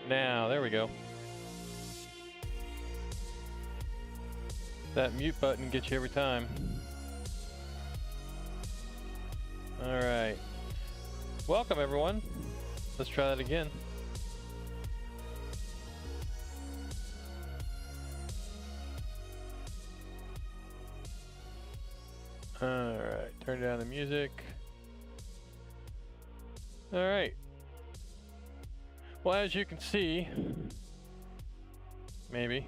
Now, there we go. That mute button gets you every time. All right. Welcome, everyone. Let's try that again. All right, turn down the music. All right. Well, as you can see, maybe.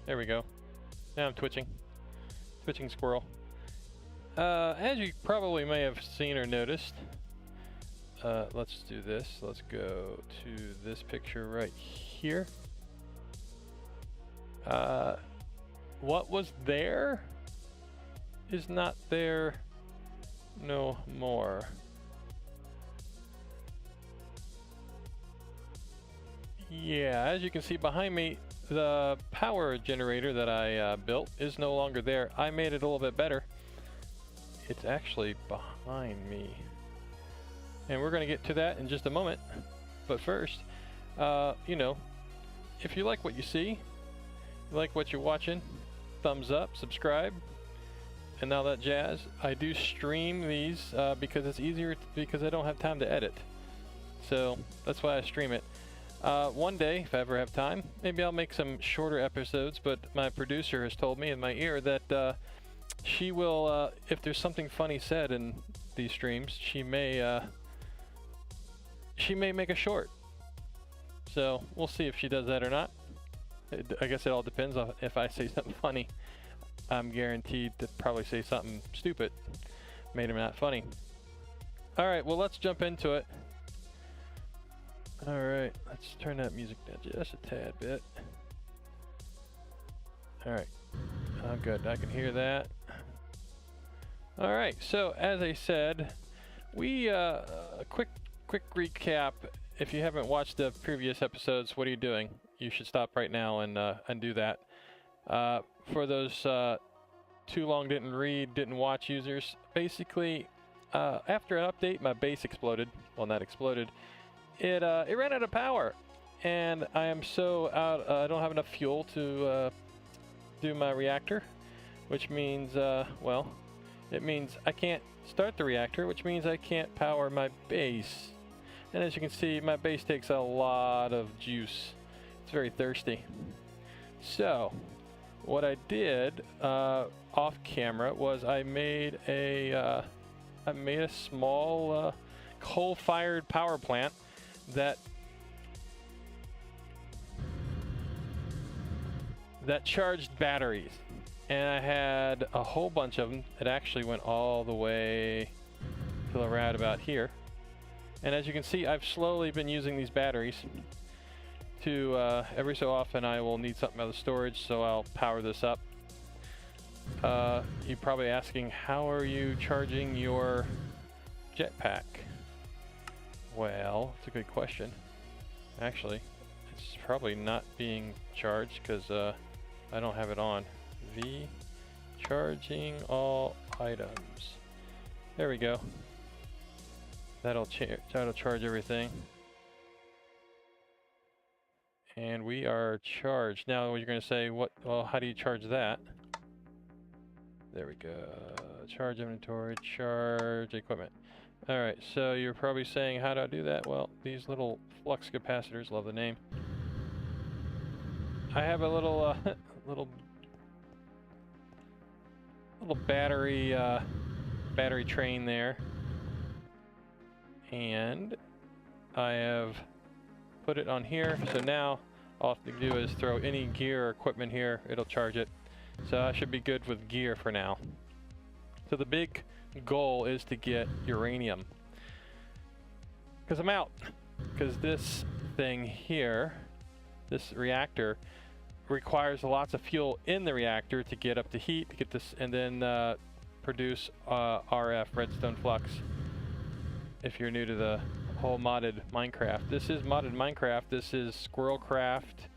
There we go. Now I'm twitching. Twitching squirrel. As you probably may have seen or noticed, let's do this. Let's go to this picture right here. What was there is not there no more. Yeah, as you can see behind me, the power generator that I built is no longer there. I made it a little bit better. It's actually behind me. And we're going to get to that in just a moment. But first, you know, if you like what you see, you like what you're watching, thumbs up, subscribe, and all that jazz. I do stream these because it's easier because I don't have time to edit. So that's why I stream it. One day, if I ever have time, maybe I'll make some shorter episodes, but my producer has told me in my ear that she will, if there's something funny said in these streams, she may make a short. So we'll see if she does that or not. I guess it all depends on if I say something funny. I'm guaranteed to probably say something stupid, made him not funny. All right, well, let's jump into it. All right, let's turn that music down just a tad bit. All right, oh, good, I can hear that. All right, so as I said, we a quick recap. If you haven't watched the previous episodes, what are you doing? You should stop right now and do that. For those too long didn't read, didn't watch users, basically, after an update, my base exploded. Well, not exploded. It ran out of power, and I am so out. I don't have enough fuel to do my reactor, which means, well, it means I can't start the reactor, which means I can't power my base. And as you can see, my base takes a lot of juice. It's very thirsty. So what I did off camera was I made a small coal-fired power plant that charged batteries, and I had a whole bunch of them. It actually went all the way till around about here. And as you can see, I've slowly been using these batteries to every so often I will need something out of the storage, so I'll power this up. You're probably asking, how are you charging your jetpack? Well, it's a good question. Actually, it's probably not being charged because I don't have it on. V, charging all items. There we go. That'll charge everything. And we are charged. Now you're going to say, what? Well, how do you charge that? There we go. Charge inventory, charge equipment. All right, so you're probably saying, how do I do that? Well, these little flux capacitors, love the name. I have a little little battery train there, and I have put it on here. So now all I have to do is throw any gear or equipment here, it'll charge it. So I should be good with gear for now. So the big goal is to get uranium, because I'm out, because this thing here, this reactor, requires lots of fuel in the reactor to get up to heat, to get this, and then produce RF, redstone flux. If you're new to the whole modded Minecraft, this is modded Minecraft. This is SquirrelCraft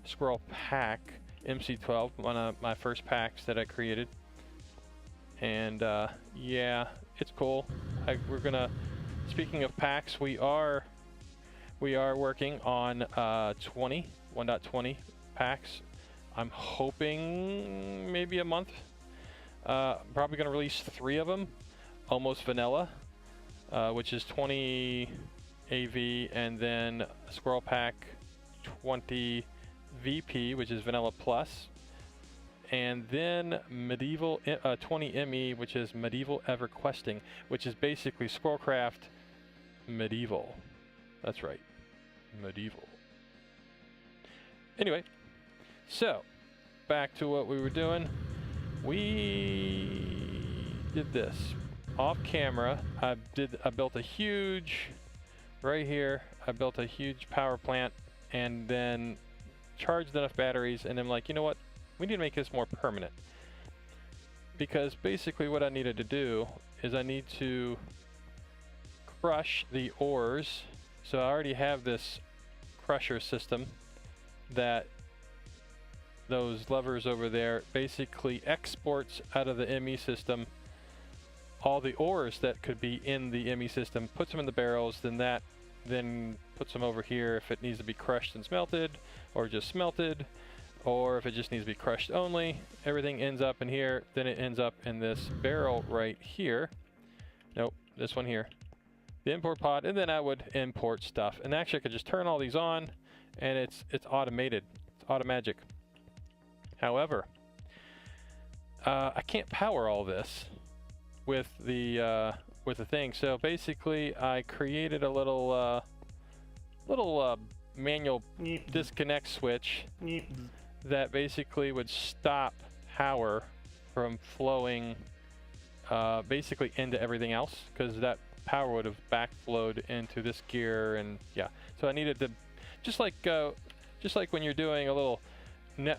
Squirrel Pack MC12, one of my first packs that I created. And yeah, it's cool. We're gonna, speaking of packs, we are we are working on 1.20 packs. I'm hoping maybe a month. Probably going to release 3 of them. Almost Vanilla, which is 20 AV, and then Squirrel Pack 20 VP, which is Vanilla Plus, and then Medieval 20 ME, which is Medieval Ever Questing, which is basically SquirrelCraft Medieval. That's right, Medieval. Anyway, so back to what we were doing. We did this off camera. I built a huge, right here, I built a huge power plant and then charged enough batteries, and I'm like, you know what? We need to make this more permanent. Because basically what I needed to do is I need to crush the ores. So I already have this crusher system that those levers over there basically exports out of the ME system all the ores that could be in the ME system, puts them in the barrels, then puts them over here if it needs to be crushed and smelted, or just smelted, or if it just needs to be crushed only. Everything ends up in here, then it ends up in this barrel right here. Nope, this one here. The import pod, and then I would import stuff. And actually I could just turn all these on, and it's automated. It's automagic. However, I can't power all this with the thing. So basically, I created a little manual disconnect switch that basically would stop power from flowing basically into everything else, because that power would have backflowed into this gear, and yeah. So I needed to, just like when you're doing a little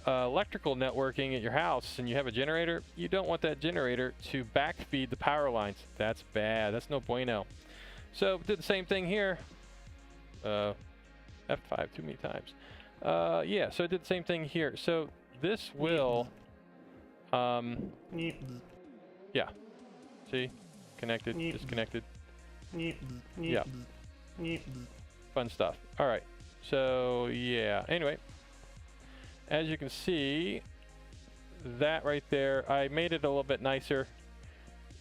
electrical networking at your house and you have a generator, you don't want that generator to backfeed the power lines. That's bad. That's no bueno. So did the same thing here. F5 too many times. Yeah, so I did the same thing here. So this will yeah. See? Connected, disconnected. Yeah. Fun stuff. All right. So yeah. Anyway, as you can see, that right there, I made it a little bit nicer.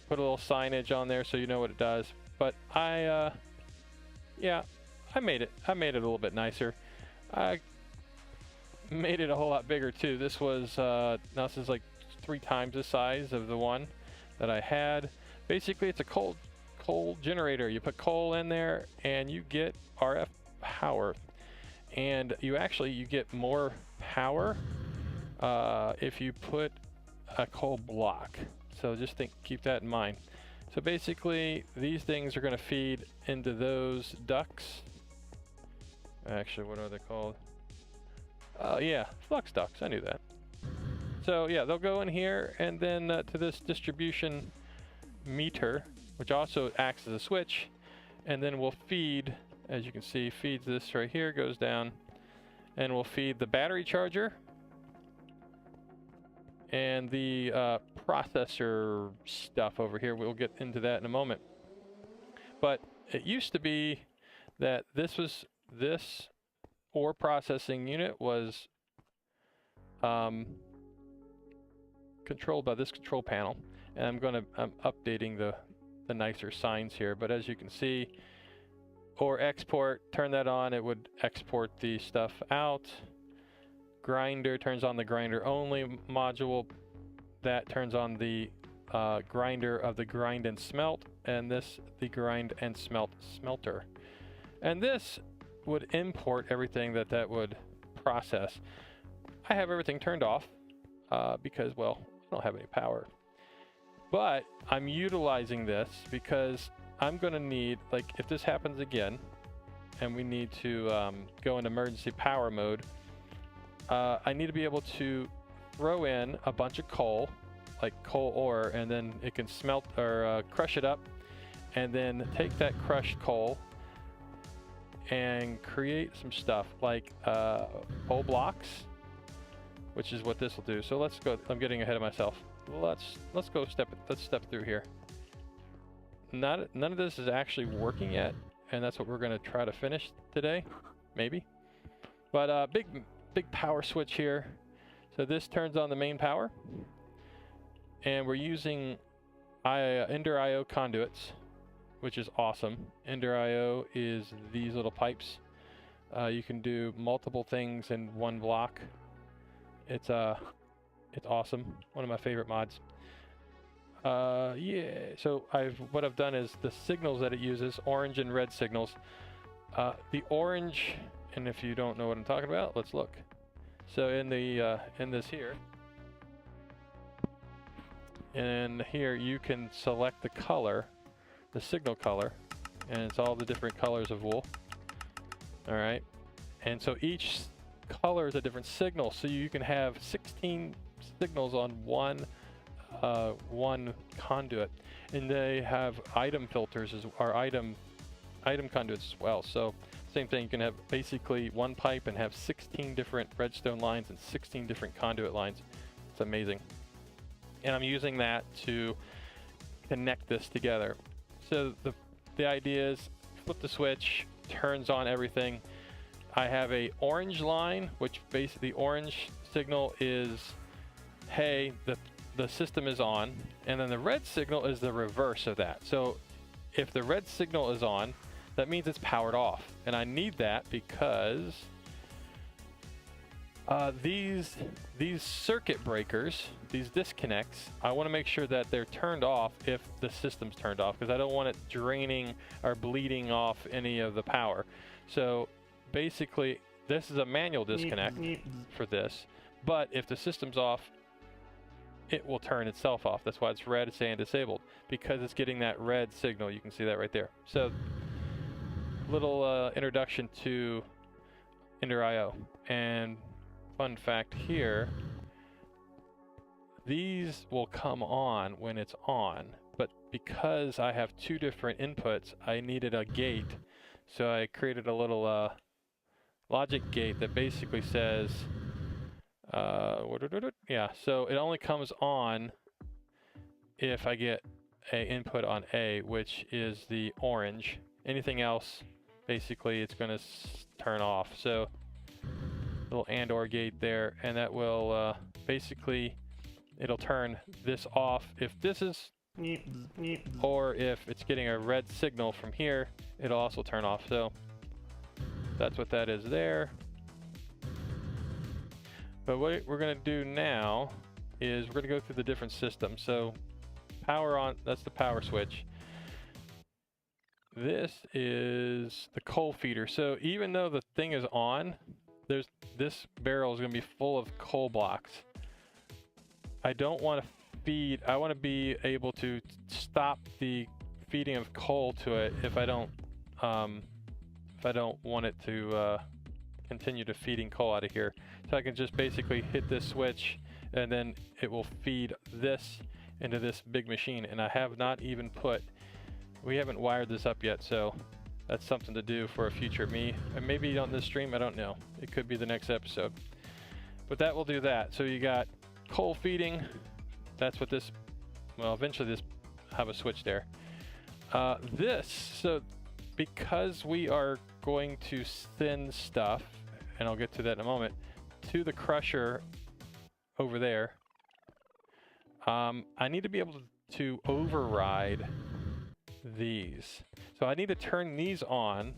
Put a little signage on there so you know what it does. But yeah, I made it a little bit nicer. I made it a whole lot bigger too. This was now this is like 3 times the size of the one that I had. Basically, it's a coal generator. You put coal in there and you get RF power, and you get more power if you put a coal block. So just keep that in mind. So basically, these things are going to feed into those ducts. Actually, what are they called? Yeah, flux ducts. I knew that. So yeah, they'll go in here, and then to this distribution meter, which also acts as a switch, and then will feed, as you can see, feeds this right here, goes down, and will feed the battery charger and the processor stuff over here. We'll get into that in a moment. But it used to be that this ore processing unit was controlled by this control panel, and I'm updating the nicer signs here. But as you can see, or export, turn that on, it would export the stuff out. Grinder turns on the grinder only module. That turns on the grinder of the grind and smelt, and this the grind and smelt smelter. And this would import everything that would process. I have everything turned off because, well, I don't have any power. But I'm utilizing this because I'm going to need, like, if this happens again and we need to go into emergency power mode, I need to be able to throw in a bunch of coal, like coal ore, and then it can smelt or crush it up, and then take that crushed coal and create some stuff like coal blocks, which is what this will do. So let's go. I'm getting ahead of myself. Let's step through here. None of this is actually working yet, and that's what we're going to try to finish today, maybe. But big power switch here. So this turns on the main power, and we're using Ender IO conduits, which is awesome. Ender IO is these little pipes. You can do multiple things in one block. It's awesome. One of my favorite mods. Yeah. So what I've done is the signals that it uses, orange and red signals. The orange, and if you don't know what I'm talking about, let's look. So in this here, and here you can select the color, the signal color, and it's all the different colors of wool. All right, and so each color is a different signal, so you can have 16 signals on one conduit, and they have item filters or item conduits as well. So same thing, you can have basically one pipe and have 16 different redstone lines and 16 different conduit lines. It's amazing. And I'm using that to connect this together. So the idea is flip the switch, turns on everything. I have a orange line, which basically the orange signal is, hey, the system is on, and then the red signal is the reverse of that. So if the red signal is on, that means it's powered off, and I need that because these circuit breakers, these disconnects, I want to make sure that they're turned off if the system's turned off, because I don't want it draining or bleeding off any of the power. So basically, this is a manual disconnect for this, but if the system's off, it will turn itself off. That's why it's red saying disabled, because it's getting that red signal. You can see that right there. So little introduction to Ender IO. And fun fact here, these will come on when it's on, but because I have two different inputs, I needed a gate. So I created a little logic gate that basically says, yeah, so it only comes on if I get an input on A, which is the orange. Anything else, basically, it's going to turn off. So little and/or gate there, and that will basically, it'll turn this off if this is, or if it's getting a red signal from here, it'll also turn off. So that's what that is there. But what we're going to do now is we're going to go through the different systems. So power on, that's the power switch. This is the coal feeder. So even though the thing is on, this barrel is going to be full of coal blocks. I don't want to feed, I want to be able to stop the feeding of coal to it if I don't want it to continue to feeding coal out of here. So I can just basically hit this switch, and then it will feed this into this big machine. And I have not even we haven't wired this up yet, so that's something to do for a future me. And maybe on this stream, I don't know. It could be the next episode. But that will do that. So you got coal feeding. That's what this, well, eventually this have a switch there. So because we are going to send stuff, and I'll get to that in a moment, to the crusher over there, I need to be able to override these. So I need to turn these on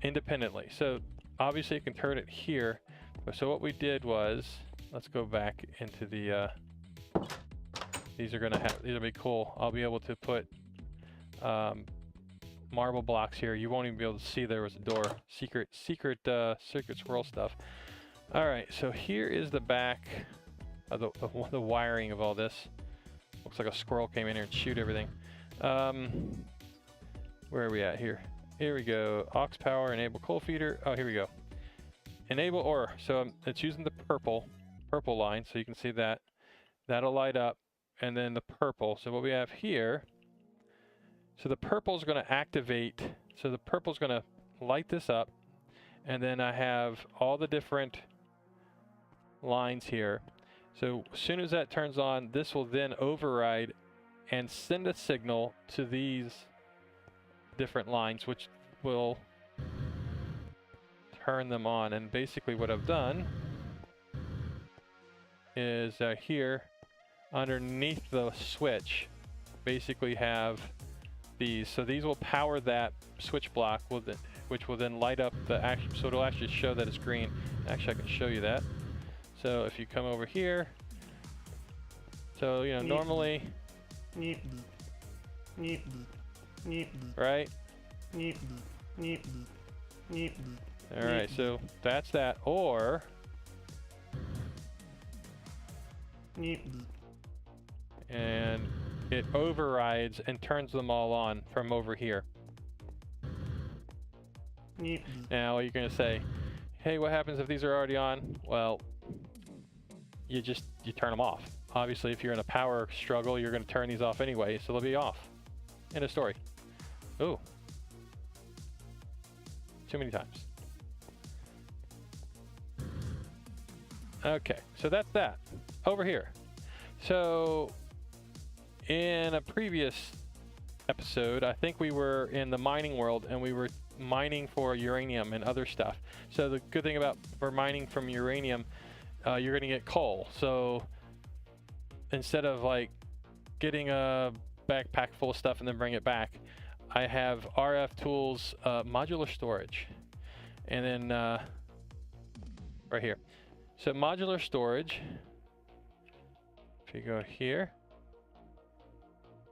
independently. So obviously you can turn it here. So what we did was, let's go back into the, these will be cool. I'll be able to put marble blocks here. You won't even be able to see there was a door. Secret squirrel stuff. All right, so here is the back of the wiring of all this. Looks like a squirrel came in here and chewed everything. Where are we at here? Here we go. Aux power, enable coal feeder. Oh, here we go. Enable ore. So it's using the purple line, so you can see that. That'll light up, and then the purple. So what we have here, so the purple is going to activate. So the purple is going to light this up, and then I have all the different lines here. So as soon as that turns on, this will then override and send a signal to these different lines, which will turn them on. And basically what I've done is here underneath the switch basically have these. So these will power that switch block, which will then light up the action. So it'll actually show that it's green. Actually, I can show you that. So if you come over here, so you know normally, right? All right, so that's that. Or and it overrides and turns them all on from over here. Now you're gonna say, hey, what happens if these are already on? Well, you turn them off. Obviously, if you're in a power struggle, you're gonna turn these off anyway, so they'll be off. End of story. Ooh. Too many times. Okay, so that's that. Over here. So in a previous episode, I think we were in the mining world and we were mining for uranium and other stuff. So the good thing about for mining from uranium, you're gonna get coal. So instead of like getting a backpack full of stuff and then bring it back, I have RF tools, modular storage, and then right here. So modular storage, if you go here.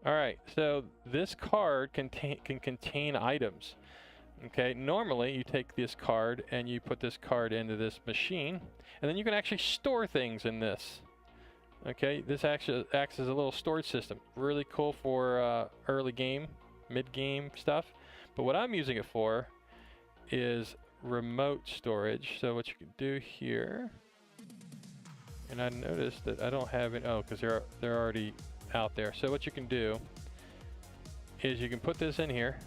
All right, so this card can contain items. Okay, normally you take this card and you put this card into this machine, and then you can actually store things in this. Okay, this actually acts as a little storage system. Really cool for early game, mid-game stuff. But what I'm using it for is remote storage. So what you can do here, and I noticed that I don't have it. Oh, because they're already out there. So what you can do is you can put this in here,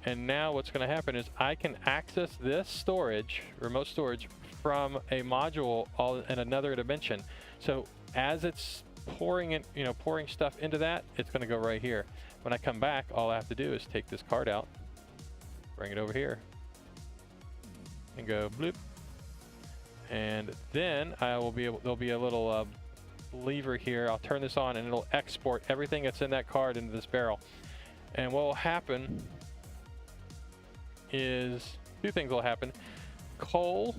and now what's going to happen is I can access this storage, remote storage, from a module in another dimension. So as it's pouring in, pouring stuff into that, it's going to go right here. When I come back, all I have to do is take this card out, bring it over here, and go bloop, and then I will be able. There'll be a little lever here. I'll turn this on, and it'll export everything that's in that card into this barrel. And what will happen is two things will happen. Coal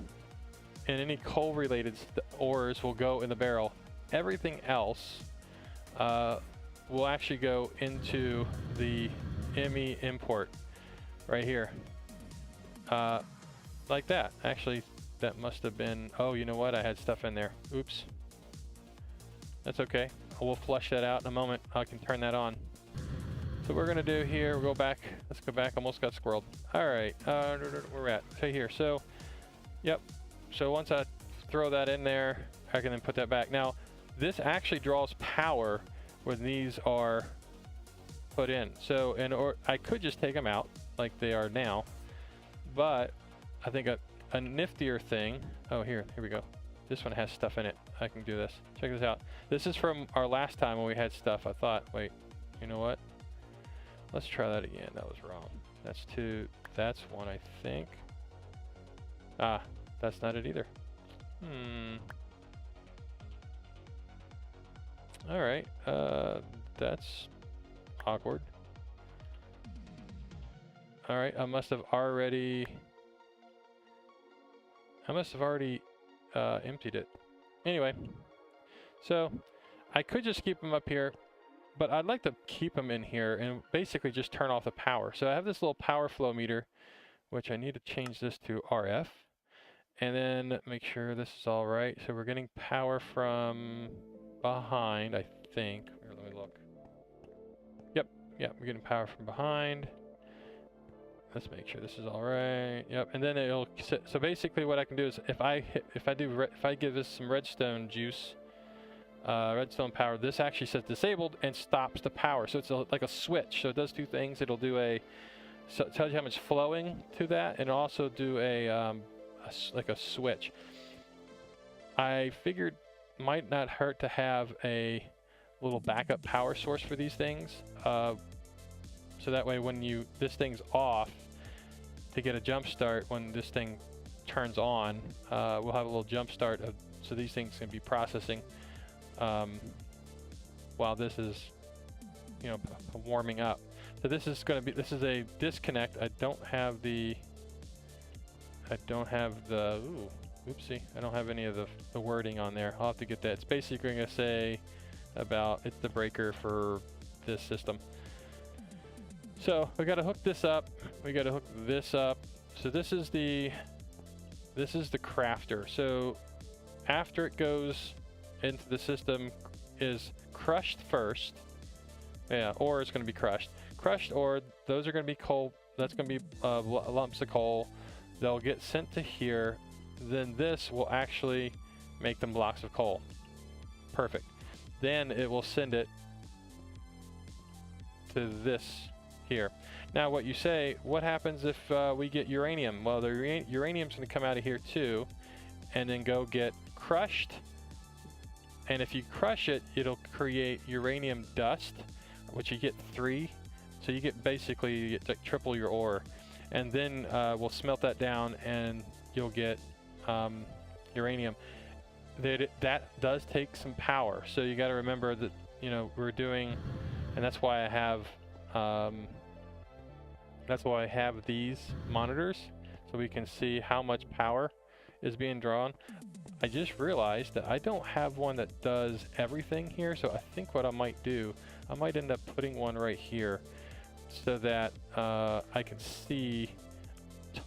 and any coal related ores will go in the barrel. Everything else will actually go into the ME import right here, like that. Actually, that must have been, oh, you know what? I had stuff in there. Oops. That's okay. We'll flush that out in a moment. I can turn that on. So what we're gonna do here, we'll go back. Let's go back. Almost got squirreled. All right, where we're at. Okay, here. So, yep. So once I throw that in there, I can then put that back. Now, this actually draws power when these are put in. So, I could just take them out like they are now, but I think a niftier thing. Oh, here we go. This one has stuff in it. I can do this. Check this out. This is from our last time when we had stuff. I thought, wait, you know what? Let's try that again. That was wrong. That's two. That's one, I think. Ah, that's not it either. All right. That's awkward. All right. I must have already emptied it. Anyway, so I could just keep them up here, but I'd like to keep them in here and basically just turn off the power. So I have this little power flow meter, which I need to change this to RF, and then make sure this is all right. So we're getting power from behind, I think. Here, let me look. Yep, we're getting power from behind. Let's make sure this is all right. Yep, and then it'll. So basically, what I can do is, if I give this some redstone juice, redstone power, this actually says disabled and stops the power. So it's like a switch. So it does two things. It'll do so it tells you how much flowing to that, and also do like a switch. I figured might not hurt to have a little backup power source for these things. So that way when this thing's off, to get a jump start, when this thing turns on, we'll have a little jump start so these things can be processing while this is, you know, warming up. So this is a disconnect. I don't have the, ooh, oopsie, I don't have any of the wording on there. I'll have to get that. It's basically going to say about, it's the breaker for this system. So we got to hook this up. We got to hook this up. So this is the crafter. So after it goes into the system is crushed first. Yeah, ore is going to be crushed. Crushed ore, those are going to be coal. That's going to be lumps of coal. They'll get sent to here. Then this will actually make them blocks of coal. Perfect. Then it will send it to this here. Now what you say, what happens if we get uranium? Well, the uranium's going to come out of here too, and then go get crushed. And if you crush it, it'll create uranium dust, which you get 3. So you get basically, you get like triple your ore. And then we'll smelt that down and you'll get uranium. That does take some power. So you got to remember that, you know, we're doing, and that's why I have these monitors, so we can see how much power is being drawn. I just realized that I don't have one that does everything here, so I think what I might do, I might end up putting one right here so that I can see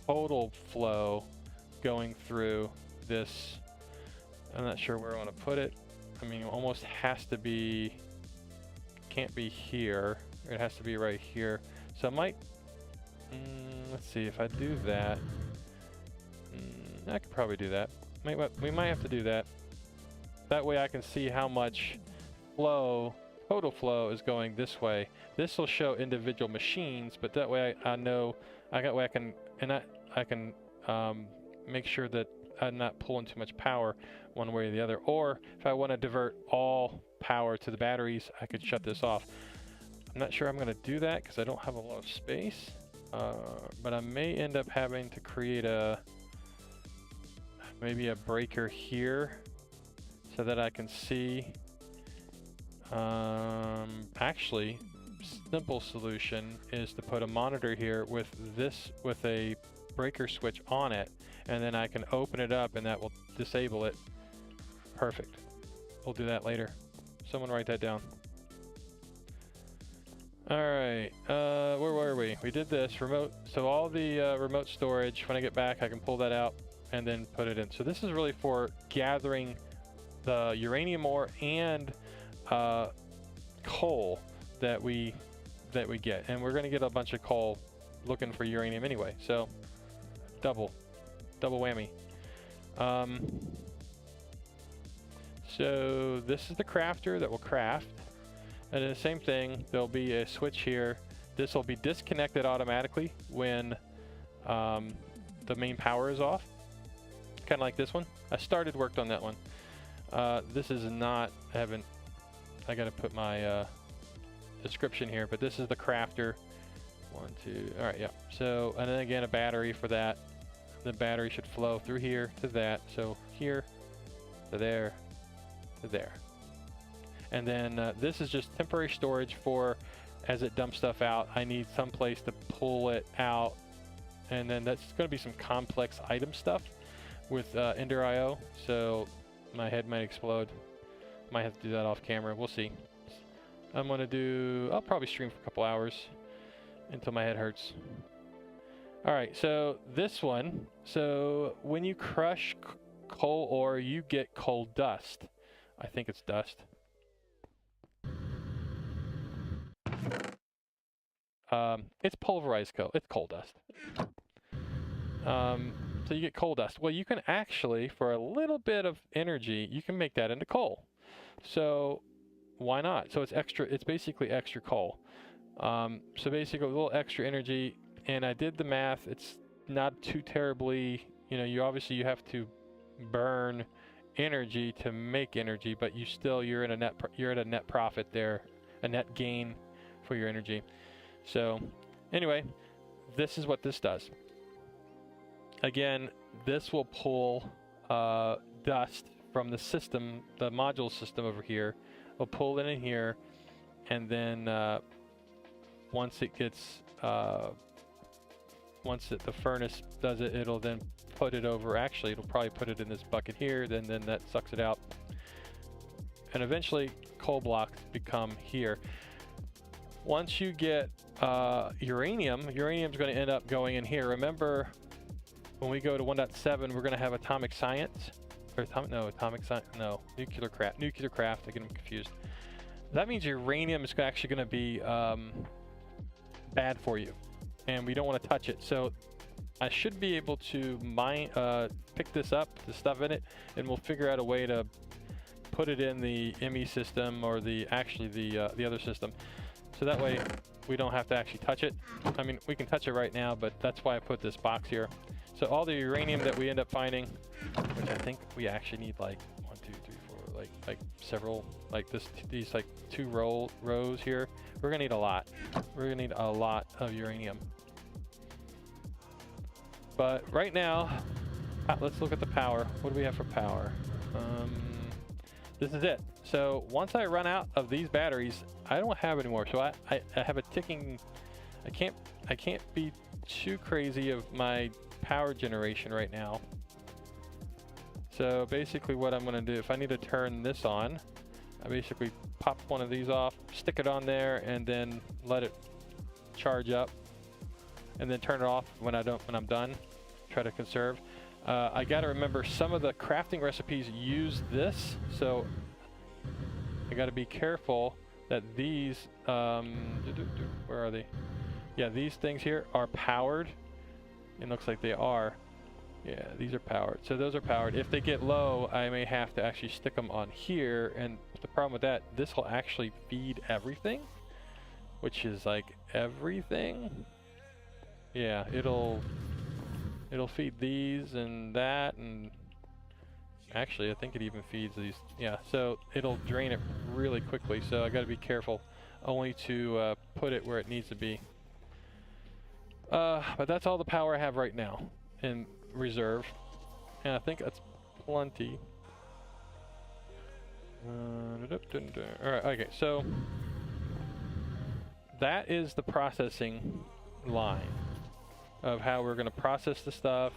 total flow going through this. I'm not sure where I want to put it. I mean, it almost has to be, can't be here. It has to be right here. So I might, let's see, if I do that, I could probably do that. We might have to do that. That way I can see how much flow, total flow is going this way. This will show individual machines, but that way I know, that way I can make sure that I'm not pulling too much power one way or the other. Or if I want to divert all power to the batteries, I could shut this off. I'm not sure I'm going to do that because I don't have a lot of space, but I may end up having to create maybe a breaker here so that I can see. Actually, simple solution is to put a monitor here with a breaker switch on it, and then I can open it up and that will disable it. Perfect. We'll do that later. Someone write that down. Alright, where were we? We did this remote, so all the remote storage, when I get back I can pull that out and then put it in. So this is really for gathering the uranium ore and coal that we get, and we're going to get a bunch of coal looking for uranium anyway, so double whammy. So this is the crafter that will craft, and then the same thing, there'll be a switch here. This will be disconnected automatically when the main power is off, kind of like this one. I worked on that one. This is not, I gotta put my description here, but this is the crafter. 1, 2, all right, yeah. So, and then again, a battery for that. The battery should flow through here to that. So here to there to there. And then this is just temporary storage for as it dumps stuff out. I need some place to pull it out. And then that's going to be some complex item stuff with Ender IO. So my head might explode. Might have to do that off camera. We'll see. I'll probably stream for a couple hours until my head hurts. All right, so this one. So when you crush coal ore, you get coal dust. I think it's dust. It's pulverized coal. It's coal dust. So you get coal dust. Well, you can actually, for a little bit of energy, you can make that into coal. So why not? So it's extra. It's basically extra coal. So basically a little extra energy. And I did the math. It's not too terribly. You know, you have to burn energy to make energy, but you're at a net profit there, a net gain for your energy. So anyway, this is what this does. Again, this will pull dust from the system, the module system over here. We'll pull it in here, and then once it gets, the furnace does it, it'll then put it over. Actually, it'll probably put it in this bucket here. Then that sucks it out, and eventually coal blocks become here. Once you get uranium's going to end up going in here. Remember, when we go to 1.7, we're going to have atomic science, or nuclear craft. I get them confused. That means uranium is actually going to be bad for you, and we don't want to touch it. So I should be able to pick this up, the stuff in it, and we'll figure out a way to put it in the ME system, or the other system, so that way we don't have to actually touch it. I mean, we can touch it right now, but that's why I put this box here. So all the uranium that we end up finding, which I think we actually need like 1, 2, 3, 4, like several, like these like 2 rows here. We're gonna need a lot. We're gonna need a lot of uranium. But right now, let's look at the power. What do we have for power? This is it. So once I run out of these batteries, I don't have any more. So I have a ticking. I can't be too crazy of my power generation right now. So basically what I'm going to do, if I need to turn this on, I basically pop one of these off, stick it on there, and then let it charge up, and then turn it off when I'm done. Try to conserve. I got to remember, some of the crafting recipes use this, so I got to be careful that these where are they? Yeah, these things here are powered. It looks like they are. Yeah, these are powered. So those are powered. If they get low, I may have to actually stick them on here. And the problem with that, this will actually feed everything, which is like everything. Yeah, it'll feed these and that, and actually I think it even feeds these. Yeah, so it'll drain it really quickly. So I got to be careful only to put it where it needs to be. But that's all the power I have right now in reserve, and I think that's plenty. Alright, okay, so that is the processing line of how we're going to process the stuff,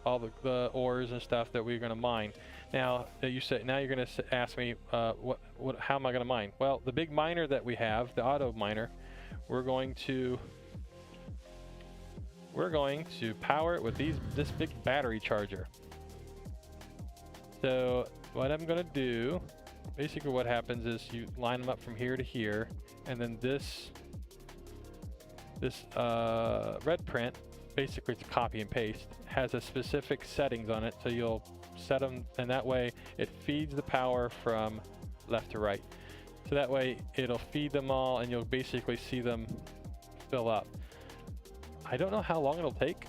all the ores and stuff that we're going to mine. Now, you said, now you're going to ask me, how am I going to mine? Well, the big miner that we have, the auto miner, we're going to power it with this big battery charger. So what I'm going to do, basically what happens is you line them up from here to here, and then this red print, basically it's copy and paste, has a specific settings on it, so you'll set them, and that way it feeds the power from left to right. So that way it'll feed them all, and you'll basically see them fill up. I don't know how long it'll take.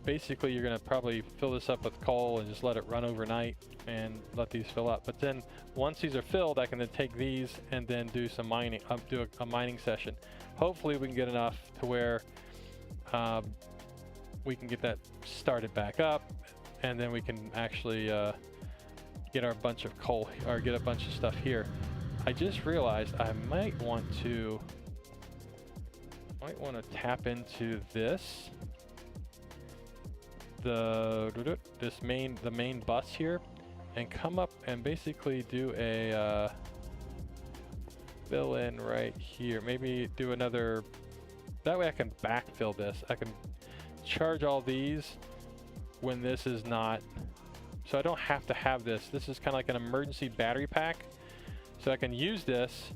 Basically, you're going to probably fill this up with coal and just let it run overnight and let these fill up. But then once these are filled, I can then take these and then do some mining, do a mining session. Hopefully we can get enough to where we can get that started back up, and then we can actually get our bunch of coal, or get a bunch of stuff here. I just realized I might want to tap into this, the main bus here, and come up and basically do a fill in right here. Maybe do another, that way I can backfill this. I can charge all these when this is not, so I don't have to have this. This is kind of like an emergency battery pack, so I can use this,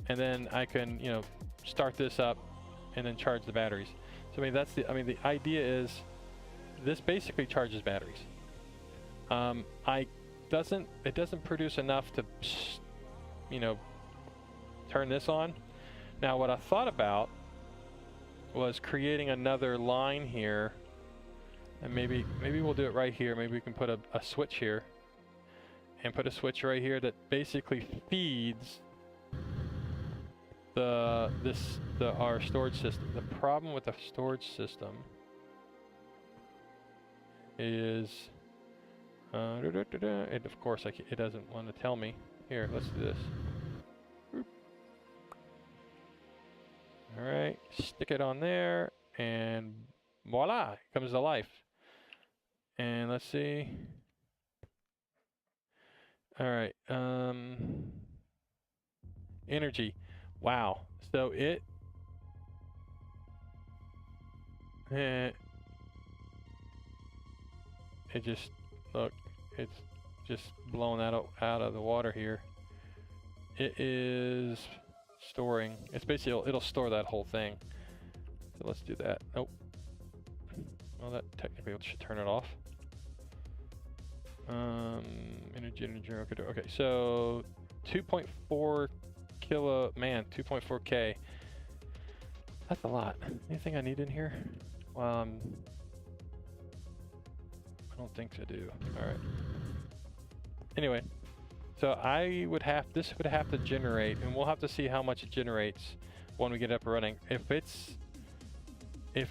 and then I can, you know, start this up and then charge the batteries. So I mean, the idea is this basically charges batteries. It doesn't produce enough to, you know, turn this on. Now what I thought about was creating another line here, and maybe we'll do it right here. Maybe we can put a switch here, and put a switch right here that basically feeds our storage system. The problem with the storage system is and of course it doesn't want to tell me. Here, let's do this. All right, stick it on there, and voila, it comes to life. And let's see. All right, energy. Wow. So it just, look, it's just blowing that out of the water here. It is storing. It's basically, it'll store that whole thing. So let's do that. Nope. Well, that technically should turn it off. Energy, okay, so 2.4 kilo, man, 2.4K. That's a lot. Anything I need in here? I don't think I do. All right. Anyway, so this would have to generate, and we'll have to see how much it generates when we get up and running. If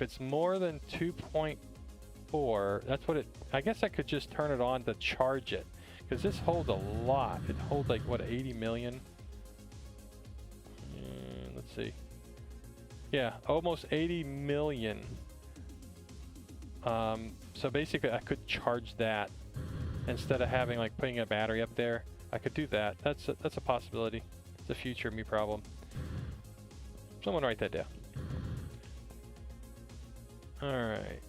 it's more than 2.4, that's what I guess I could just turn it on to charge it, because this holds a lot. It holds like, what, 80 million? Let's see. Yeah, almost 80 million. So basically I could charge that instead of having like putting a battery up there. I could do that. That's a possibility. It's a future me problem. Someone write that down. All right.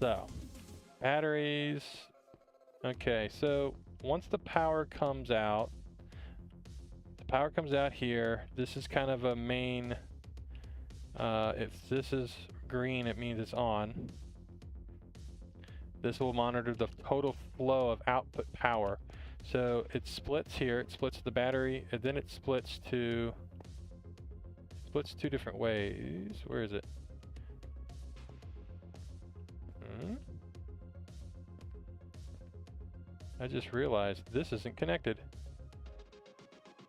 So, batteries. Okay, so once the power comes out, here. This is kind of a main, if this is green, it means it's on. This will monitor the total flow of output power. So it splits here, it splits the battery, and then it splits two different ways. Where is it? I just realized this isn't connected.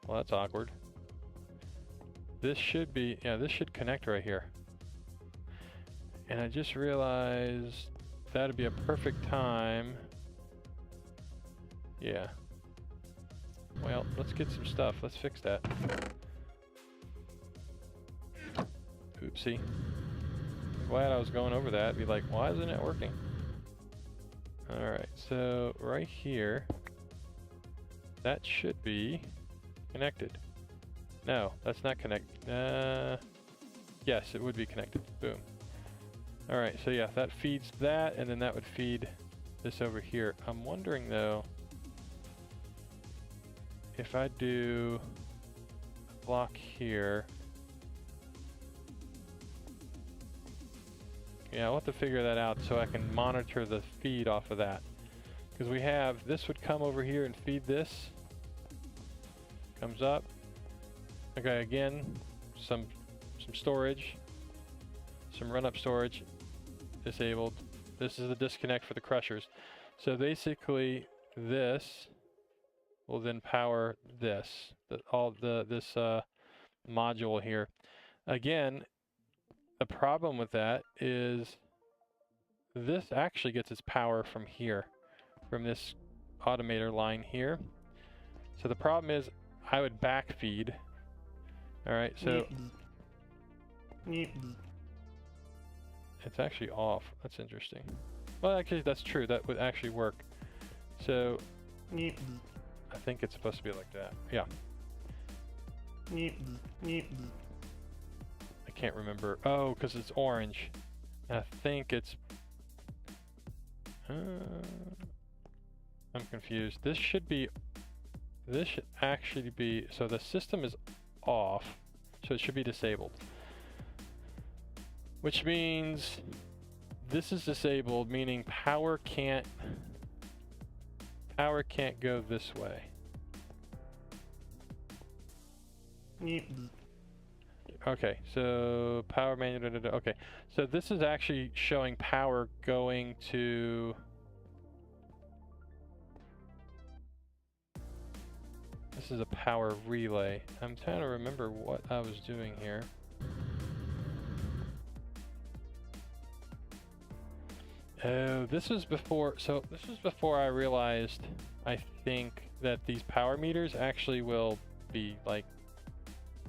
Well, that's awkward. This should be, yeah, this should connect right here. And I just realized that'd be a perfect time. Yeah. Well, let's get some stuff. Let's fix that. Oopsie. Glad I was going over that. Be like, why isn't it working? Alright, so right here, that should be connected. No, that's not connected. Yes, it would be connected. Boom. Alright, so yeah, that feeds that, and then that would feed this over here. I'm wondering though, if I do a block here, yeah, I'll have to figure that out so I can monitor the feed off of that. Because we have, this would come over here and feed this. Comes up. Okay, again, some storage. Some run-up storage. Disabled. This is the disconnect for the crushers. So basically, this will then power this. This module here. Again, the problem with that is this actually gets its power from here, from this automator line here. So the problem is I would backfeed. All right, so it's actually off. That's interesting. Well, actually, that's true. That would actually work. So I think it's supposed to be like that. Yeah. I can't remember. Oh, because it's orange. I think it's... I'm confused. This should actually be... So the system is off, so it should be disabled. Which means this is disabled, meaning power can't go this way. Okay, so power manual, okay. So this is actually showing power going to... This is a power relay. I'm trying to remember what I was doing here. Oh, this was before, so this was before I realized, I think, that these power meters actually will be like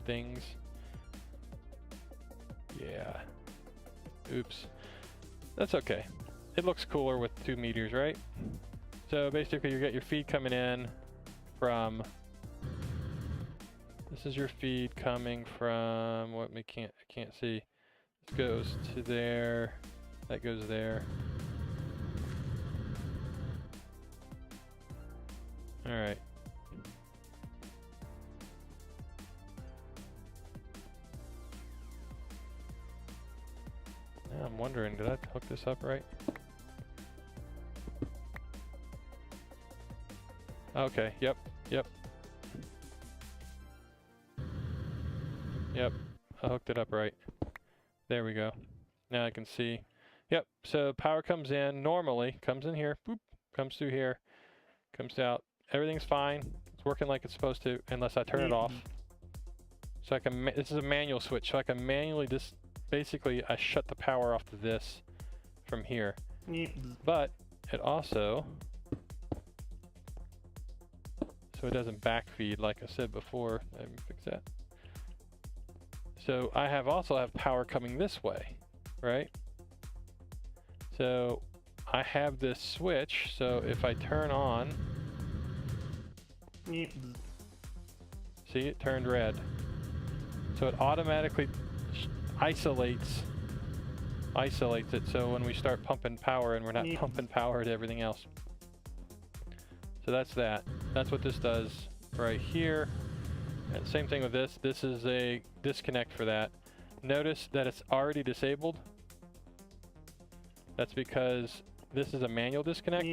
things. Yeah. Oops. That's okay. It looks cooler with 2 meters, right? So basically you get your feed coming in from, this is your feed coming from, what I can't see. This goes to there, that goes there. All right. Now I'm wondering, did I hook this up right? Okay, yep. Yep, I hooked it up right. There we go. Now I can see. Yep, so power comes in normally, comes in here, boop, comes through here, comes out. Everything's fine. It's working like it's supposed to, unless I turn it off. So I can, this is a manual switch, so I can manually just, basically I shut the power off to this from here. But it also, so it doesn't backfeed like I said before. Let me fix that. So I also have power coming this way, right? So I have this switch, so if I turn on, see, it turned red. So it automatically isolates it, so when we start pumping power and we're not pumping power to everything else. So that's that. That's what this does right here. And same thing with this. This is a disconnect for that. Notice that it's already disabled. That's because this is a manual disconnect,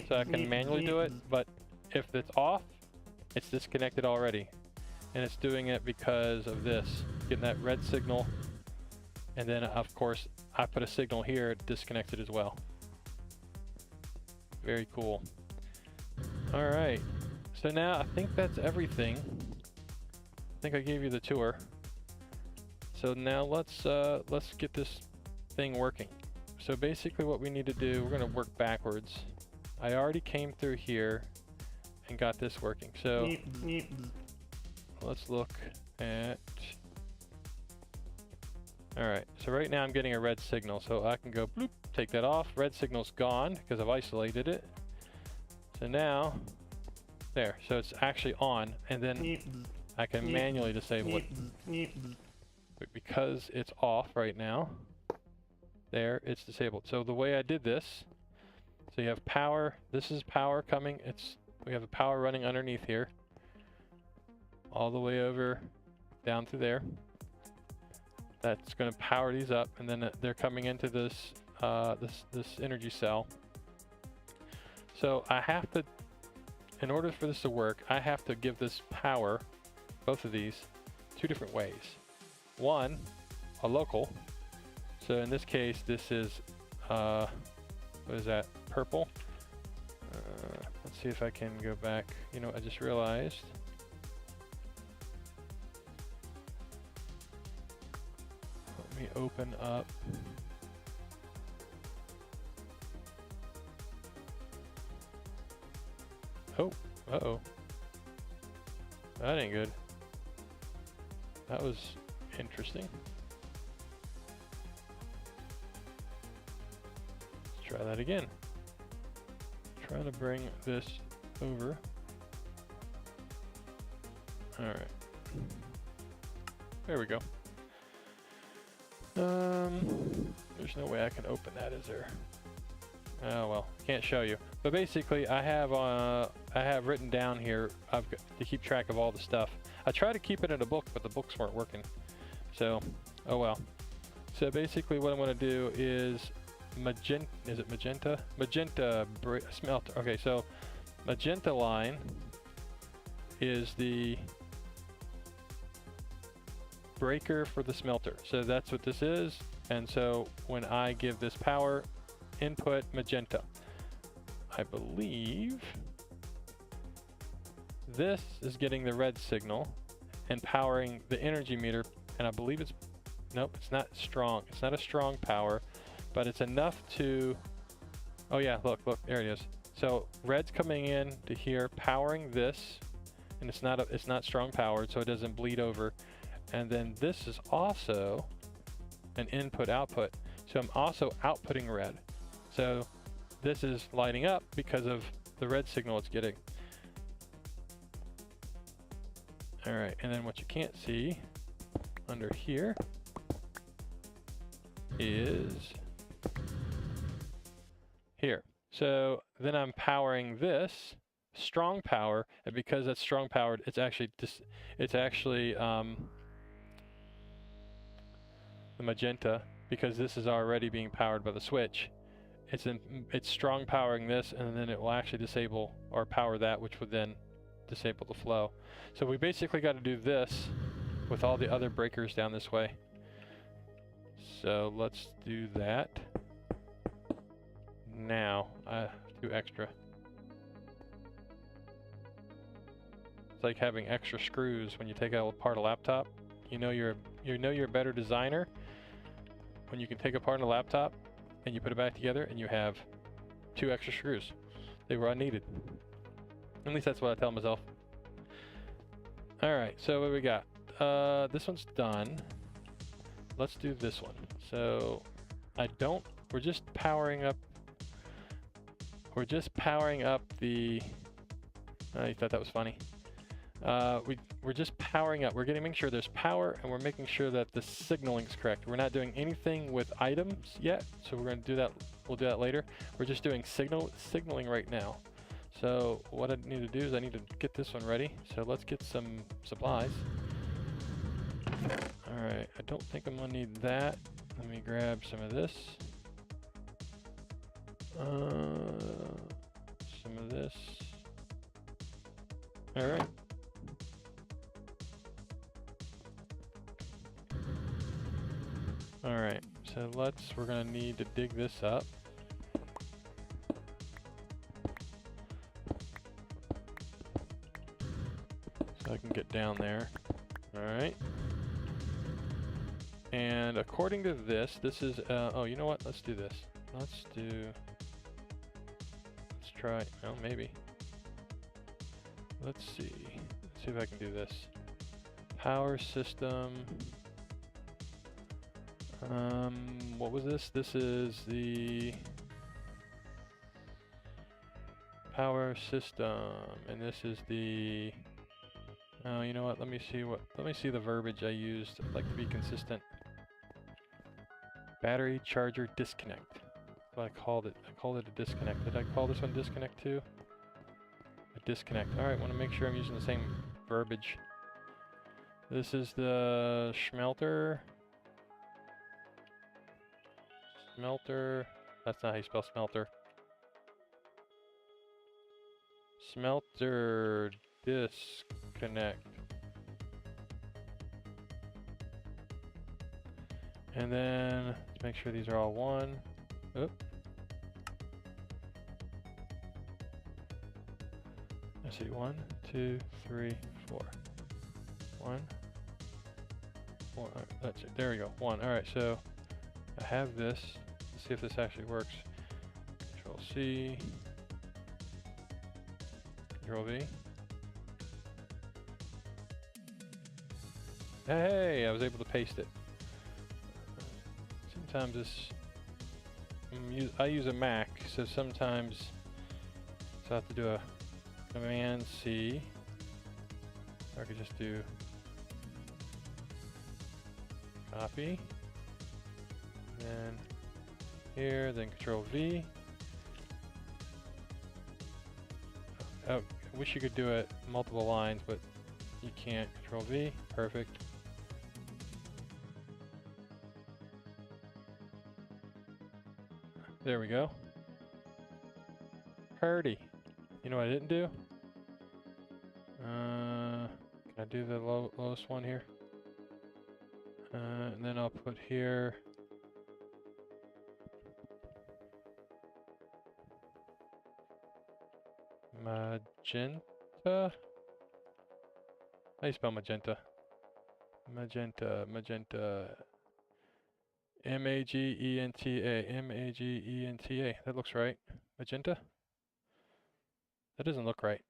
so I can manually do it, but if it's off, it's disconnected already. And it's doing it because of this, getting that red signal, and then of course I put a signal here, disconnected as well. Very cool. All right, so now I think that's everything. I think I gave you the tour. So now let's get this thing working. So basically what we need to do, we're gonna work backwards. I already came through here and got this working. So let's look at, all right, so right now I'm getting a red signal, so I can go bloop, take that off. Red signal's gone because I've isolated it. So now, there, so it's actually on, and then I can manually disable it. But because it's off right now, there, it's disabled. So the way I did this, so you have power, this is power coming, we have a power running underneath here, all the way over, down through there. That's going to power these up, and then they're coming into this, this energy cell. So I have to, in order for this to work, I have to give this power, both of these, 2 different ways. One, a local. So in this case, this is, what is that, purple? Let's see if I can go back. You know, I just realized. Let me open up. Oh, uh-oh. That ain't good. That was interesting. Let's try that again. Trying to bring this over. All right. There we go. There's no way I can open that, is there? Oh well, can't show you. But basically, I have written down here. I've got to keep track of all the stuff. I tried to keep it in a book, but the books weren't working. So, oh well. So basically, what I'm going to do is magenta. Is it magenta? Magenta smelter. Okay, so magenta line is the breaker for the smelter. So that's what this is. And so when I give this power, input magenta. I believe this is getting the red signal and powering the energy meter, and I believe it's, nope, it's not strong. It's not a strong power, but it's enough to, oh yeah, look, there it is. So red's coming in to here, powering this, and it's not strong powered, so it doesn't bleed over. And then this is also an input-output. So I'm also outputting red. So this is lighting up because of the red signal it's getting. All right, and then what you can't see under here is here. So then I'm powering this strong power, and because that's strong powered, it's actually the magenta, because this is already being powered by the switch. It's strong powering this, and then it will actually disable or power that, which would then disable the flow. So we basically got to do this with all the other breakers down this way. So let's do that. Now, do extra. It's like having extra screws when you take out apart a laptop. You know you're a better designer when you can take apart a laptop and you put it back together and you have 2 extra screws. They were unneeded. At least that's what I tell myself. All right, so what we got? This one's done. Let's do this one. So we're just powering up the, oh, you thought that was funny. We're just powering up. We're making sure there's power, and we're making sure that the signaling is correct. We're not doing anything with items yet, so we're going to do that. We'll do that later. We're just doing signaling right now. So what I need to do is I need to get this one ready. So let's get some supplies. All right, I don't think I'm going to need that. Let me grab some of this. Some of this. All right. All right, so we're gonna need to dig this up. So I can get down there. All right. And according to this is, oh, you know what? Let's do this. Let's try, oh, maybe. Let's see if I can do this. Power system. What was this? This is the power system, and this is the, oh, you know what? Let me see the verbiage I used. I'd like to be consistent. Battery charger disconnect. That's what I called it. I called it a disconnect. Did I call this one disconnect too? A disconnect. All right, want to make sure I'm using the same verbiage. This is the smelter. Smelter. That's not how you spell smelter. Smelter disconnect. And then let's make sure these are all one. Oop. Let's see, 1, 2, 3, 4. 1, 4. That's it. There we go. 1. All right. So I have this. Let's see if this actually works. Control C. Control V. Hey, I was able to paste it. Sometimes I use a Mac, so sometimes I have to do a Command C. Or I could just do copy. Then here, then Control V. Oh, I wish you could do it multiple lines, but you can't. Control V, perfect. There we go. Purdy. You know what I didn't do? Can I do the lowest one here? And then I'll put here magenta. How do you spell magenta? Magenta, magenta. M-A-G-E-N-T-A. M-A-G-E-N-T-A. That looks right. Magenta? That doesn't look right.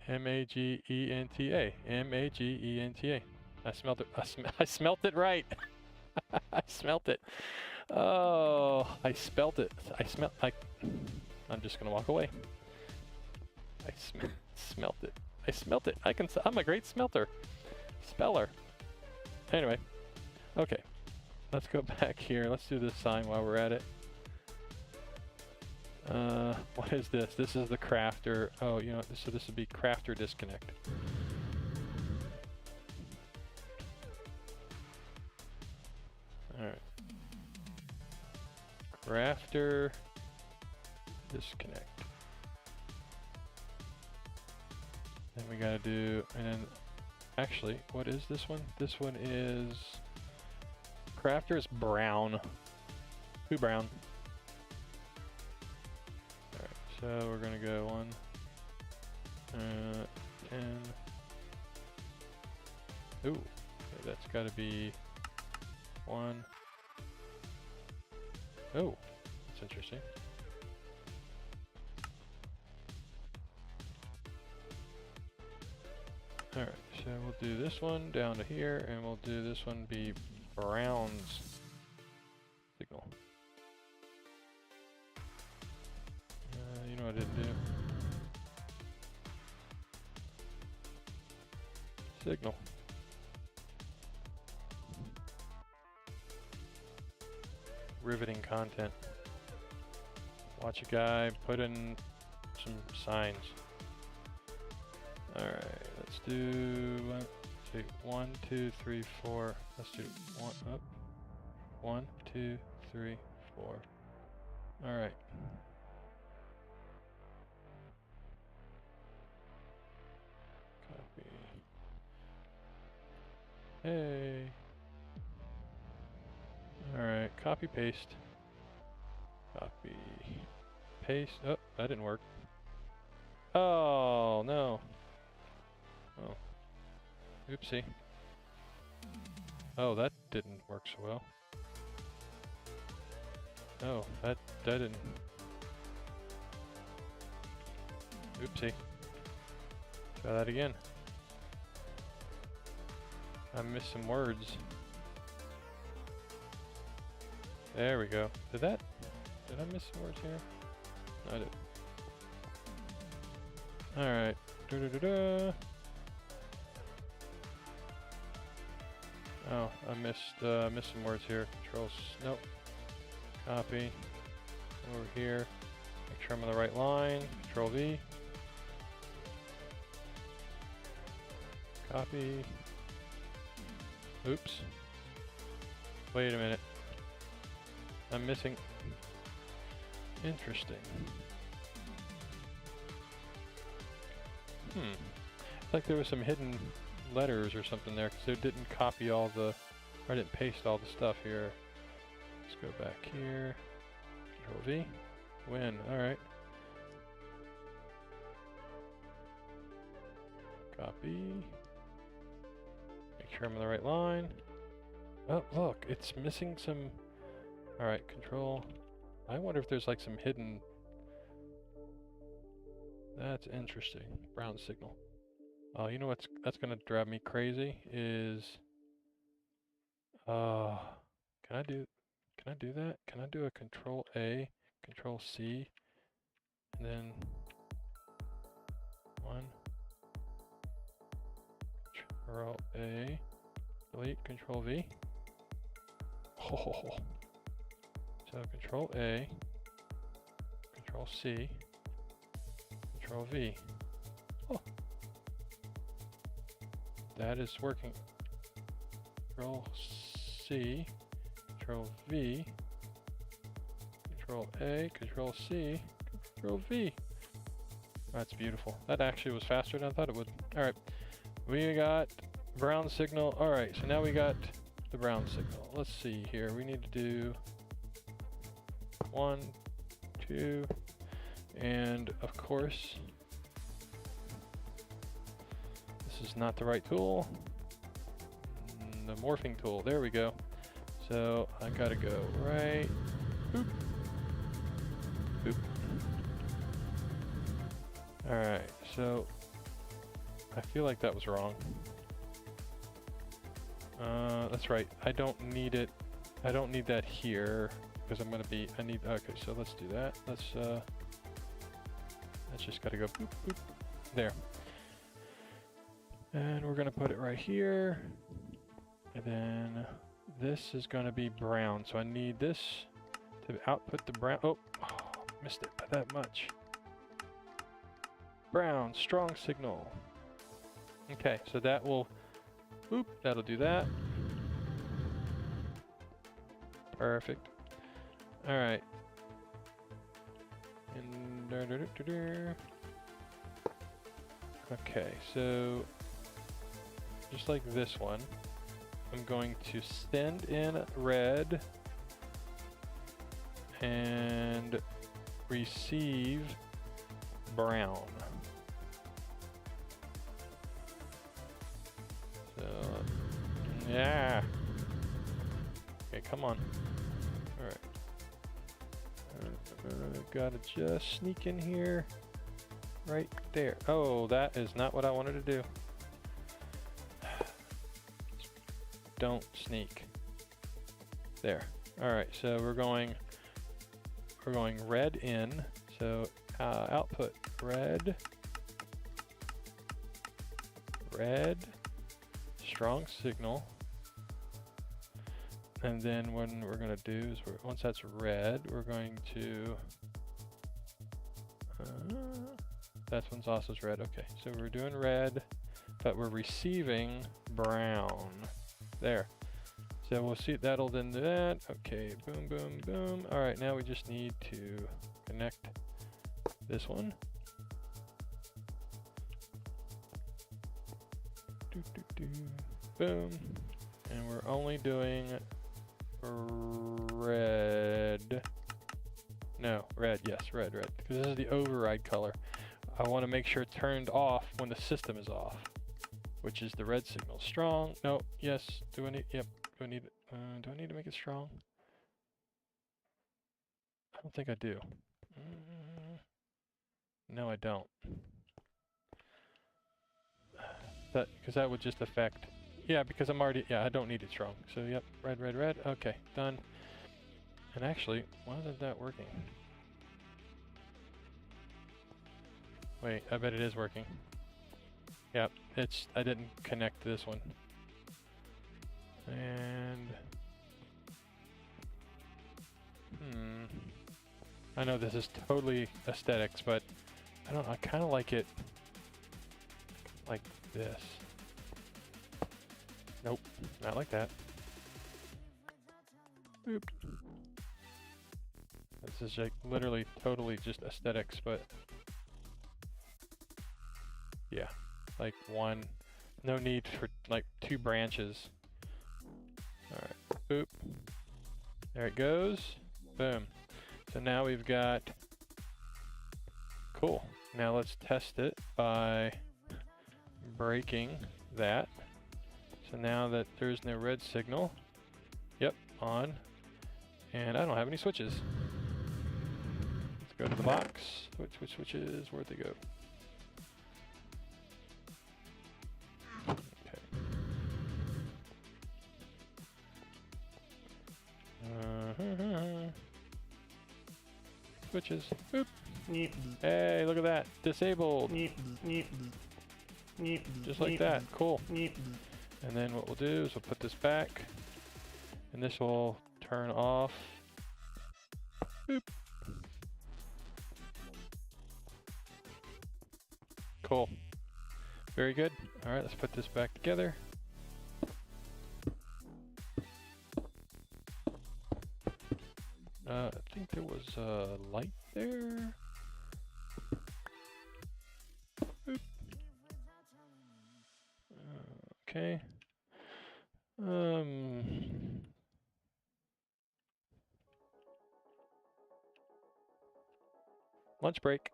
M-A-G-E-N-T-A. M-A-G-E-N-T-A. I smelled it. I smelt it right. I smelt it. Oh, I spelt it. I'm just gonna walk away. I smelt it. I smelt it. I'm a great smelter. Speller. Anyway. Okay. Let's go back here. Let's do this sign while we're at it. What is this? This is the crafter. Oh, you know, so this would be crafter disconnect. Alright. Crafter disconnect. Then we gotta do, and then, actually, what is this one? This one is, crafter is brown. Who brown? Alright, so we're gonna go 1, 10. Ooh, okay, that's gotta be 1. Oh, that's interesting. Alright, so we'll do this one down to here, and we'll do this one be Brown's signal. You know what I didn't do? Signal. Riveting content. Watch a guy put in some signs. Alright, let's do 1, 2, 3, 4. Let's do 1 up. 1, 2, 3, 4. Alright. Copy. Hey. Alright, copy, paste. Copy, paste. Oh, that didn't work. Oh, no. Oh. Oopsie. Oh, that didn't work so well. Oh, that didn't. Oopsie. Try that again. I missed some words. There we go. Did I miss some words here? No, I did. Alright. Oh, I missed some words here. Nope. Copy. Over here. Make sure I'm on the right line. Control V. Copy. Oops. Wait a minute. I'm missing. Interesting. It's like there was some hidden letters or something there because it didn't copy all the, or I didn't paste all the stuff here. Let's go back here. Control V. Win. Alright. Copy. Make sure I'm on the right line. Oh, look, it's missing some. Alright, control. I wonder if there's like some hidden. That's interesting. Brown signal. Oh, you know that's gonna drive me crazy is can I do that? Can I do a control A, control C, and then 1 control A, delete, control V. Oh. So control A, control C, control V. Oh. That is working. Control C, control V, control A, control C, control V. That's beautiful. That actually was faster than I thought it would. Alright, we got brown signal. Alright, so now we got the brown signal. Let's see here. We need to do 1, 2. And of course, this is not the right tool. The morphing tool, there we go. So I gotta go right, boop, boop. Alright, so I feel like that was wrong. That's right, I don't need it. I don't need that here because I'm gonna be, okay, so let's do that. Let's just gotta go boop, boop, there. And we're gonna put it right here. And then this is gonna be brown. So I need this to output the brown. Oh, missed it by that much. Brown, strong signal. Okay, so that will, boop, that'll do that. Perfect. All right. And okay, so just like this one, I'm going to send in red and receive brown. So, yeah. Okay, come on. All right. Gotta just sneak in here. Right there. Oh, that is not what I wanted to do. Don't sneak. There. All right, so we're going red in. So output red, strong signal. And then what we're gonna do is once that's red, we're going to, that one's also red. Okay, so we're doing red, but we're receiving brown. There. So we'll see, that'll then do that. Okay, boom, boom, boom. All right, now we just need to connect this one. Boom. And we're only doing red. No, red, yes, red. Because this is the override color. I want to make sure it's turned off when the system is off, which is the red signal. Strong, no, yes, do I need, yep, do I need to make it strong? I don't think I do. No, I don't. Because that would just affect, yeah, because I'm already, yeah, I don't need it strong. So, yep, red, okay, done. And actually, why isn't that working? Wait, I bet it is working. Yep, I didn't connect this one. And, I know this is totally aesthetics, but I kind of like it like this. Nope, not like that. Boop. This is like literally totally just aesthetics, but yeah, like one, no need for like 2 branches. All right, boop. There it goes. Boom. So now we've got, cool. Now let's test it by breaking that. So now that there's no red signal, yep, on. And I don't have any switches. Let's go to the box. Which switches, where'd they go? Switches. Boop. Hey, look at that. Disabled. Just like that. Cool. And then what we'll do is we'll put this back. And this will turn off. Boop. Cool. Very good. All right, let's put this back together. I think there was a light there. Boop. Okay. Lunch break.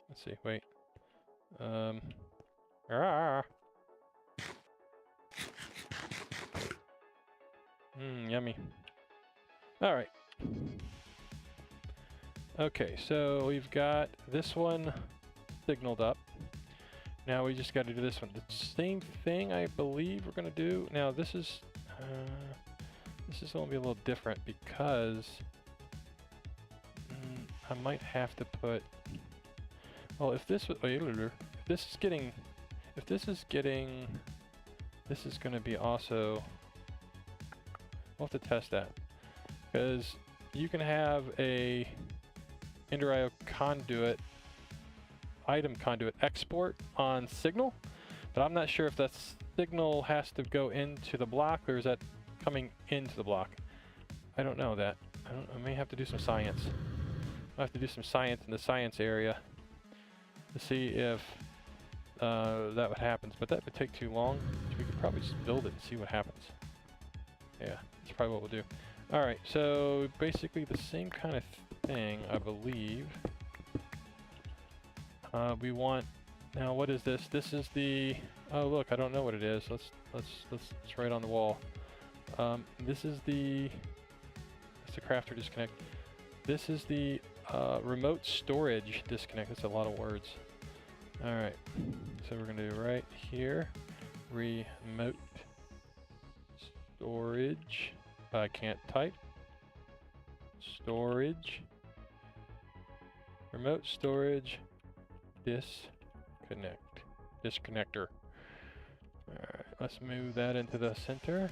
Let's see, wait. Yummy. Alright. Okay, so we've got this one signaled up. Now we just got to do this one. The same thing I believe we're going to do. Now this is going to be a little different because I might have to put, well, if this was, this is going to be also, we'll have to test that, because you can have a Ender.io conduit, item conduit export on Signal, but I'm not sure if that signal has to go into the block or is that coming into the block. I don't know that. I may have to do some science. I have to do some science in the science area to see if that would happen, but that would take too long. We could probably just build it and see what happens. Yeah, that's probably what we'll do. Alright, so basically the same kind of thing, I believe. We want, now what is this? This is the, oh look, I don't know what it is. Let's write on the wall. This is the, that's the crafter disconnect. This is the remote storage disconnect. That's a lot of words. Alright, so we're gonna do right here, remote storage. I can't type. Storage. Remote storage disconnector. Alright, let's move that into the center.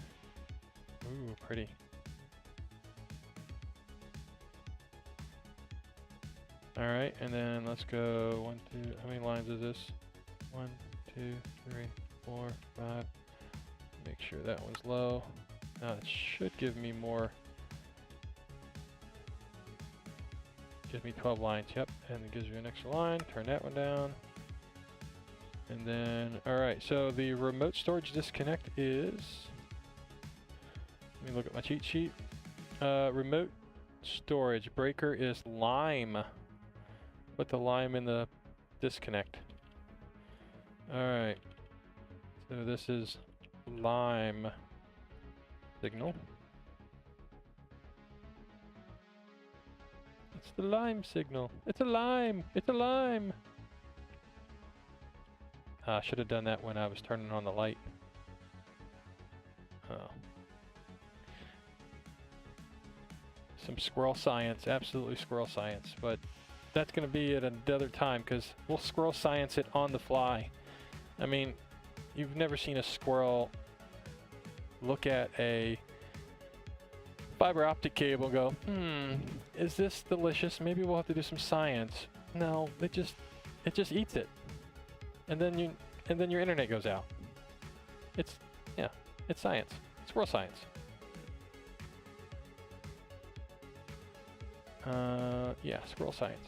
Ooh, pretty. Alright, and then let's go 1, 2, how many lines is this? 1, 2, 3, 4, 5. Make sure that one's low. Now it should give me more. Gives me 12 lines, yep, and it gives you an extra line. Turn that one down. And then, alright, so the remote storage disconnect is, let me look at my cheat sheet. Remote storage breaker is lime. Put the lime in the disconnect. Alright, so this is lime signal. It's the lime signal. It's a lime! It's a lime! I should have done that when I was turning on the light. Oh. Some squirrel science, absolutely squirrel science, but that's going to be at another time because we'll squirrel science it on the fly. I mean, you've never seen a squirrel look at a fiber optic cable and go, is this delicious? Maybe we'll have to do some science. No, it just eats it. And then your internet goes out. It's science. It's squirrel science. Yeah, squirrel science.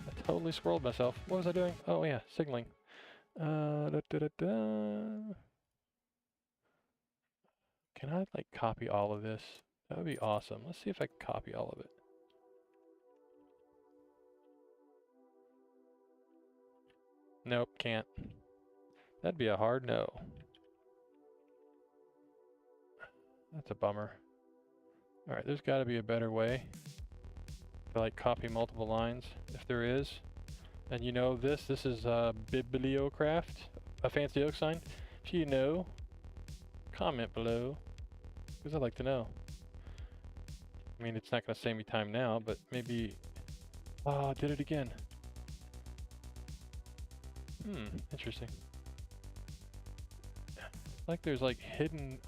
I totally squirreled myself. What was I doing? Oh yeah, signaling. Can I like copy all of this? That would be awesome. Let's see if I can copy all of it. Nope, can't. That'd be a hard no. That's a bummer. Alright, there's got to be a better way to like copy multiple lines, if there is. And you know this is SquirrelCraft, a fancy oak sign. If you know, comment below, because I'd like to know. I mean, it's not going to save me time now, but maybe... Oh, I did it again. Interesting. Like there's like hidden...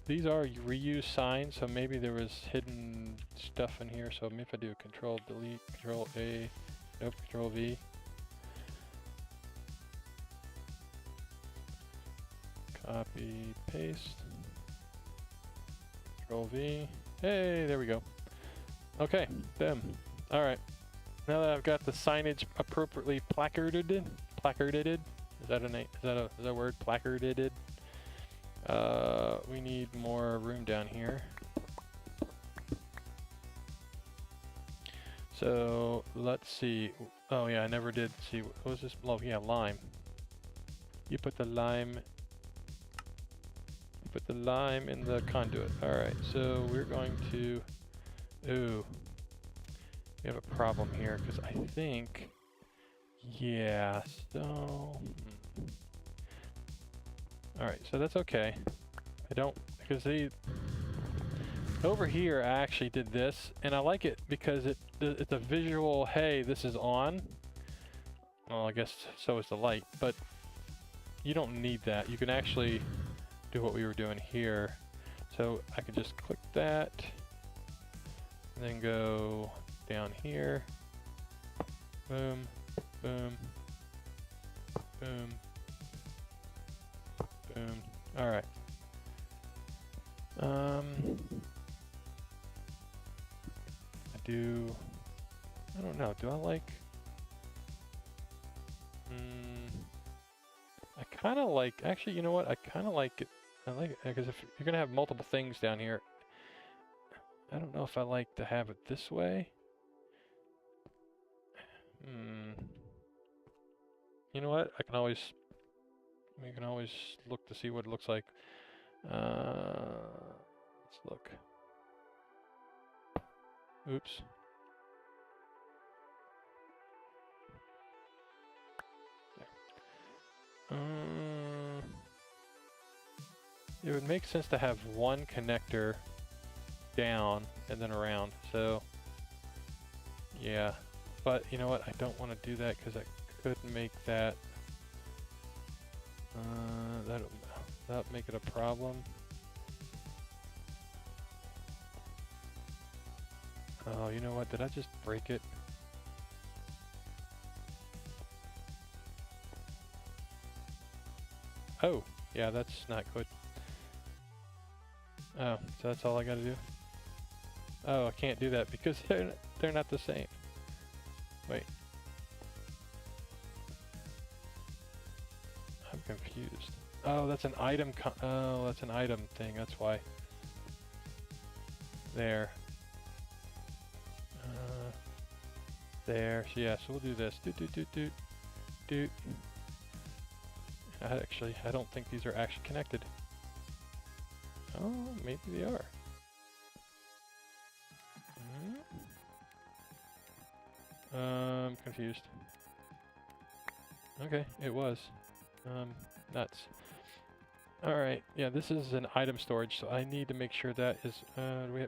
These are reused signs, so maybe there was hidden stuff in here. So maybe if I do Control Delete, Control A, nope, Control V. Copy, paste. Control V. Hey, there we go. Okay, them. All right. Now that I've got the signage appropriately placarded, is that a name? Is that a word? Placarded. We need more room down here. So let's see. Oh yeah, I never did see. What was this? Oh yeah, lime. You put the lime. You put the lime in the conduit. All right. So we're going to. Ooh. We have a problem here because I think. Yeah. So. All right. So that's okay. I don't because they. Over here, I actually did this, and I like it because it's a visual, hey, this is on. Well, I guess so is the light, but you don't need that. You can actually do what we were doing here. So I could just click that, and then go down here. Boom, boom, boom, boom. All right. I don't know, do I like, I kind of like, actually, you know what, I kind of like it, because if you're going to have multiple things down here, I don't know if I like to have it this way. You know what, we can always look to see what it looks like. Let's look. Oops. It would make sense to have one connector down and then around. So, yeah. But you know what? I don't want to do that because I could make that. That'll make it a problem. Oh, you know what? Did I just break it? Oh, yeah, that's not good. Oh, so that's all I gotta do? Oh, I can't do that because they're not the same. Wait. I'm confused. Oh, that's an item oh, that's an item thing, that's why. There. There, so yeah, so we'll do this. Doot. Actually, I don't think these are actually connected. Oh, maybe they are. I'm confused. Okay, it was. Nuts. Alright, yeah, this is an item storage, so I need to make sure that is, we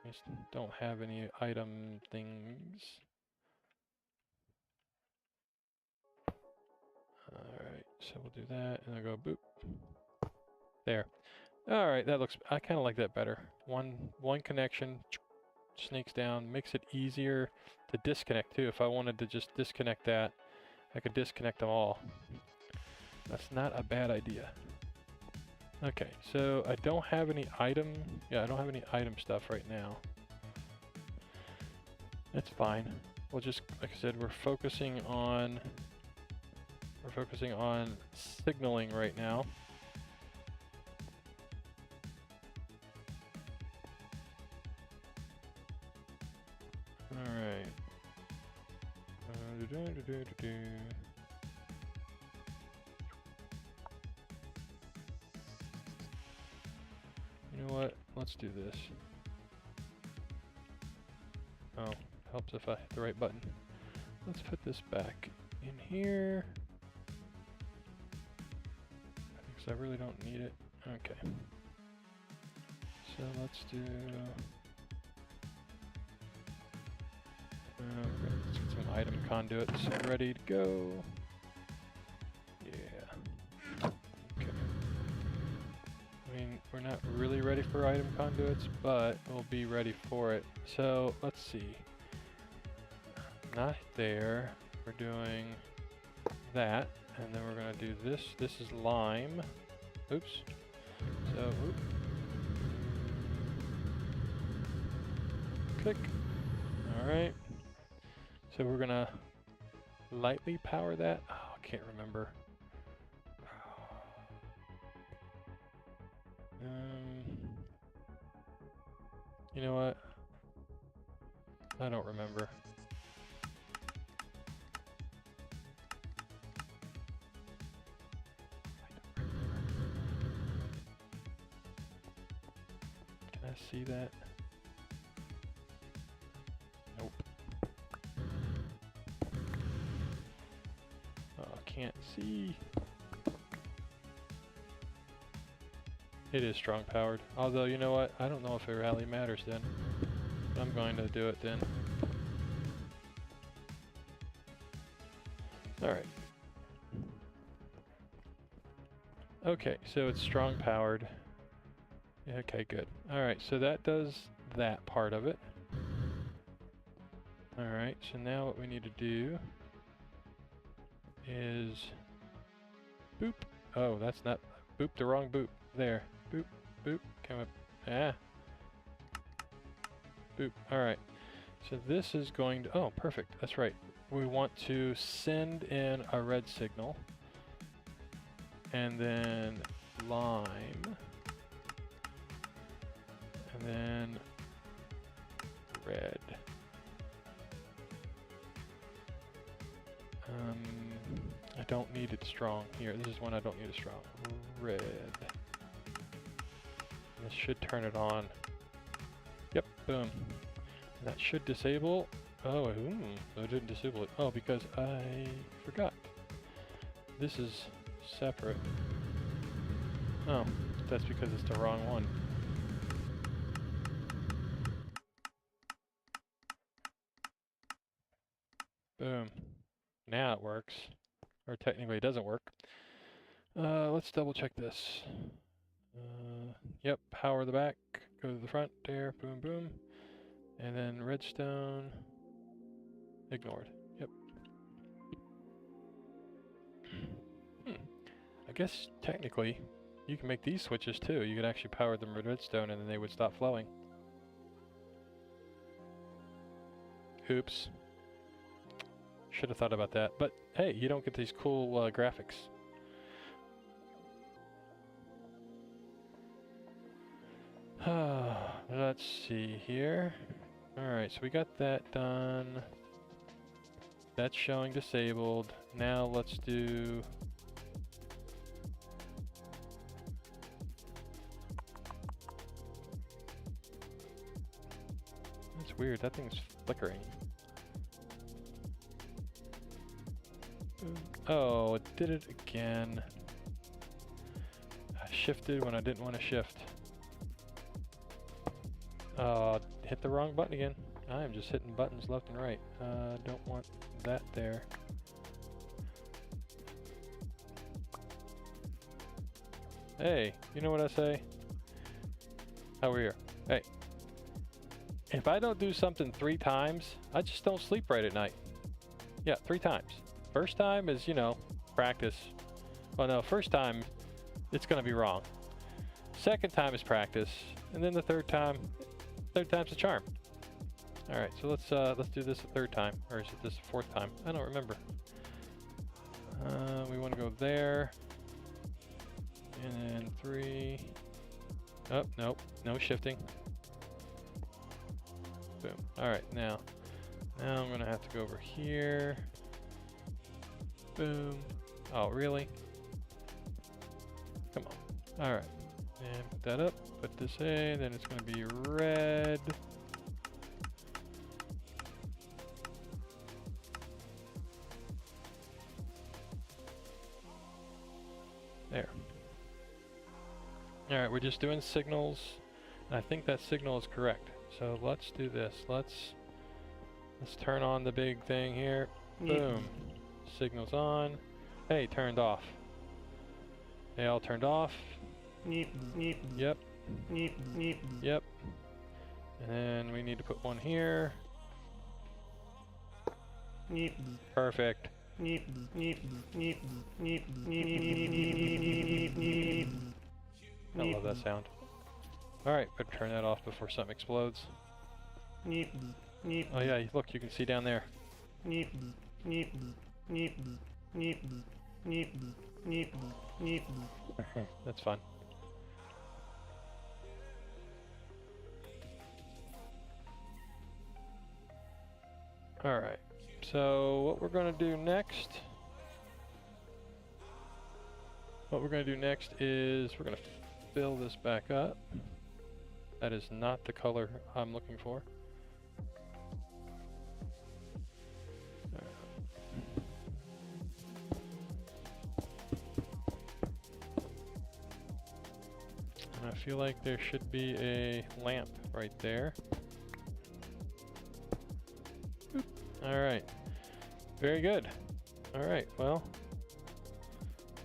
just don't have any item things. Alright, so we'll do that, and I'll go boop. There. Alright, that looks, I kind of like that better. One connection, snakes down, makes it easier to disconnect too. If I wanted to just disconnect that, I could disconnect them all. That's not a bad idea. Okay, so I don't have any item, I don't have any item stuff right now. That's fine. We'll just, like I said, we're focusing on signaling right now. Alright. You know what? Let's do this. Oh, helps if I hit the right button. Let's put this back in here. Because I really don't need it. Okay. So let's do... let's get some item conduits ready to go. Yeah. Okay. I mean, we're not really ready for item conduits, but we'll be ready for it. So let's see. Not there. We're doing that, and then we're gonna do this. This is lime. Oops. So, oop. Click. All right. So we're gonna lightly power that. Oh, I can't remember. You know what? I don't remember. that? Nope. Oh, can't see. It is strong powered. Although, you know what? I don't know if it really matters then. I'm going to do it then. Alright. Okay, so it's strong powered. Okay, good. Alright, so that does that part of it. Alright, so now what we need to do is boop. Oh, that's not boop, the wrong boop. There. Boop, boop, come up. Ah. Boop. Alright. So this is going to, oh, perfect. That's right. We want to send in a red signal. And then lime. And then red. I don't need it strong. Here, this is one I don't need it strong. Red. This should turn it on. Yep, boom. And that should disable. Oh, I didn't disable it. Oh, because I forgot. This is separate. Oh, that's because it's the wrong one. Boom. Now it works. Or technically it doesn't work. Let's double check this. Yep, power the back, go to the front, there, boom, boom. And then redstone, ignored, yep. I guess technically you can make these switches too. You could actually power them with redstone and then they would stop flowing. Oops. Should have thought about that, but hey, you don't get these cool graphics. Let's see here. Alright, so we got that done. That's showing disabled. Now let's do... That's weird, that thing's flickering. Oh, it did it again. I shifted when I didn't want to shift. Hit the wrong button again. I am just hitting buttons left and right. Don't want that there. Hey, you know what I say? Over here. Hey. If I don't do something 3 times, I just don't sleep right at night. Yeah, 3 times. First time is, you know, practice. Well, no, first time, it's gonna be wrong. Second time is practice. And then the third time's a charm. All right, so let's do this a 3rd time, or is it this a 4th time? I don't remember. We want to go there, and then 3. Oh, nope, no shifting. Boom. All right, now I'm gonna have to go over here. Boom. Oh, really? Come on. All right. And put that up, put this in, then it's going to be red. There. Alright, we're just doing signals. I think that signal is correct. So let's do this. Let's turn on the big thing here. Boom. Signal's on. Hey, turned off. They all turned off. Yep. Yep. And then we need to put one here. Perfect. I love that sound. Alright, but turn that off before something explodes. Oh yeah, look, you can see down there. That's fun. Alright, so what we're going to do next... is we're going to fill this back up. That is not the color I'm looking for. And I feel like there should be a lamp right there. Alright. Very good. Alright, well,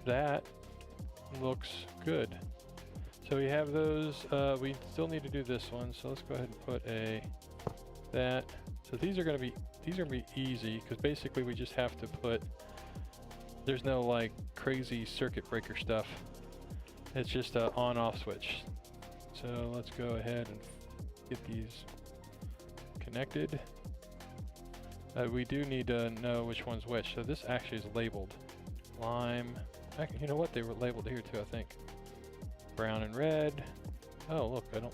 that looks good. So we have those, we still need to do this one, so let's go ahead and put that. So these are gonna be easy, because basically we just have to put, there's no like crazy circuit breaker stuff. It's just a on-off switch. So let's go ahead and get these connected. We do need to know which one's which. So this actually is labeled. Lime. Actually, you know what? They were labeled here too, I think. Brown and red. Oh, look, I don't.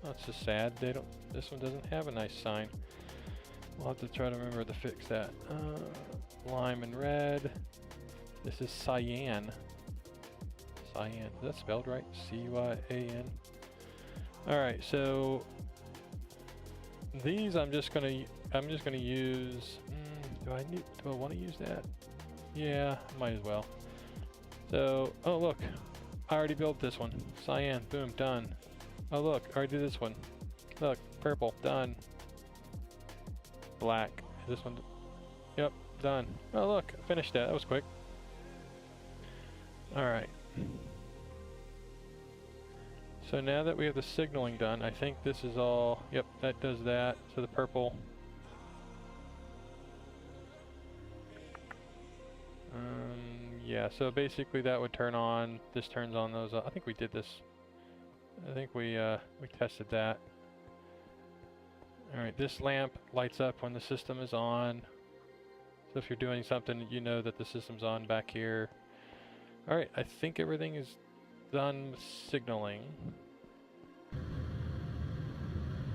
Oh, it's just sad. They don't. This one doesn't have a nice sign. We'll have to try to remember to fix that. Lime and red. This is cyan. Cyan. Is that spelled right? C-Y-A-N. All right. So these I'm just gonna use. Do I want to use that? Yeah, might as well. So, oh look, I already built this one. Cyan, boom, done. Oh look, I already did this one. Look, purple, done. Black, is this one? Yep, done. Oh look, I finished that. That was quick. All right. So now that we have the signaling done, I think this is all. Yep, that does that. So the purple. Yeah, so basically that would turn on, this turns on those, I think we did this, I think we tested that. Alright, this lamp lights up when the system is on. So if you're doing something, you know that the system's on back here. Alright, I think everything is done with signaling.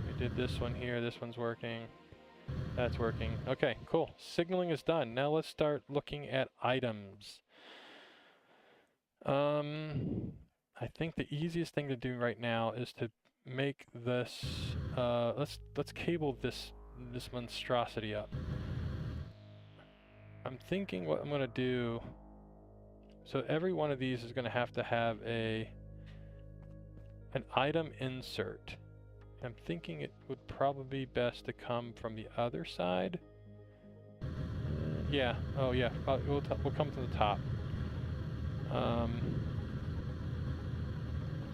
We did this one here, this one's working. That's working. Okay, cool. Signaling is done. Now let's start looking at items. I think the easiest thing to do right now is to make this, let's cable this monstrosity up. I'm thinking what I'm gonna do, so every one of these is gonna have to have an item insert. I'm thinking it would probably be best to come from the other side. Yeah, oh yeah, we'll come to the top.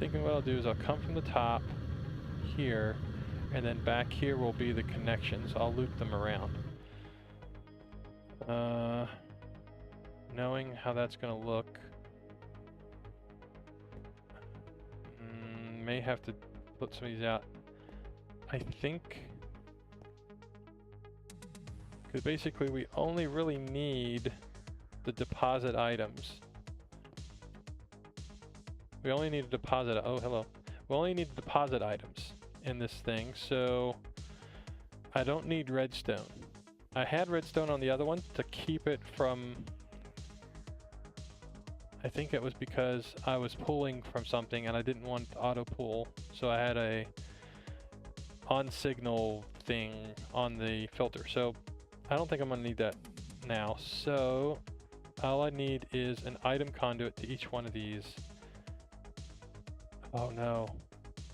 Thinking what I'll do is I'll come from the top here, and then back here will be the connections. I'll loop them around. Knowing how that's gonna look, may have to put some of these out. I think, because basically we only really need the deposit items. We only need to deposit, oh hello. We only need deposit items in this thing, so I don't need redstone. I had redstone on the other one to keep it from, I think it was because I was pulling from something and I didn't want to auto pull, so I had a on signal thing on the filter. So I don't think I'm gonna need that now. So all I need is an item conduit to each one of these. Oh no,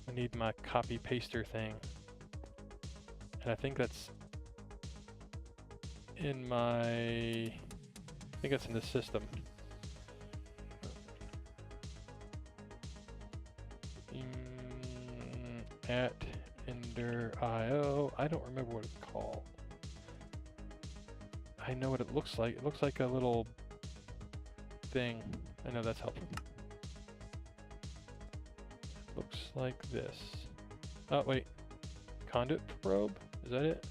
I need my copy paster thing. And I think that's in my, I think that's in the system. At Ender.io, I don't remember what it's called. I know what it looks like. It looks like a little thing. I know that's helpful. Looks like this. Oh wait, conduit probe, is that it?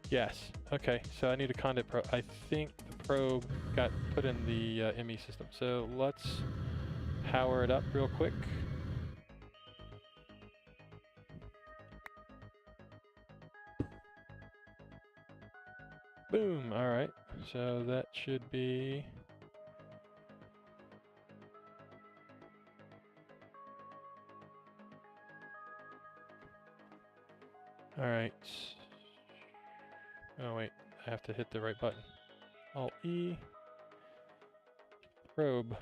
Yes, okay, so I need a conduit probe. I think the probe got put in the ME system. So let's power it up real quick. Boom, all right, so that should be, Alright. Oh wait, I have to hit the right button. Alt E. Probe.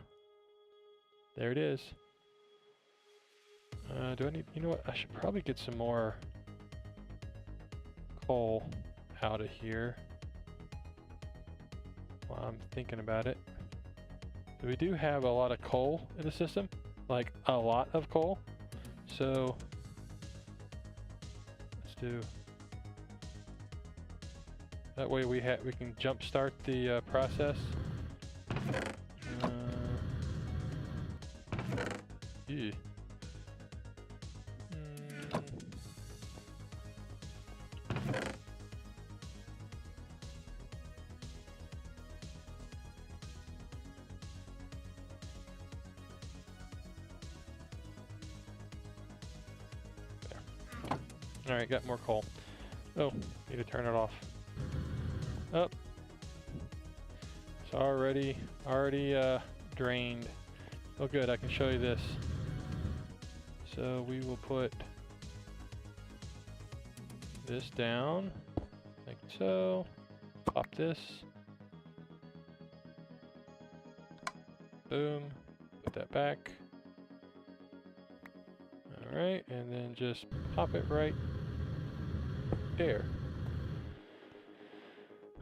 There it is. Do I need, you know what, I should probably get some more coal out of here while I'm thinking about it. We do have a lot of coal in the system, like a lot of coal. So let's do that way. We can jumpstart the process. Yeah. Alright, got more coal. Oh, need to turn it off. Oh. It's already drained. Oh good, I can show you this. So we will put this down, like so. Pop this. Boom. Put that back. Alright, and then just pop it right there.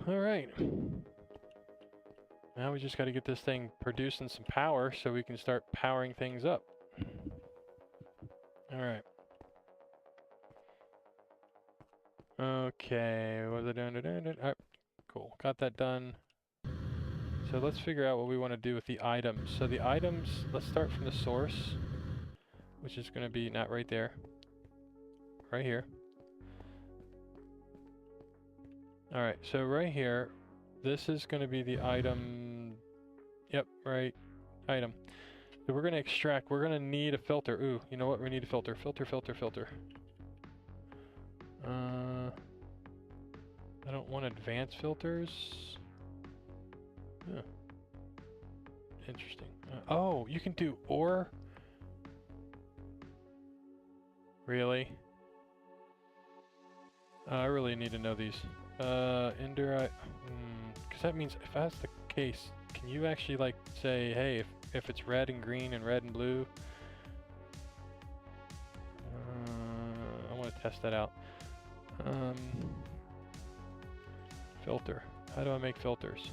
Alright. Now we just got to get this thing producing some power so we can start powering things up. Alright. Okay, what was I doing? Alright, cool. Got that done. So let's figure out what we want to do with the items. So the items, let's start from the source, which is going to be not right there. Right here. Alright, so right here, this is going to be the item. Yep, right. Item. So we're going to extract. We're going to need a filter. Ooh, you know what? We need a filter. Filter. I don't want advanced filters. Huh. Interesting. Oh, you can do ore? Really? I really need to know these. Because that means if that's the case, can you actually like say, hey, if it's red and green and red and blue? I want to test that out. Filter. How do I make filters?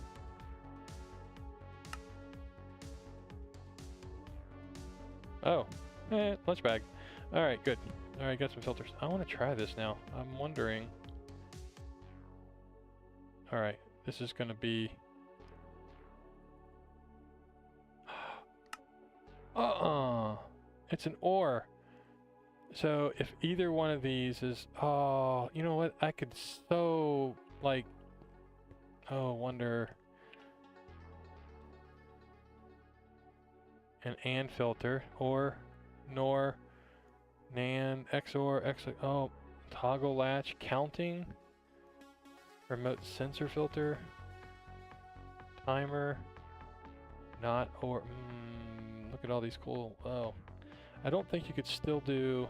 Oh, lunch bag. All right, good. All right, got some filters. I want to try this now. I'm wondering. All right, this is going to be. It's an ore. So if either one of these is, oh, you know what? I could so like, oh, wonder. An and filter, or, nor, nan, XOR, oh, toggle latch, counting, remote sensor filter, timer, not, or, look at all these cool, oh. I don't think you could still do,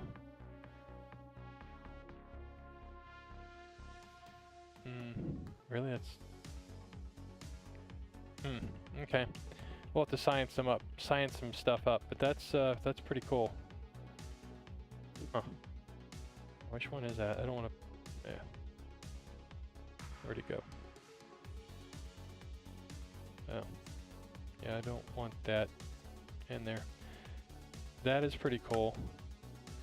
really, that's, okay. We'll have to science some stuff up, but that's pretty cool. Huh. Which one is that? I don't want to, yeah. Where'd it go? Oh. Yeah, I don't want that in there. That is pretty cool.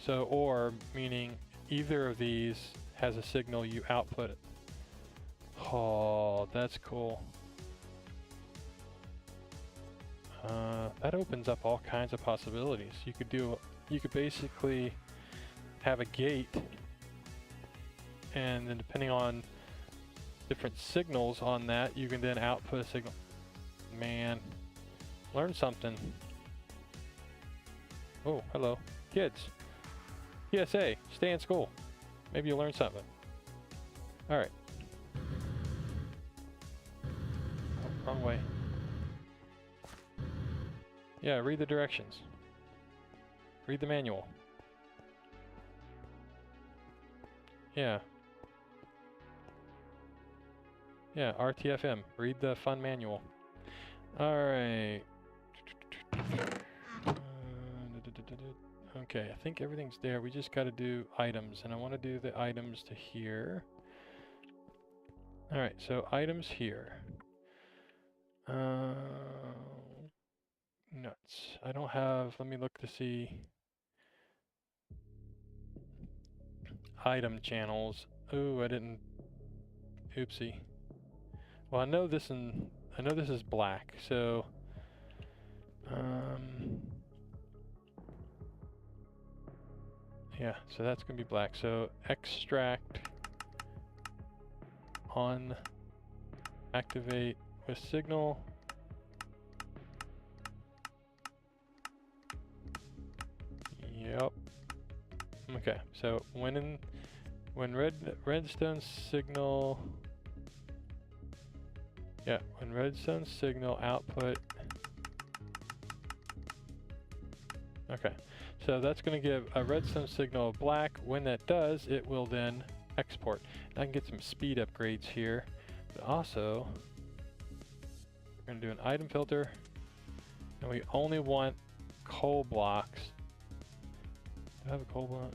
So, or, meaning either of these has a signal, you output it. Oh, that's cool. That opens up all kinds of possibilities. You could basically have a gate, and then depending on different signals on that, you can then output a signal. Man, learn something. Oh, hello. Kids. PSA, stay in school. Maybe you'll learn something. Alright. Oh, wrong way. Yeah, read the directions. Read the manual. Yeah. Yeah, RTFM. Read the fun manual. Alright. Okay, I think everything's there. We just got to do items, and I want to do the items to here. Alright, so items here. Nuts. I don't have, let me look to see. Item channels. Ooh, I didn't, oopsie. Well, I know this is black, so yeah, so that's gonna be black. So extract on activate with signal. Yep. Okay, so when redstone signal, yeah, when redstone signal output. Okay, so that's going to give a redstone signal of black. When that does, it will then export. I can get some speed upgrades here, but also we're going to do an item filter, and we only want coal blocks. Do I have a coal block?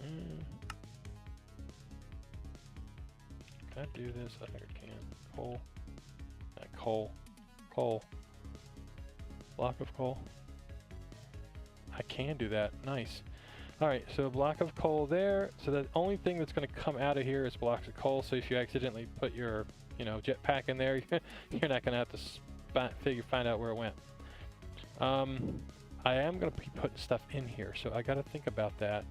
Can I do this? I think I can. Coal. Coal. Block of coal. I can do that. Nice. Alright, so a block of coal there. So the only thing that's going to come out of here is blocks of coal. So if you accidentally put your, jetpack in there, you're not going to have to find out where it went. I am going to be putting stuff in here, so I got to think about that.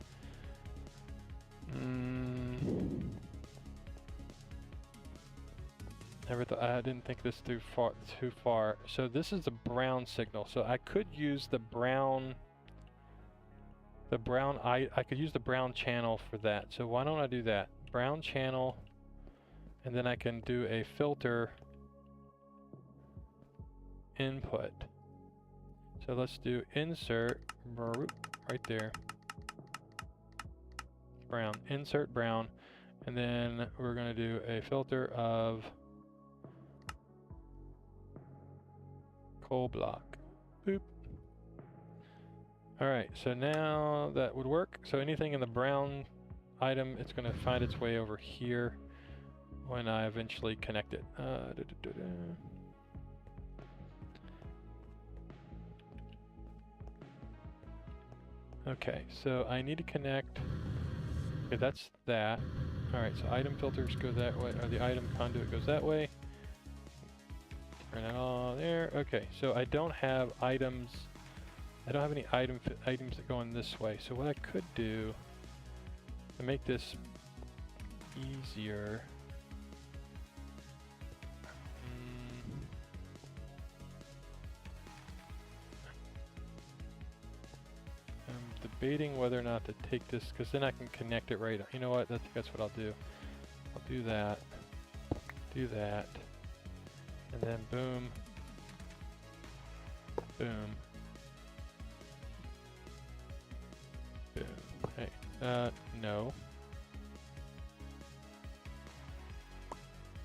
I didn't think this too far. So this is the brown signal. So I could use the brown. I could use the brown channel for that. So why don't I do that? Brown channel, and then I can do a filter input. So let's do insert right there. Brown. Insert brown, and then we're going to do a filter of coal block. Boop. Alright, so now that would work. So anything in the brown item, it's going to find its way over here when I eventually connect it. Okay, so I need to connect. Okay, that's that. Alright, so item filters go that way, or the item conduit goes that way. Turn it all there. Okay, so I don't have items. I don't have any items that go in this way. So what I could do to make this easier. I'm debating whether or not to take this, because then I can connect it right. You know what? That's what I'll do. I'll do that. Do that. And then boom. Boom. Boom. Hey. No.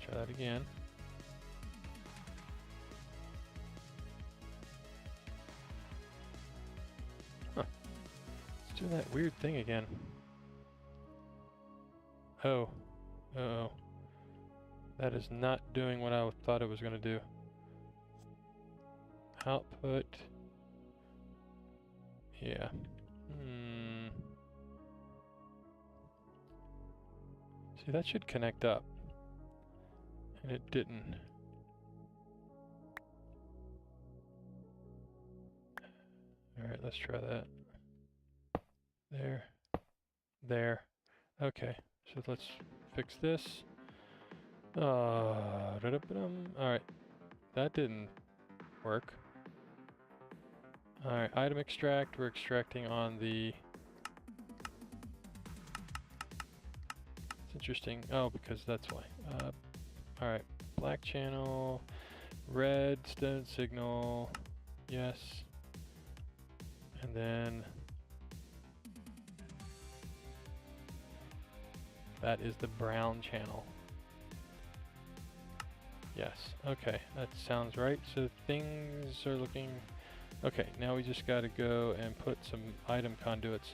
Try that again. Huh. Let's do that weird thing again. Oh. Uh-oh. That is not doing what I thought it was going to do. Output. Yeah. See, that should connect up. And it didn't. Alright, let's try that. There. There. Okay, so let's fix this. Alright, that didn't work. Alright, item extract. We're extracting on the... It's interesting. Oh, because that's why. Alright, black channel, red stone signal, yes. And then That is the brown channel. Yes, okay, that sounds right. So things are looking... Okay, now we just gotta go and put some item conduits.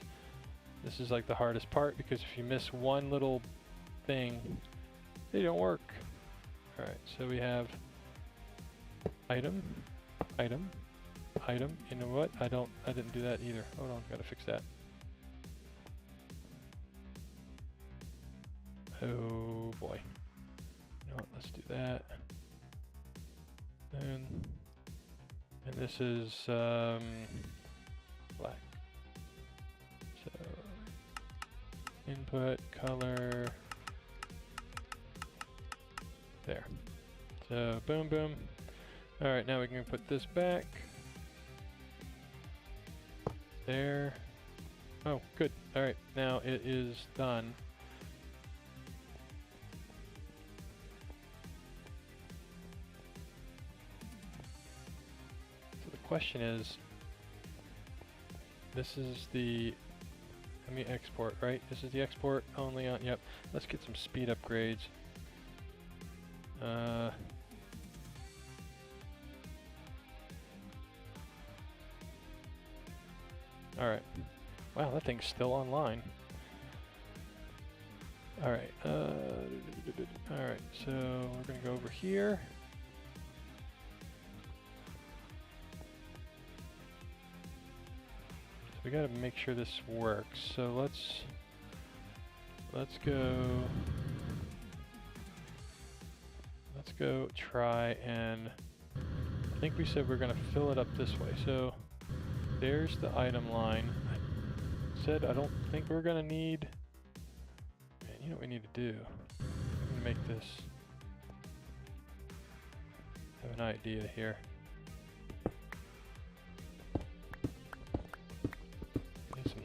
This is like the hardest part because if you miss one little thing, they don't work. Alright, so we have item, item, item. You know what? I didn't do that either. Hold on, gotta fix that. Oh boy. You know what? Let's do that. And this is black. So input color there. So boom, boom. All right, now we can put this back there. Oh, good. All right, now it is done. Question is, this is the, let me export, right? This is the export only on, yep. Let's get some speed upgrades. Alright. Wow, that thing's still online. Alright, alright, so we're gonna go over here. We gotta make sure this works. So let's go try and I think we said we're gonna fill it up this way. So there's the item line. I said I don't think we're gonna need, man, you know what we need to do? I'm gonna make this, have an idea here.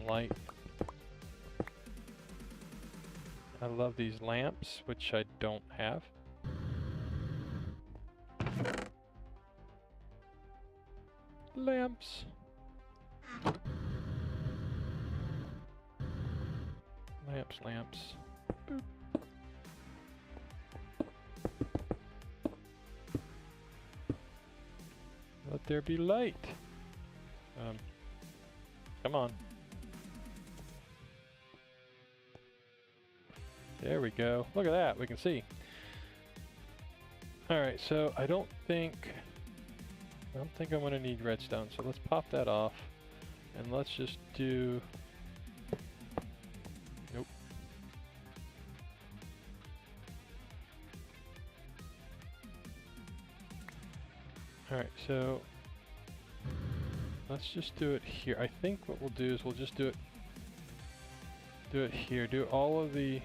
Light. I love these lamps, which I don't have. Lamps. Lamps, lamps. Boop. Let there be light. Come on. There we go. Look at that. We can see. Alright, so I don't think I'm going to need redstone. So let's pop that off. And let's just do... Nope. Alright, so... let's just do it here. I think what we'll do is we'll just do it here. Do all of the...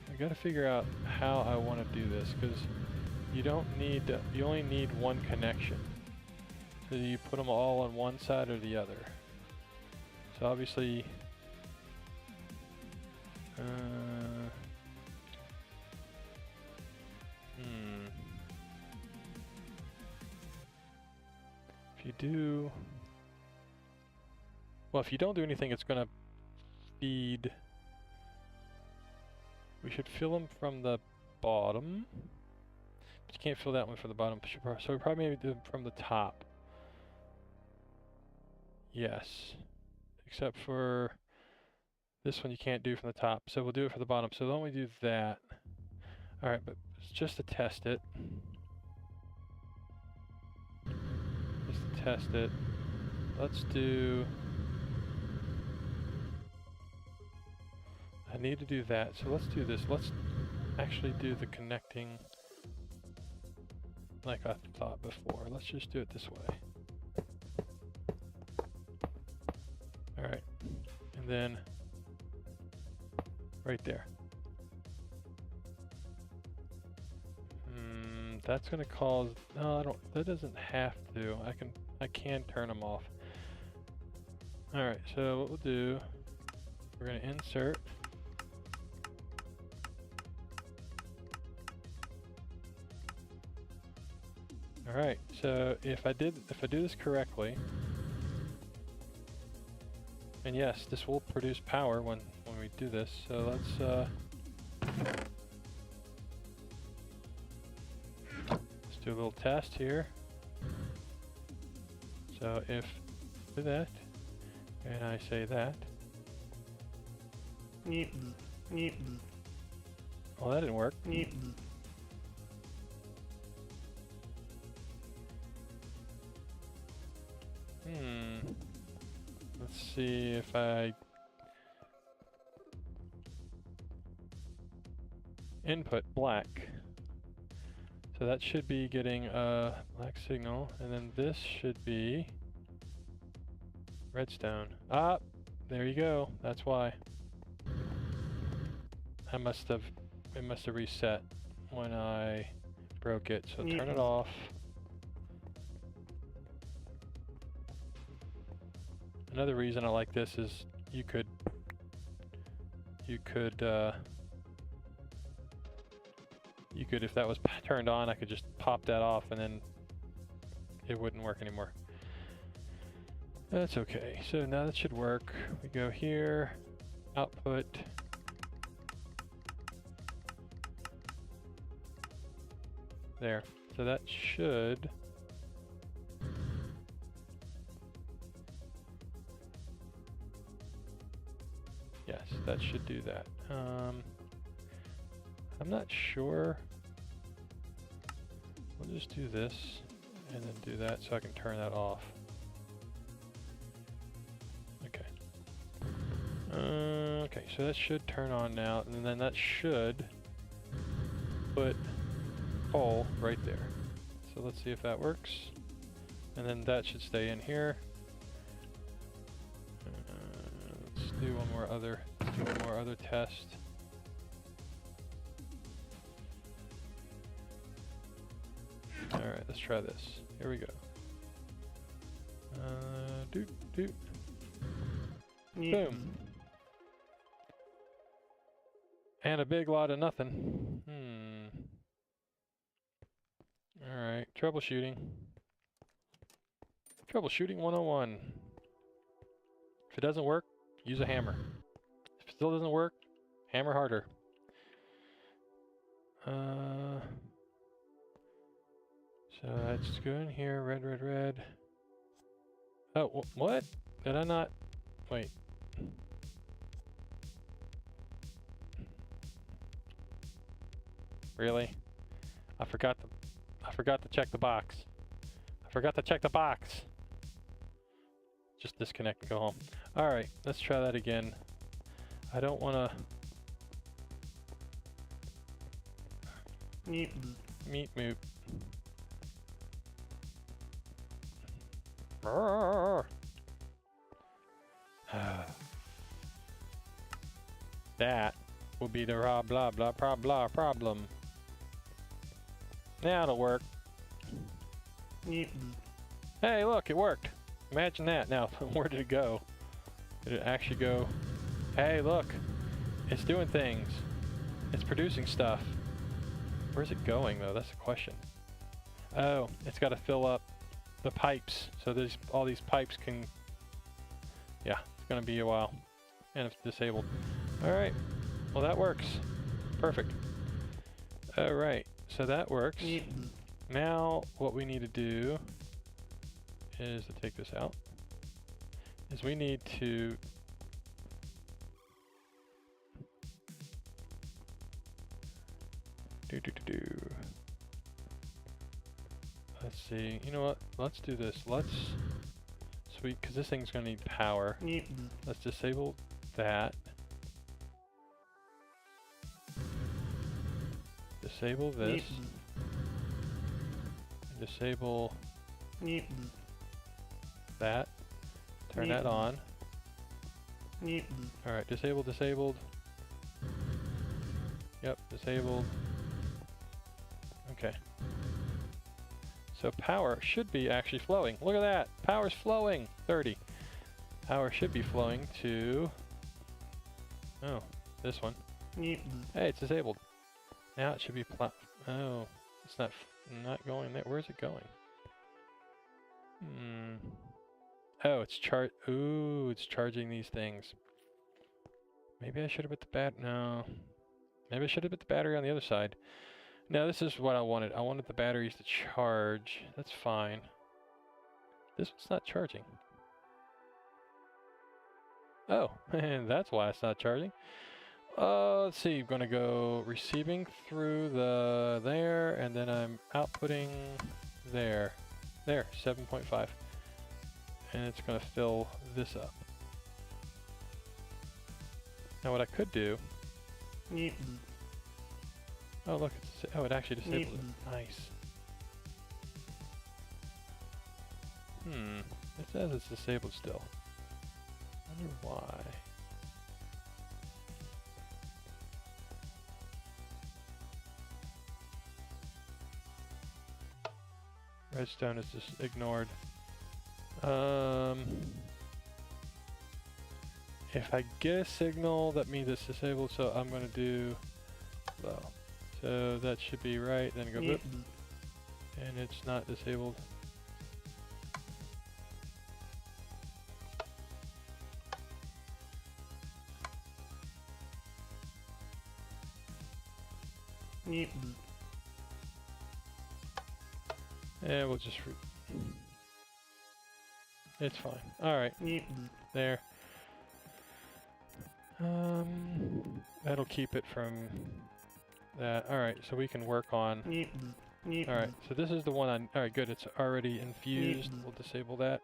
I gotta figure out how I want to do this, because you don't need, you only need one connection. So you put them all on one side or the other. So obviously, if you do, well, if you don't do anything, it's gonna feed. We should fill them from the bottom, but you can't fill that one from the bottom. So we probably maybe do them from the top. Yes, except for this one you can't do from the top. So we'll do it for the bottom. So then we do that. All right, but just to test it. Just to test it. Let's do... I need to do that, so let's do this. Let's actually do the connecting like I thought before. Let's just do it this way. Alright, and then right there. That's gonna cause, no, I don't, that doesn't have to. I can turn them off. Alright, so what we'll do, we're gonna insert. Alright, so if I do this correctly, And yes, this will produce power when we do this. So let's do a little test here. So if I do that, and I say that. Well, that didn't work. Let's see if I input black. So that should be getting a black signal, and then this should be redstone. Ah, there you go. That's why. It must have reset when I broke it. So turn it off. Another reason I like this is you could if that was turned on, I could just pop that off and then it wouldn't work anymore. That's okay. So now that should work. We go here, output. There. So that should yes, that should do that. I'm not sure. We'll just do this and then do that so I can turn that off. Okay. Okay, so that should turn on now, and then that should put coal right there. So let's see if that works. And then that should stay in here. Let's do one more other test. Alright, let's try this. Here we go. Doot. Boom. And a big lot of nothing. Alright, troubleshooting. Troubleshooting 101. If it doesn't work, use a hammer. If it still doesn't work, hammer harder. So let's go in here, red. Oh, what? Did I not? Wait. Really? I forgot to check the box. Just disconnect and go home. Alright, let's try that again. I don't wanna meet moop. That will be the problem. Now it'll work. Hey, look, it worked. Imagine that. Now, where did it go? Did it actually go? Hey, look. It's doing things. It's producing stuff. Where's it going, though? That's the question. Oh, it's got to fill up the pipes. So there's all these pipes can... Yeah, it's going to be a while. And it's disabled. Alright. Well, that works. Perfect. Alright. So that works. Now, what we need to do is to take this out. Is we need to Let's see. You know what? Let's do this. Sweet, because this thing's going to need power. Let's disable that. Disable this. Disable that. Turn that on. Alright, disabled. Yep, disabled. Okay. So power should be actually flowing. Look at that! Power's flowing! 30. Power should be flowing to... Oh, this one. Hey, it's disabled. Now it should be oh, it's not going there. Where's it going? Oh, it's ooh, it's charging these things. Maybe I should have put the no. Maybe I should have put the battery on the other side. No, this is what I wanted. I wanted the batteries to charge. That's fine. This one's not charging. Oh, and that's why it's not charging. Let's see, I'm gonna go receiving through there, and then I'm outputting there. There, 7.5. And it's gonna fill this up. Now what I could do... Oh look, it actually disabled it. Nice. It says it's disabled still. I wonder why. Redstone is just ignored. If I get a signal, that means it's disabled, so I'm going to do low. So that should be right, then go boop. And it's not disabled. And we'll just... It's fine. Alright. There. That'll keep it from that. Alright, so we can work on... Alright, so this is the one on... Alright, good. It's already infused. We'll disable that.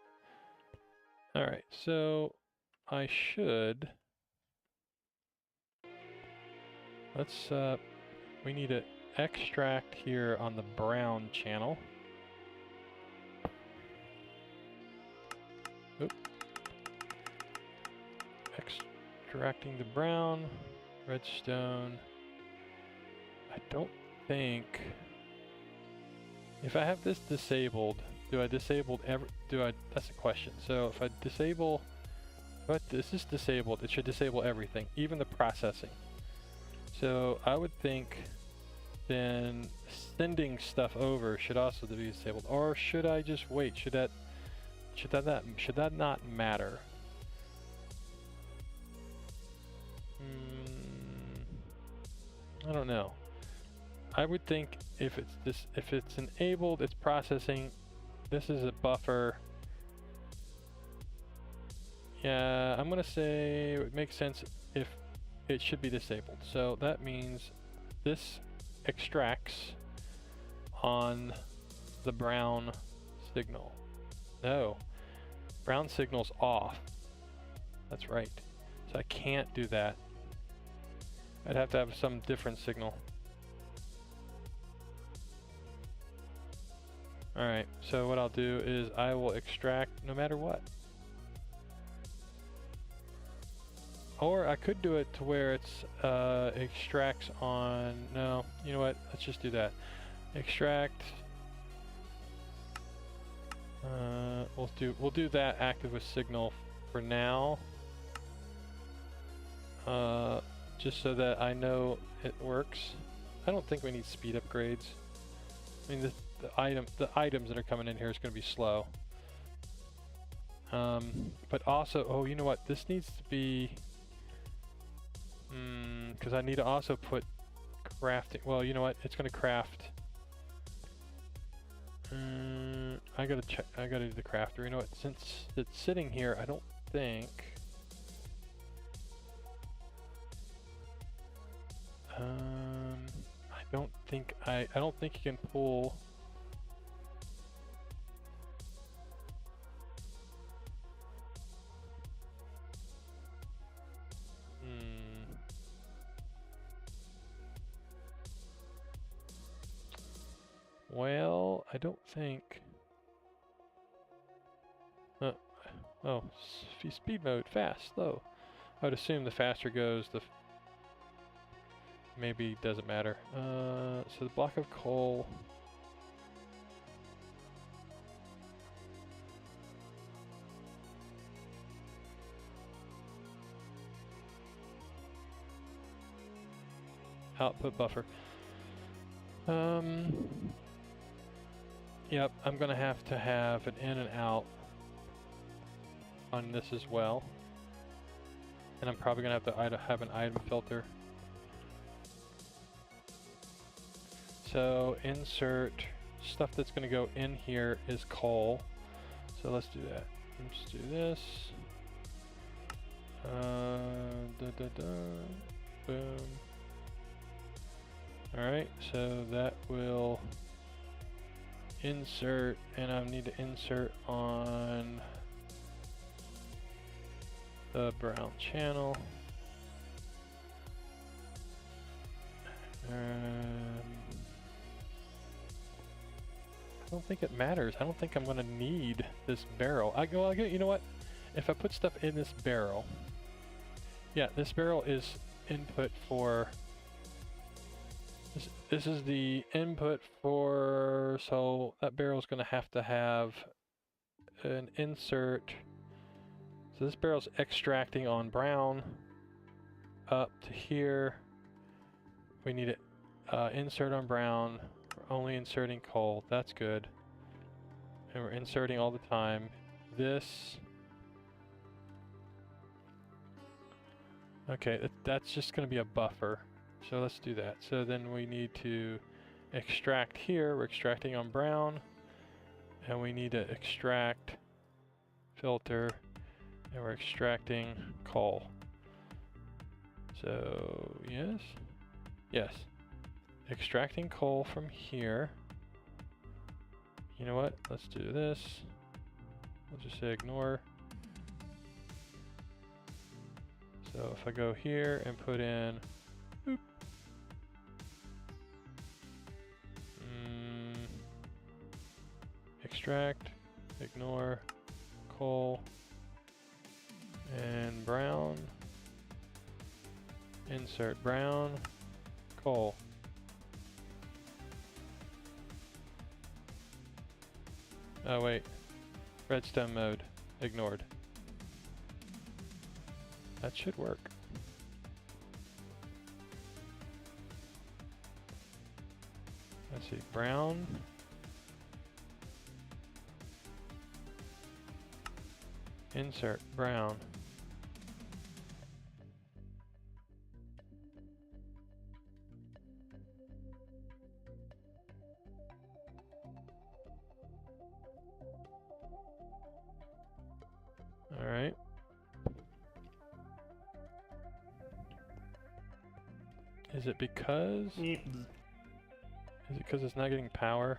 Alright, so I should... Let's... we need to extract here on the brown channel. Oop. Extracting the brown, redstone. I don't think... If I have this disabled, do I disable that's a question. So if I disable, but this is disabled, it should disable everything, even the processing. So I would think then sending stuff over should also be disabled. Or should I just wait? Should that not matter? I don't know. I would think if it's enabled, it's processing. This is a buffer. Yeah, I'm gonna say it would make sense if it should be disabled. So that means this extracts on the brown signal. No, brown signal's off. That's right. So I can't do that. I'd have to have some different signal. Alright, so what I'll do is I will extract no matter what. Or I could do it to where it's extracts on... No, you know what? Let's just do that. Extract. We'll do that active with signal for now. Just so that I know it works. I don't think we need speed upgrades. I mean, the items that are coming in here is going to be slow. But also, oh, you know what? This needs to be... because I need to also put crafting. Well, you know what? It's going to craft. I gotta check. I gotta do the crafter. You know what? Since it's sitting here, I don't think. I don't think you can pull. Well, I don't think. Oh, speed mode, fast, slow. I would assume the faster goes, the maybe doesn't matter. So the block of coal. Output buffer. Yep, I'm gonna have to have an in and out. on this as well. And I'm probably gonna have to have an item filter. So insert stuff that's gonna go in here is coal. So let's do that. Let's do this. Boom. Alright, so that will insert, and I need to insert on the brown channel. I don't think it matters. I don't think I'm gonna need this barrel. You know what? If I put stuff in this barrel, yeah, this barrel is input for, this is the input for, so that barrel is gonna have to have an insert. So this barrel's extracting on brown up to here. We need to insert on brown. We're only inserting coal. That's good. And we're inserting all the time. This. Okay, that's just going to be a buffer. So let's do that. So then we need to extract here. We're extracting on brown. And we need to extract filter. And we're extracting coal. So, yes. Yes. Extracting coal from here. You know what? Let's do this. We'll just say ignore. So if I go here and put in extract, ignore, coal, and brown, insert brown, coal. Oh wait, redstone mode, ignored. That should work. Let's see, brown. Insert brown. All right. Is it because? Is it because it's not getting power?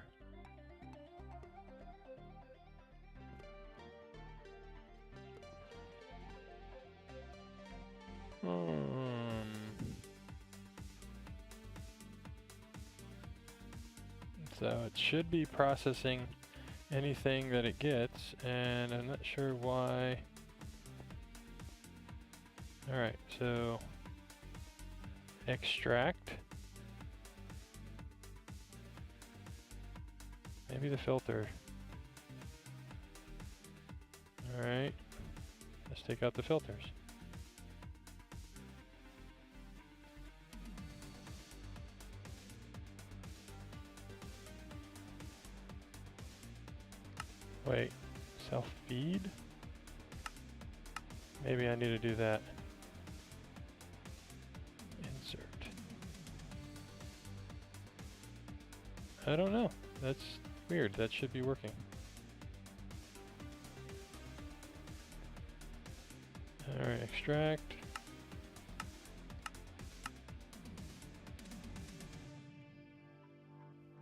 So it should be processing anything that it gets, and I'm not sure why. Alright, so extract. Maybe the filter. Alright, let's take out the filters. Wait, self-feed? Maybe I need to do that. Insert. I don't know. That's weird. That should be working. Alright, extract.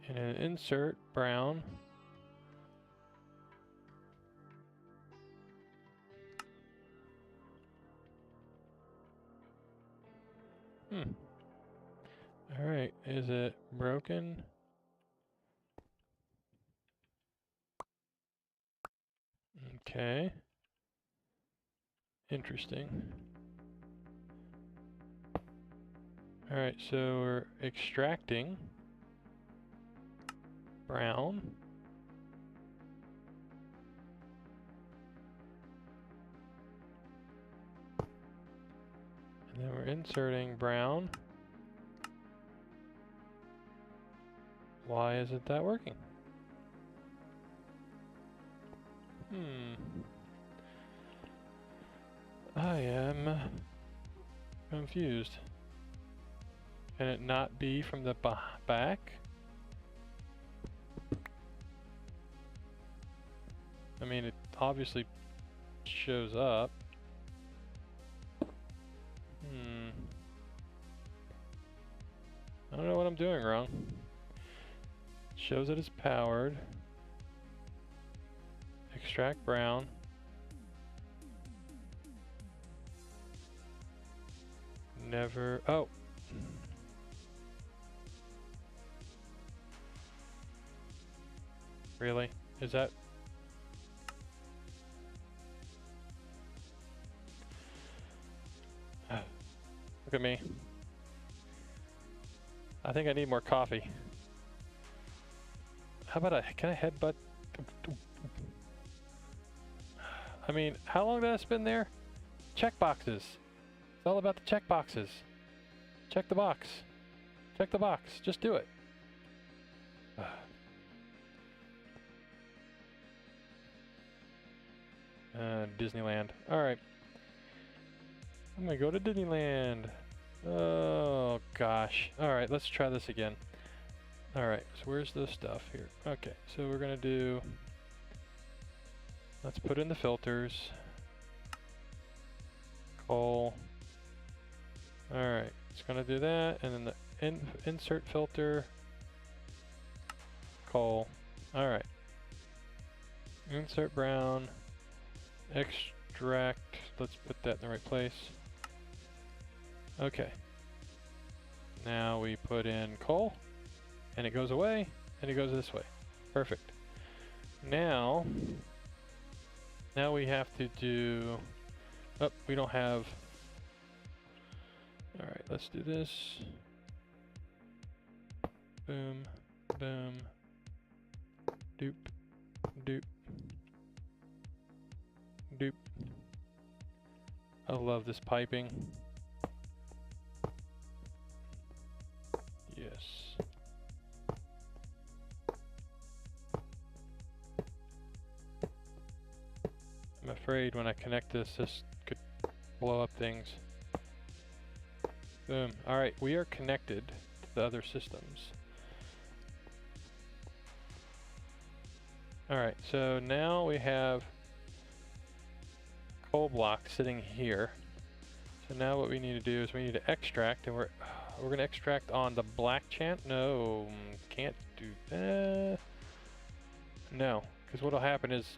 And then insert brown. Alright, is it broken? Okay. Interesting. Alright, so we're extracting brown. And then we're inserting brown. Why isn't that working? I am confused. Can it not be from the back? I mean, it obviously shows up. I don't know what I'm doing wrong. Shows that it's powered. Extract brown. Never. Oh. Really? Is that? Look at me. I think I need more coffee. How about can I headbutt? I mean, how long has it been there? Check boxes. It's all about the check boxes. Check the box. Check the box. Just do it. Disneyland. Alright. I'm gonna go to Disneyland. Oh gosh. Alright, let's try this again. Alright, so where's the stuff here? Okay, so we're gonna do... Let's put in the filters. Coal. Alright, it's gonna do that, and then the insert filter. Coal. Alright. Insert brown. Extract. Let's put that in the right place. Okay. Now we put in coal, and it goes away, and it goes this way. Perfect. Now we have to do... Oh, we don't have... Alright, let's do this. Boom, boom, doop, doop, doop. I love this piping. Yes. I'm afraid when I connect this could blow up things. Boom. Alright, we are connected to the other systems. Alright, so now we have coal block sitting here. So now what we need to do is we need to extract, and we're going to extract on the black channel. No, can't do that. No, because what'll happen is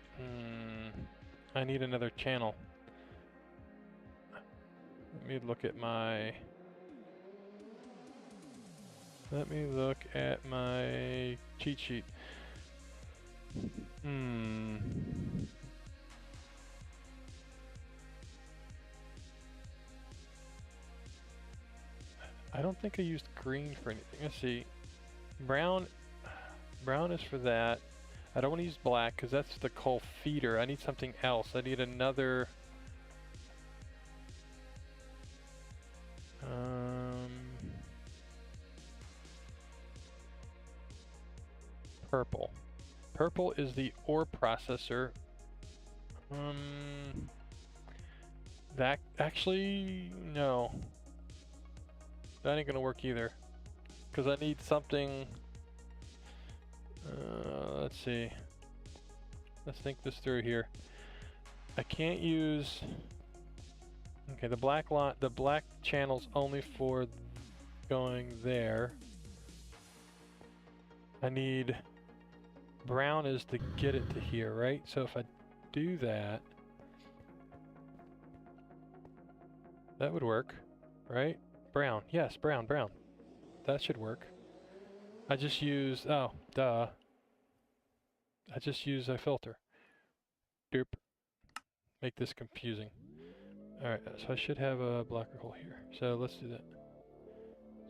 I need another channel. Let me look at my cheat sheet. I don't think I used green for anything. Let's see. Brown is for that. I don't want to use black because that's the coal feeder. I need something else. I need another... purple. Purple is the ore processor. That actually, no. That ain't gonna work either. Because I need something... let's see. Let's think this through here. I can't use... Okay, the black channel's only for going there. I need... Brown is to get it to here, right? So if I do that... That would work, right? Brown, yes, brown. That should work. I just use, oh, duh. I just use a filter. Doop. Make this confusing. Alright, so I should have a blocker hole here. So let's do that.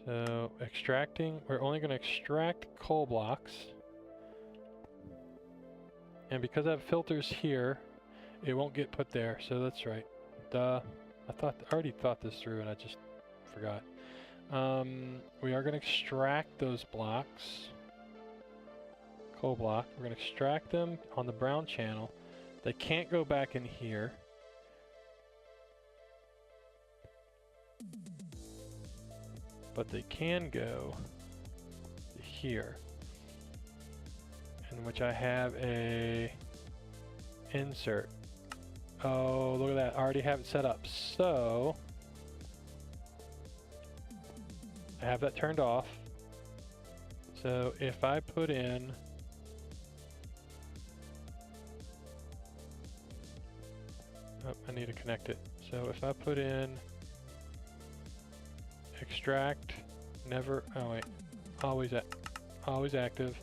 So, extracting, we're only going to extract coal blocks. And because I have filters here, it won't get put there, so that's right. Duh. I already thought this through and I just forgot. We are going to extract those blocks. Coal block. We're going to extract them on the brown channel. They can't go back in here. but they can go to here, in which I have a insert. Oh, look at that, I already have it set up. So I have that turned off. So if I put in I need to connect it. So if I put in extract, never, oh wait, always active,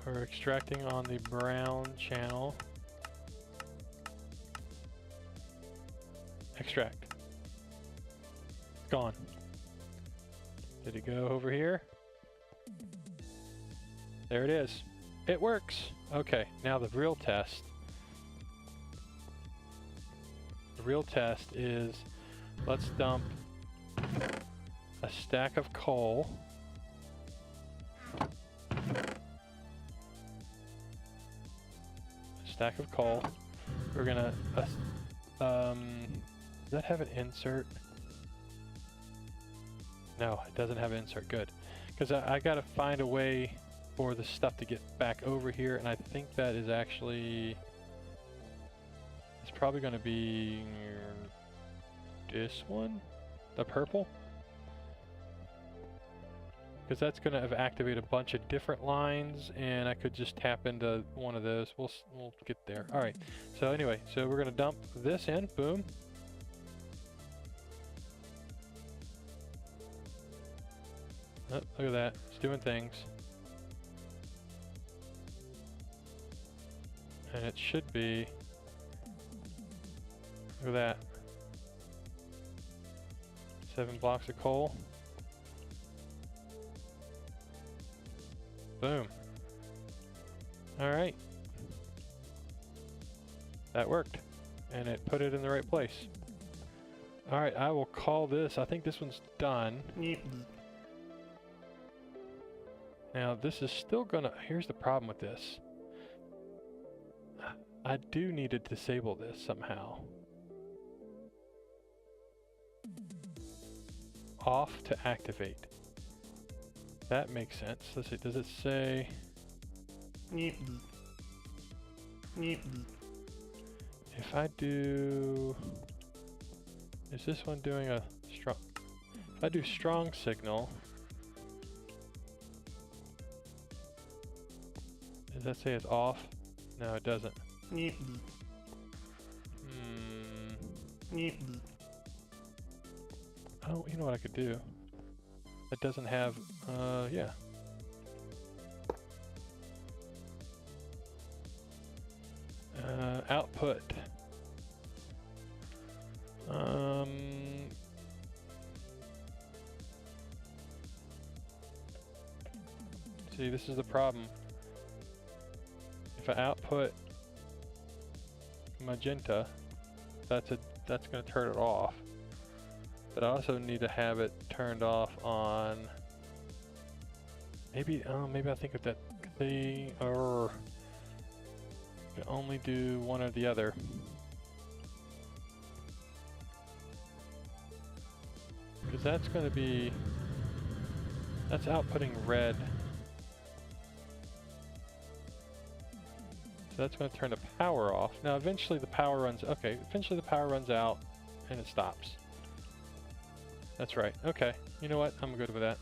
or extracting on the brown channel, extract, gone. Did it go over here? There it is. It works. Okay, now the real test. The real test is, let's dump a stack of coal. We're gonna, does that have an insert? No, it doesn't have an insert, good. Because I gotta find a way for the stuff to get back over here, and I think that is actually, it's probably gonna be this one, the purple. Because that's going to activate a bunch of different lines, and I could just tap into one of those. We'll get there. All right. So anyway, so we're going to dump this in. Boom. Oh, look at that. It's doing things. And it should be, look at that. 7 blocks of coal. Boom. All right. That worked. And it put it in the right place. All right, I will call this, I think this one's done. Now this is still gonna, here's the problem with this. I do need to disable this somehow. Off to activate. That makes sense. Let's see, does it say? If I do, is this one doing a strong? If I do strong signal, does that say it's off? No, it doesn't. Oh, you know what I could do? It doesn't have, yeah. Output. See, this is the problem. If I output magenta, that's going to turn it off. But I also need to have it turned off on. Maybe I think of that thing, or can only do one or the other. Because that's going to be, that's outputting red. So that's going to turn the power off. Now eventually the power runs, okay, eventually the power runs out and it stops. That's right, okay. You know what, I'm good with that.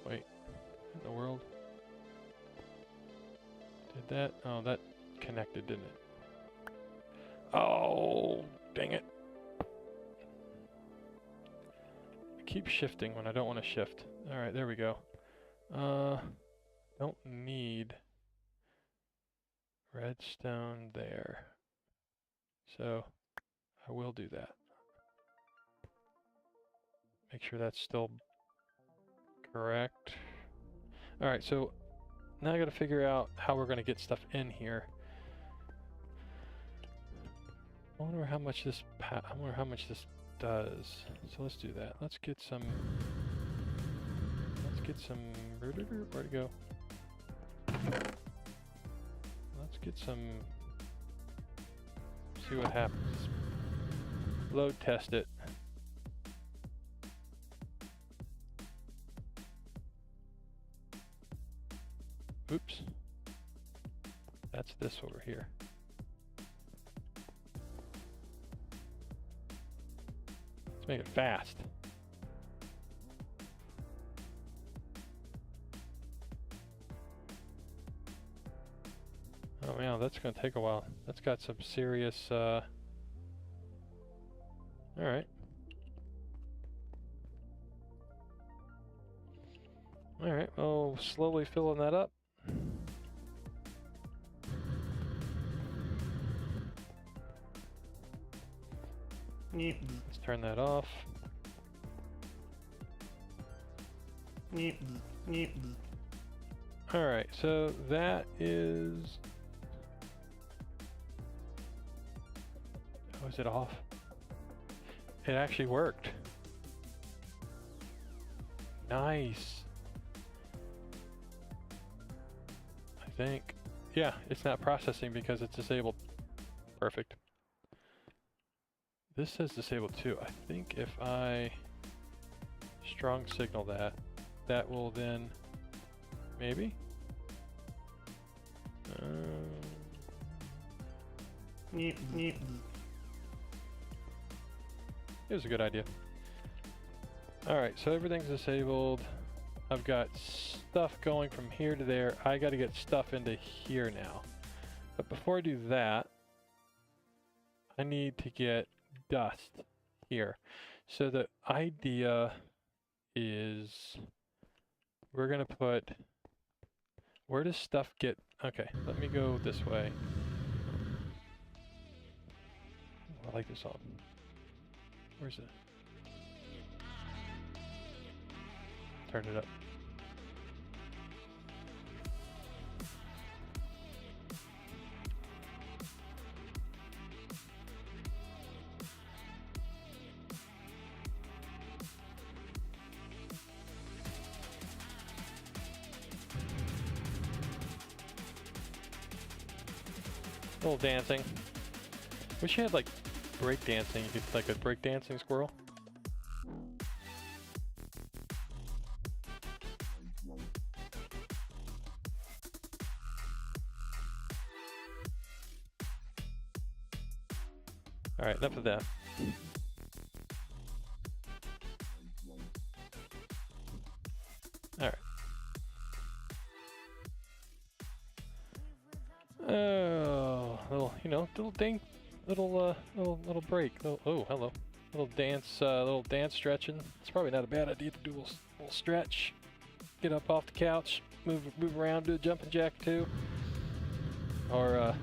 Wait, what in the world? Did that, oh, that connected, didn't it? Oh, dang it. I keep shifting when I don't want to shift. All right, there we go. Don't need redstone there. So I will do that. Make sure that's still correct. All right, so now I got to figure out how we're going to get stuff in here. I wonder how much this does. So let's do that. Let's get some. Where'd it go? get some, see what happens. Load test it. Oops. That's this over here. Let's make it fast. Oh man, that's gonna take a while. That's got some serious, alright. Alright, well, slowly filling that up. Let's turn that off. Alright, so that is... Oh, is it off? It actually worked. Nice. I think. Yeah, it's not processing because it's disabled. Perfect. This says disabled too. I think if I strong signal that, that will then maybe. It was a good idea. Alright, so everything's disabled. I've got stuff going from here to there. I got to get stuff into here now. But before I do that, I need to get dust here. So the idea is we're going to put... Where does stuff get... Okay, let me go this way. I like this song. Where's it? Turn it up. A little dancing. Wish you had like break dancing. You could like a break dancing squirrel. All right, enough of that. All right. Oh, little, you know, little ding, little break. Oh, hello. Little dance stretching. It's probably not a bad idea to do a little stretch. Get up off the couch, move around, do a jumping jack too, or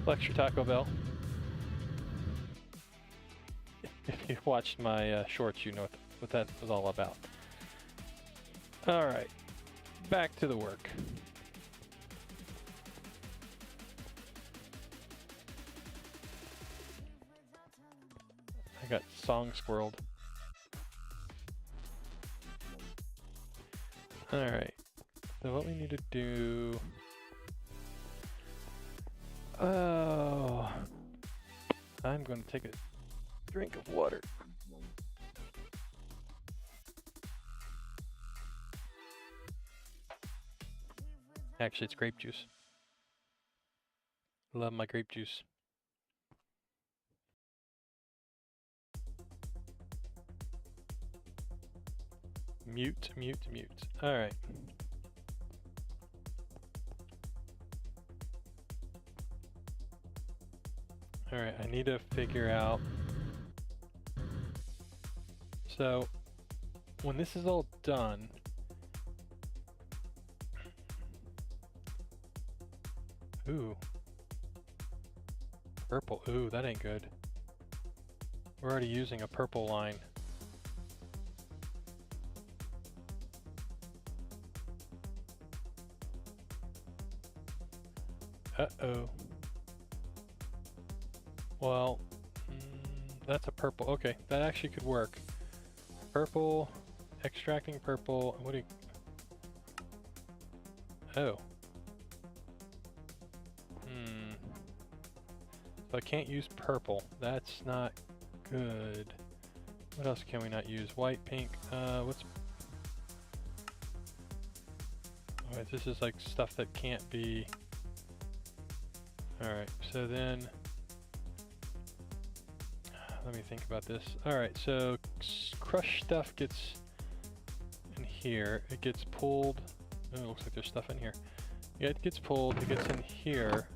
flex your Taco Bell. If you watched my shorts, you know what that was all about. All right, back to the work. I got song squirreled. All right, so what we need to do... Oh, I'm going to take a drink of water. Actually, it's grape juice. Love my grape juice. Mute. All right. All right, I need to figure out. So, when this is all done, ooh, purple. Ooh, that ain't good. We're already using a purple line. Uh-oh. Well, that's a purple. Okay, that actually could work. Purple, extracting purple. What do you... Oh. But I can't use purple. That's not good. What else can we not use? White, pink, what's... Alright, this is like stuff that can't be... Alright, so then... Let me think about this. Alright, so crushed stuff gets in here. It gets pulled. Oh, it looks like there's stuff in here. Yeah, it gets pulled, it gets in here,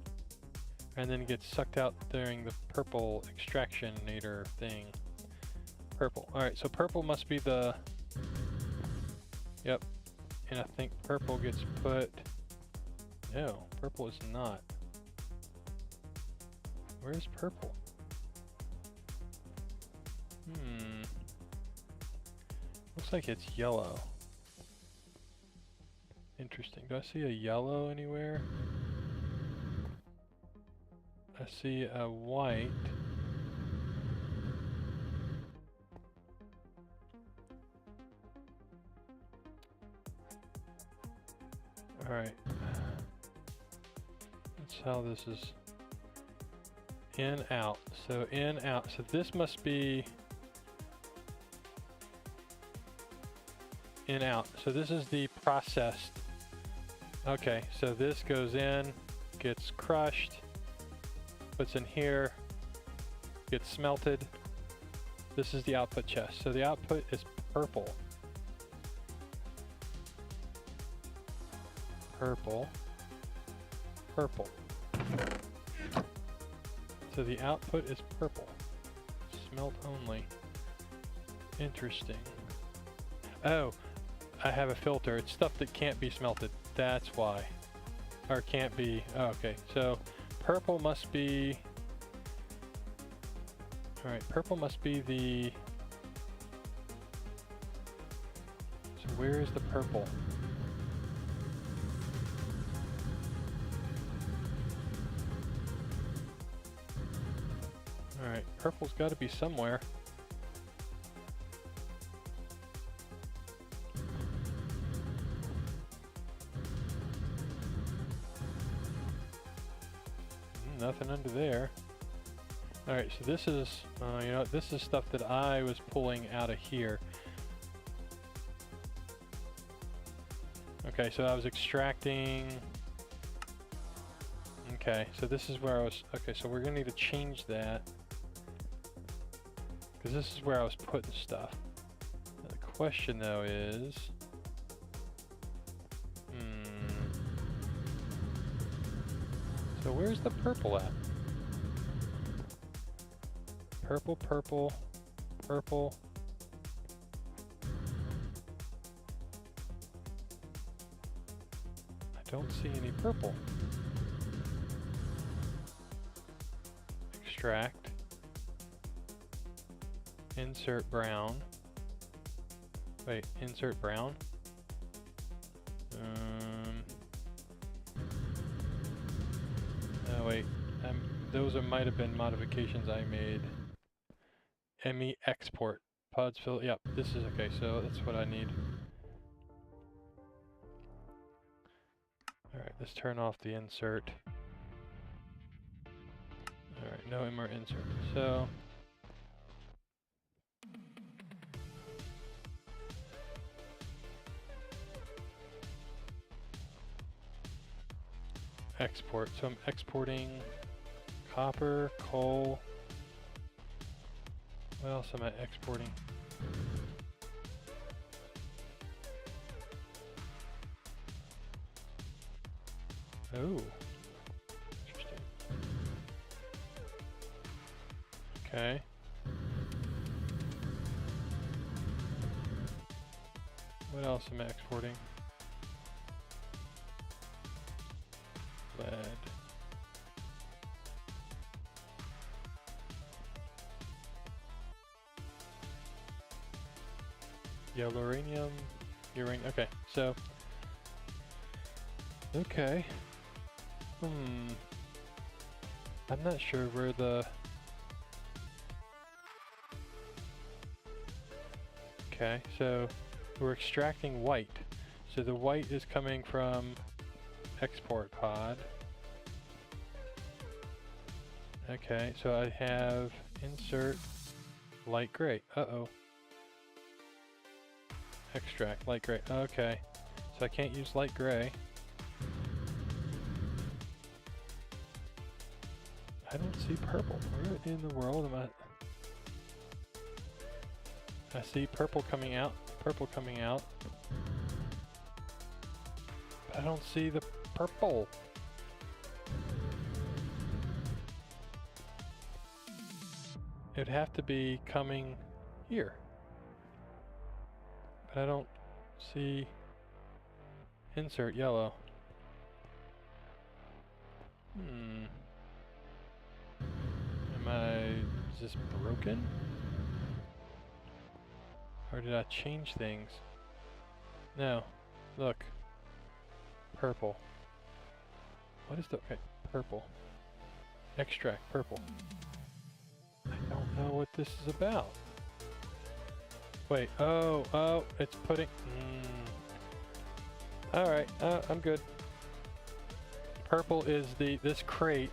and then it gets sucked out during the purple extractionator thing. Purple. Alright, so purple must be the... Yep. And I think purple gets put... No, purple is not. Where's purple? Looks like it's yellow. Interesting. Do I see a yellow anywhere? I see a white. Alright. That's how this is. In, out. So in, out. So this must be in, out. So this is the processed. Okay, so this goes in, gets crushed, puts in here, gets smelted. This is the output chest. So the output is purple. Purple. Purple. So the output is purple. Smelt only. Interesting. Oh, I have a filter. It's stuff that can't be smelted. That's why. Or can't be. Oh, okay, so purple must be... Alright, purple must be the... So where is the purple? Alright, purple's got to be somewhere. Nothing under there. Alright, so this is, you know, this is stuff that I was pulling out of here. Okay, so I was extracting... Okay, so this is where I was... Okay, so we're going to need to change that. Because this is where I was putting stuff. Now, the question, though, is... So where's the purple at? Purple, purple, purple. I don't see any purple. Extract. Insert brown. Wait, insert brown? Oh wait, those might have been modifications I made. ME export. Pods fill, yep, this is okay, so that's what I need. Alright, let's turn off the insert. Alright, no more insert. So... export. So I'm exporting copper, coal. What else am I exporting? Oh, interesting. Okay. What else am I exporting? Lead. Uranium, uranium. Okay, so. Okay. I'm not sure where the. Okay, so we're extracting white. So the white is coming from export pod. Okay, so I have insert light gray. Uh-oh. Extract light gray. Okay, so I can't use light gray. I don't see purple. Where in the world am I see purple coming out. Purple coming out. But I don't see the purple. It'd have to be coming here. But I don't see insert yellow. Is this broken? Or did I change things? No. Look. Purple. What is the... Okay, purple. Extract, purple. I don't know what this is about. Wait, oh, it's putting... Alright, I'm good. Purple is this crate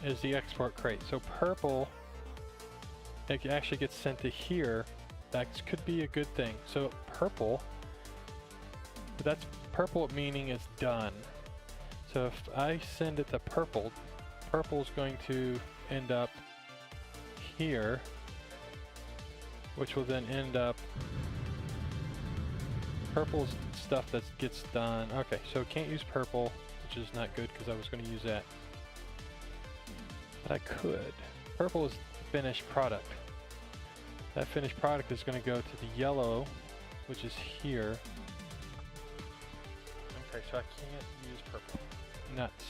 is the export crate. So purple, it actually gets sent to here. That could be a good thing. So purple, that's purple meaning it's done. So if I send it to purple, purple's going to end up here, which will then end up purple's stuff that gets done. Okay, so can't use purple, which is not good because I was going to use that. But I could. Purple is the finished product. That finished product is going to go to the yellow, which is here. Okay, so I can't use purple. Nuts.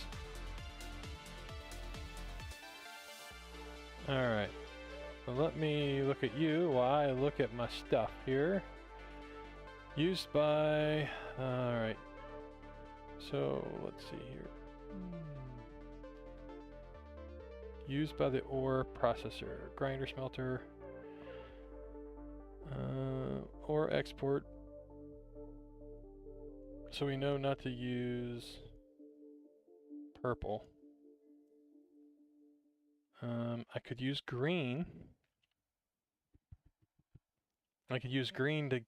Alright. So let me look at you while I look at my stuff here. Used by... Alright. So, let's see here. Used by the ore processor. Grinder, smelter. Ore export. So we know not to use purple. I could use green. I could use green to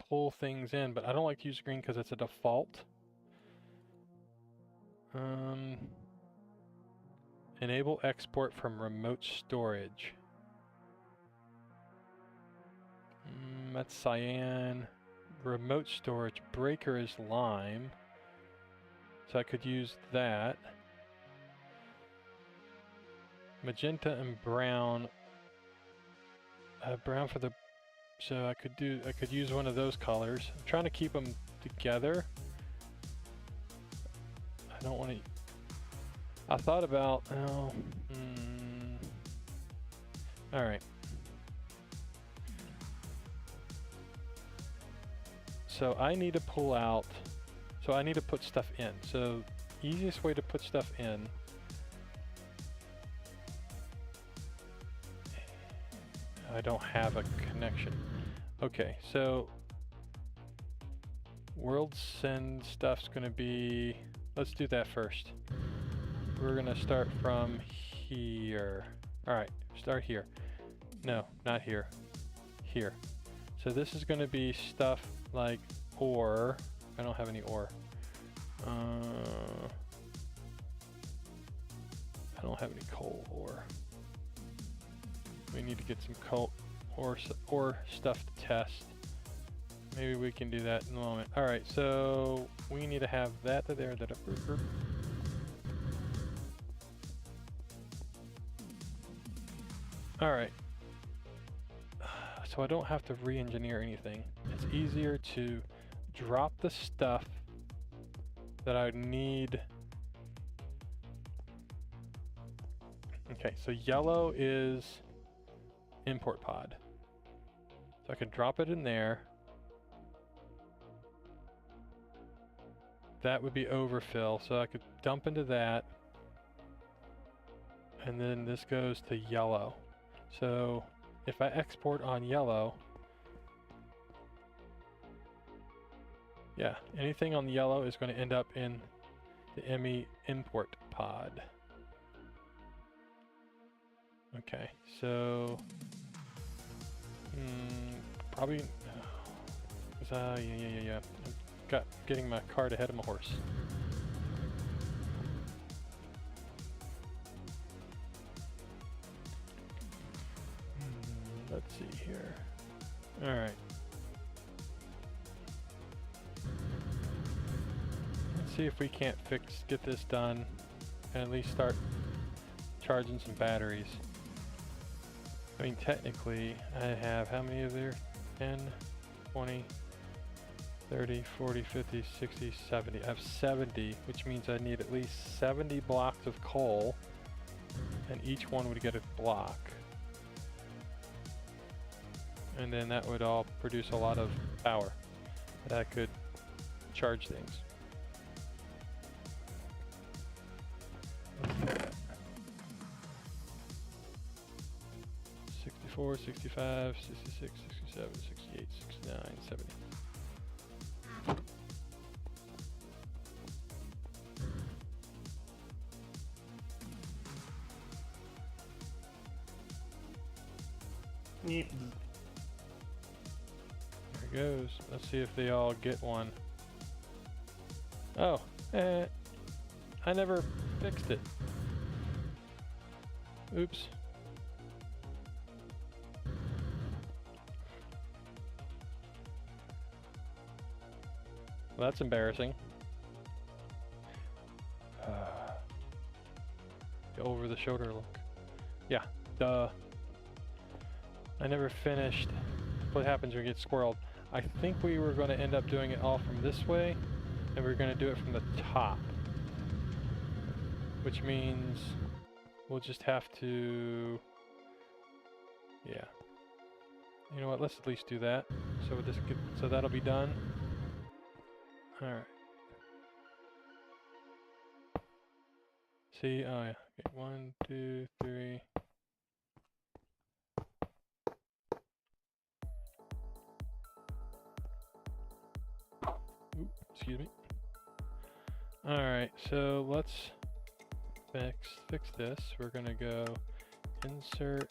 pull things in, but I don't like to use green because it's a default. Enable export from remote storage. That's cyan. Remote storage. Breaker is lime. So I could use that. Magenta and brown. Brown for the... So I could use one of those colors. I'm trying to keep them together. I don't want to... I thought about... Oh... Alright. So I need to pull out... So I need to put stuff in. So easiest way to put stuff in... I don't have a connection. Okay, so... World send stuff's gonna be... Let's do that first. We're gonna start from here. Alright, start here. No, not here. Here. So this is gonna be stuff like ore. I don't have any ore. I don't have any coal ore. We need to get some coal ore stuff to test. Maybe we can do that in a moment. Alright, so we need to have that to there, that up. Alright. So I don't have to re-engineer anything. It's easier to drop the stuff that I need. Okay, so yellow is import pod. So I can drop it in there. That would be overfill, so I could dump into that. And then this goes to yellow. So if I export on yellow, yeah, anything on the yellow is going to end up in the ME import pod. Okay, so probably. Yeah. I'm getting my cart ahead of my horse. Let's see here. All right. Let's see if we can't get this done, and at least start charging some batteries. I mean, technically, I have how many of there? 10, 20, 30, 40, 50, 60, 70. I have 70, which means I need at least 70 blocks of coal, and each one would get a block. And then that would all produce a lot of power that I could charge things. 64, 65, 66, 67, 68, 69, 70. Yep. There it goes. Let's see if they all get one. Oh, I never fixed it. Oops. Well, that's embarrassing. The over the shoulder look. Yeah, duh. I never finished. What happens when you get squirreled? I think we were going to end up doing it all from this way, and we're going to do it from the top. Which means we'll just have to... Yeah. You know what, let's at least do that. So that'll be done. Alright. See, oh yeah. Okay, 1, 2, 3. Oop, excuse me. Alright, so let's fix this. We're gonna go insert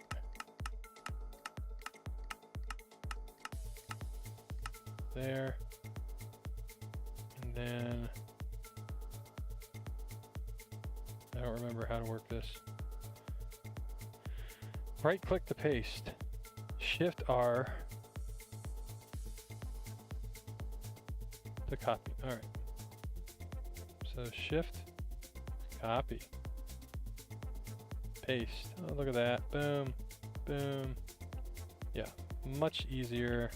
there, and then I don't remember how to work this. Right click to paste, Shift R to copy. Alright, so Shift, copy, paste. Oh, look at that. Boom, boom. Yeah, much easier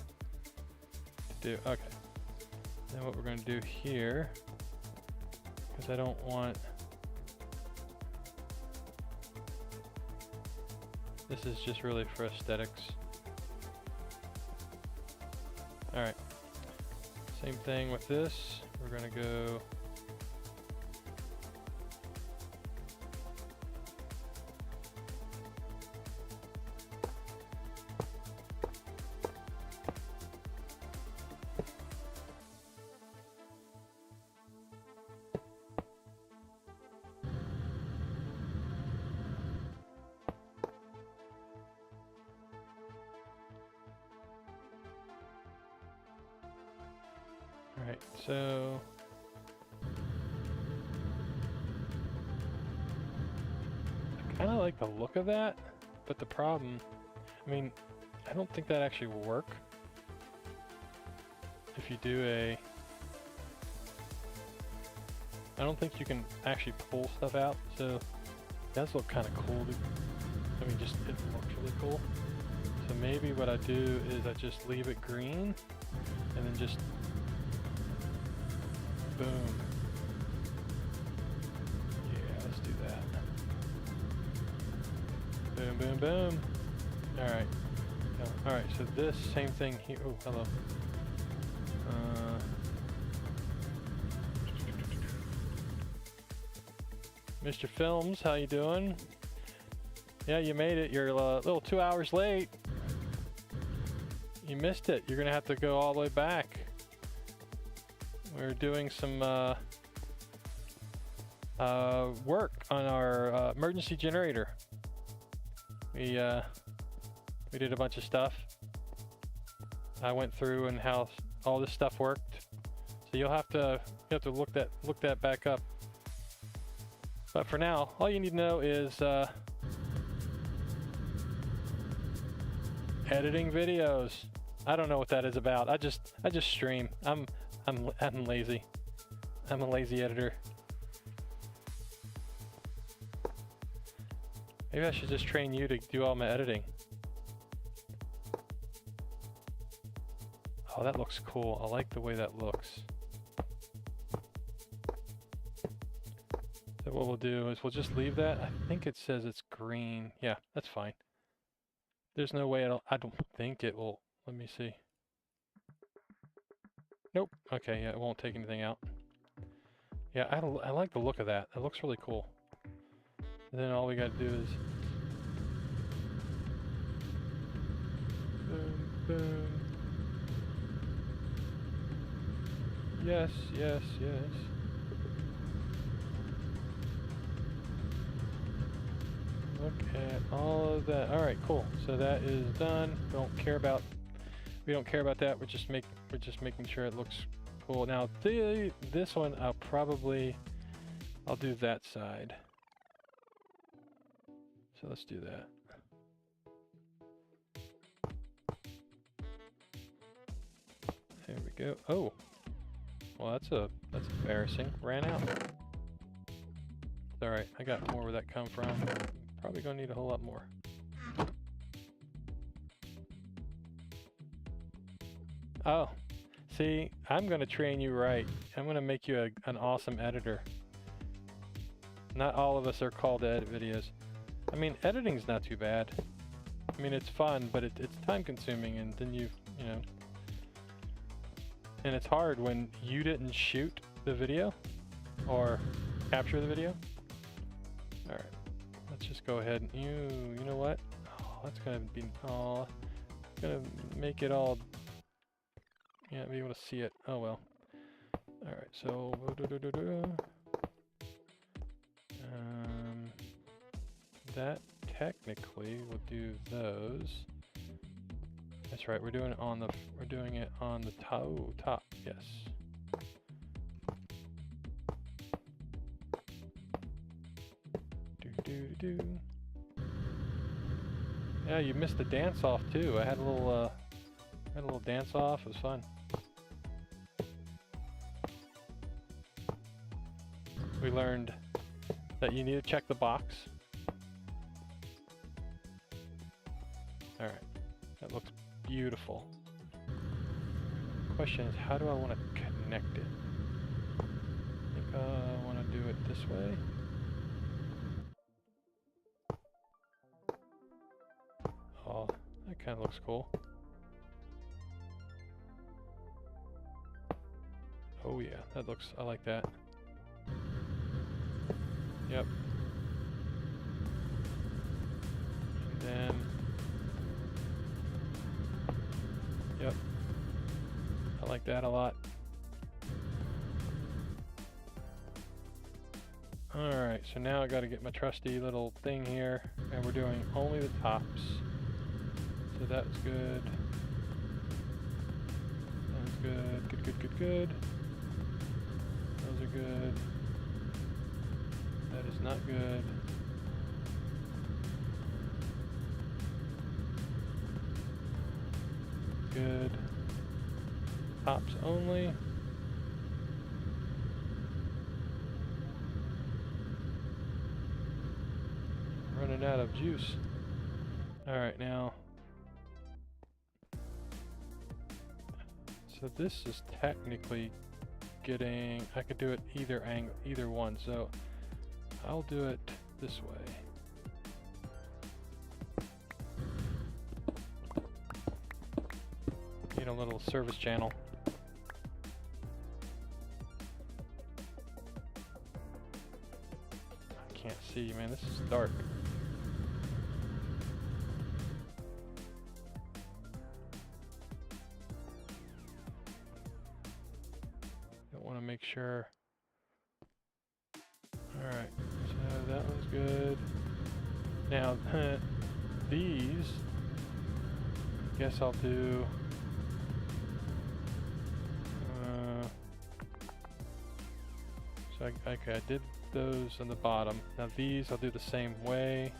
to do. Okay. Then what we're going to do here, because I don't want... This is just really for aesthetics. Alright. Same thing with this. We're going to go... Alright, so I kind of like the look of that, but the problem, I mean, I don't think that actually will work if you do a... I don't think you can actually pull stuff out, so it does look kind of cool. I mean, just it looks really cool. So maybe what I do is I just leave it green and then just boom. Yeah, let's do that. Boom, boom, boom. Alright. Oh, alright, so this same thing here. Oh, hello. Mr. Films, how you doing? Yeah, you made it. You're a little 2 hours late. You missed it. You're gonna have to go all the way back. We're doing some work on our emergency generator. we did a bunch of stuff. I went through and how all this stuff worked. So you'll have to look that back up. But for now, all you need to know is editing videos. I don't know what that is about. I just stream. I'm lazy. I'm a lazy editor. Maybe I should just train you to do all my editing. Oh, that looks cool. I like the way that looks. So what we'll do is we'll just leave that. I think it says it's green. Yeah, that's fine. There's no way I don't think it will. Let me see. Nope. Okay, yeah, it won't take anything out. Yeah, I like the look of that. That looks really cool. And then all we got to do is boom, boom. Yes, yes, yes. Look at all of that. All right, cool. So that is done. We don't care about that. We're just making sure it looks cool. Now this one I'll do that side. So let's do that. There we go. Oh. Well, that's embarrassing. Ran out. It's all right. I got more where that come from. Probably gonna need a whole lot more. Oh, see, I'm gonna train you right. I'm gonna make you an awesome editor. Not all of us are called to edit videos. I mean, editing's not too bad. I mean, it's fun, but it's time consuming, and then you know. And it's hard when you didn't shoot the video or capture the video. All right, let's just go ahead and you know what? Oh, that's gonna be gonna make it all. Yeah, be able to see it. Oh well. All right, so that technically will do those. That's right. We're doing it on the top. Yes. Do. Yeah, you missed the dance off too. I had a little dance off. It was fun. We learned that you need to check the box. All right, that looks beautiful. Question is, how do I want to connect it? I think I want to do it this way. Oh, that kind of looks cool. Oh yeah, I like that. Yep. And then, yep. I like that a lot. Alright, so now I gotta get my trusty little thing here, and we're doing only the tops. So that's good. That's good. Good. Those are good. That is not good. Good. Tops only. Running out of juice. Alright, now. So this is technically getting, I could do it either angle, either one. So I'll do it this way. Need a little service channel. I can't see, man, this is dark. I want to make sure. Alright, so that one's good. Now, these, I guess I'll do okay, I did those on the bottom. Now these I'll do the same way.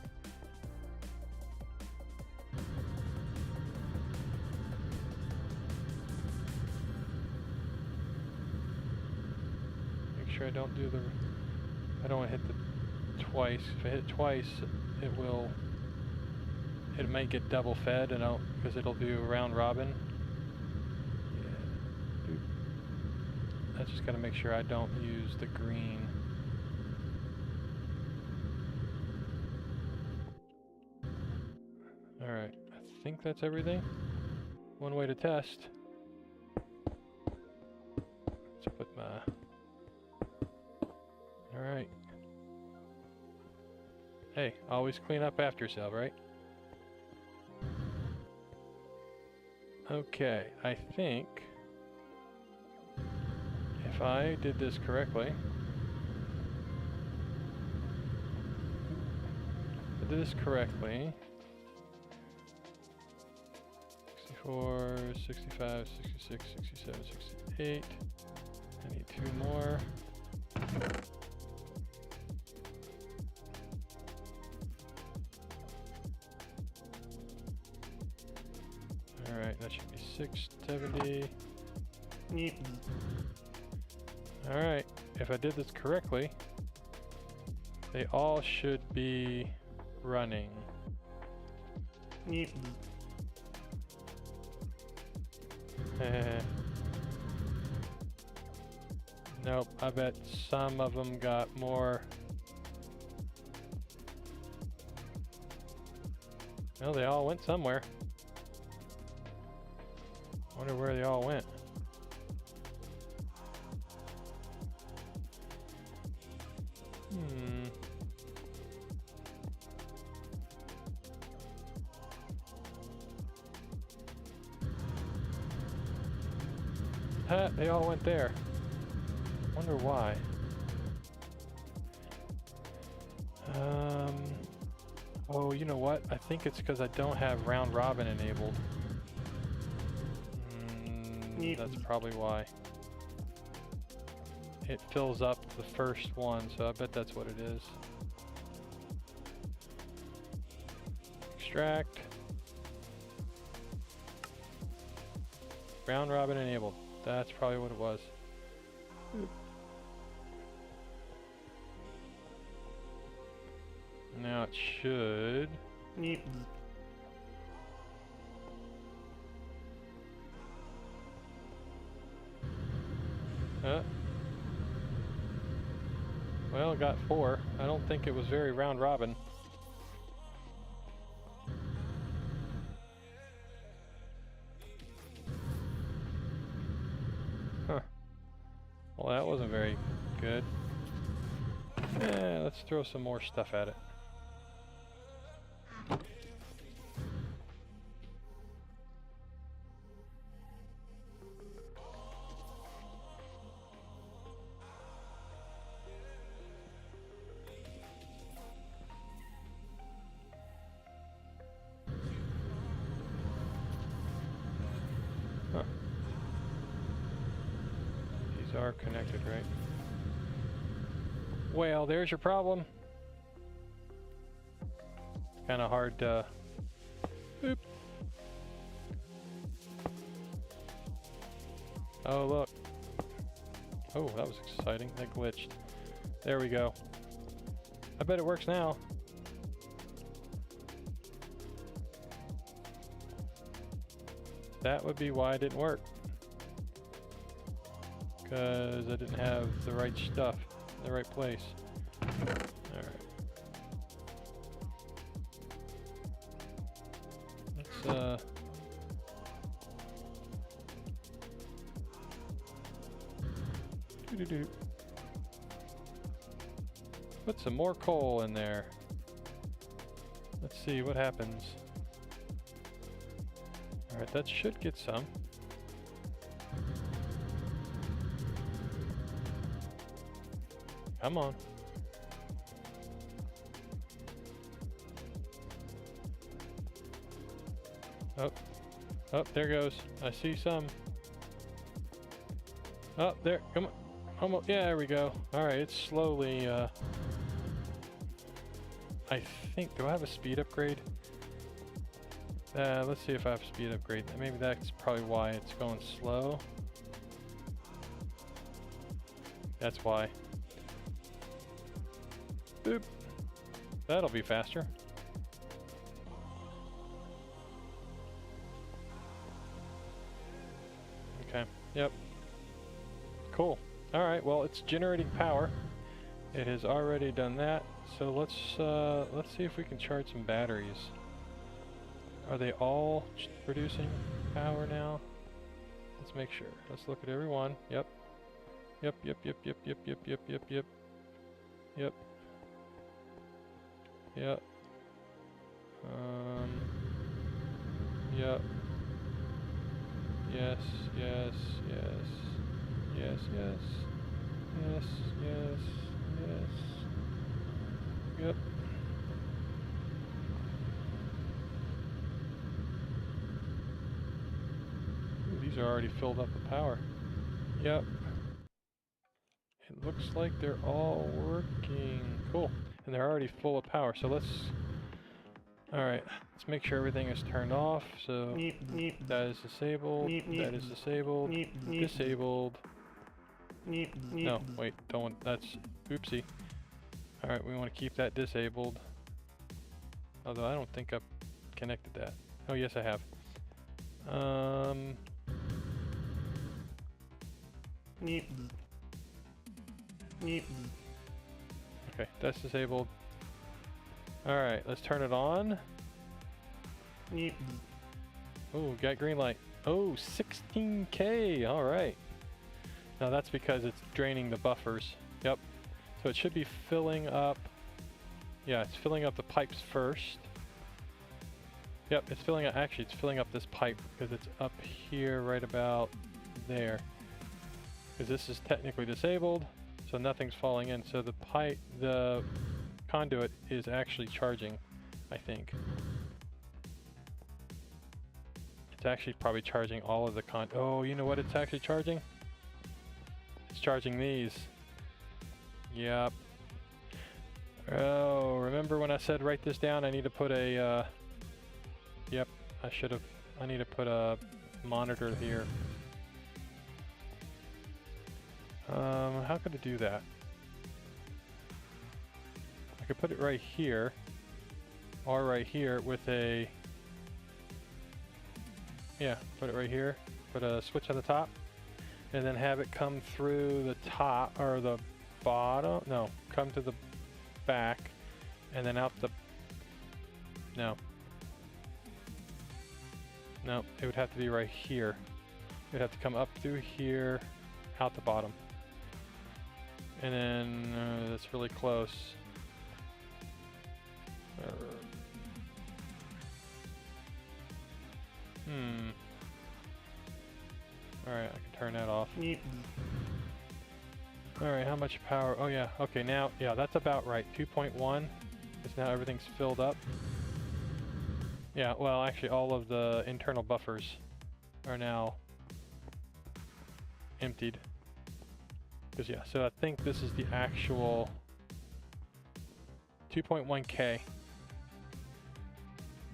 Make sure I don't do the, I don't want to hit the twice. If I hit it twice, it might get double fed, and because it'll do round robin. Yeah. I just gotta make sure I don't use the green. Alright, I think that's everything. One way to test. Let's put my... Alright. Hey, always clean up after yourself, right? Okay, I think if I did this correctly, I did this correctly, 64, 65, 66, 67, 68, I need 2 more. Alright, that should be 670. Yep. Alright, if I did this correctly, they all should be running. Yep. Nope, I bet some of them got more. Well, they all went somewhere. Wonder where they all went. They all went there. Wonder why. Oh, you know what? I think it's because I don't have round robin enabled. That's probably why. It fills up the first one, so I bet that's what it is. Extract. Round robin enabled. That's probably what it was. Now it should. Yep. Well, it got 4. I don't think it was very round robin. Huh. Well, that wasn't very good. Let's throw some more stuff at it. Are connected, right? Well, there's your problem. Kind of hard to... Oop. Oh, look. Oh, that was exciting. That glitched. There we go. I bet it works now. That would be why it didn't work. Because I didn't have the right stuff in the right place. Alright. Let's put some more coal in there. Let's see what happens. Alright, that should get some. Come on. Oh, there goes. I see some. Oh, there. Come on. Almost. Yeah, there we go. All right, it's slowly. I think. Do I have a speed upgrade? Let's see if I have speed upgrade. Maybe that's probably why it's going slow. That's why. Boop. That'll be faster. Okay. Yep. Cool. All right. Well, it's generating power. It has already done that. So let's see if we can charge some batteries. Are they all producing power now? Let's make sure. Let's look at every one. Yep. Yep. Yep. Yep. Yep. Yep. Yep. Yep. Yep. Yep. Yep. Yep. Yep. Yes. Yes. Yes. Yes. Yes. Yes. Yes. Yes. Yep. Ooh, these are already filled up with power. Yep. It looks like they're all working. Cool. And they're already full of power. So let's... Alright, let's make sure everything is turned off. So that is disabled. That is disabled. Disabled. No, wait, don't want... That's... Oopsie. Alright, we want to keep that disabled. Although I don't think I've connected that. Oh, yes, I have. Okay, that's disabled. Alright, let's turn it on. Oh, got green light. Oh, 16K! Alright. Now that's because it's draining the buffers. Yep. So it should be filling up. Yeah, it's filling up the pipes first. Yep, it's filling up. Actually, it's filling up this pipe because it's up here right about there. Because this is technically disabled, so nothing's falling in. So the pipe, the conduit is actually charging, I think. It's actually probably charging all of the oh, you know what it's actually charging? It's charging these. Yep. Oh, remember when I said write this down? I need to put a, yep, I need to put a monitor here. How could I do that? I could put it right here, or right here with a, yeah, put it right here, put a switch on the top, and then have it come through the top, or the bottom, no, come to the back, and then out the, no, it would have to be right here. It would have to come up through here, out the bottom. And then, that's really close. Alright, I can turn that off. Alright, how much power? Oh yeah, okay, now, yeah, that's about right. 2.1, because now everything's filled up. Yeah, well, actually all of the internal buffers are now emptied. Because yeah, so I think this is the actual 2.1K.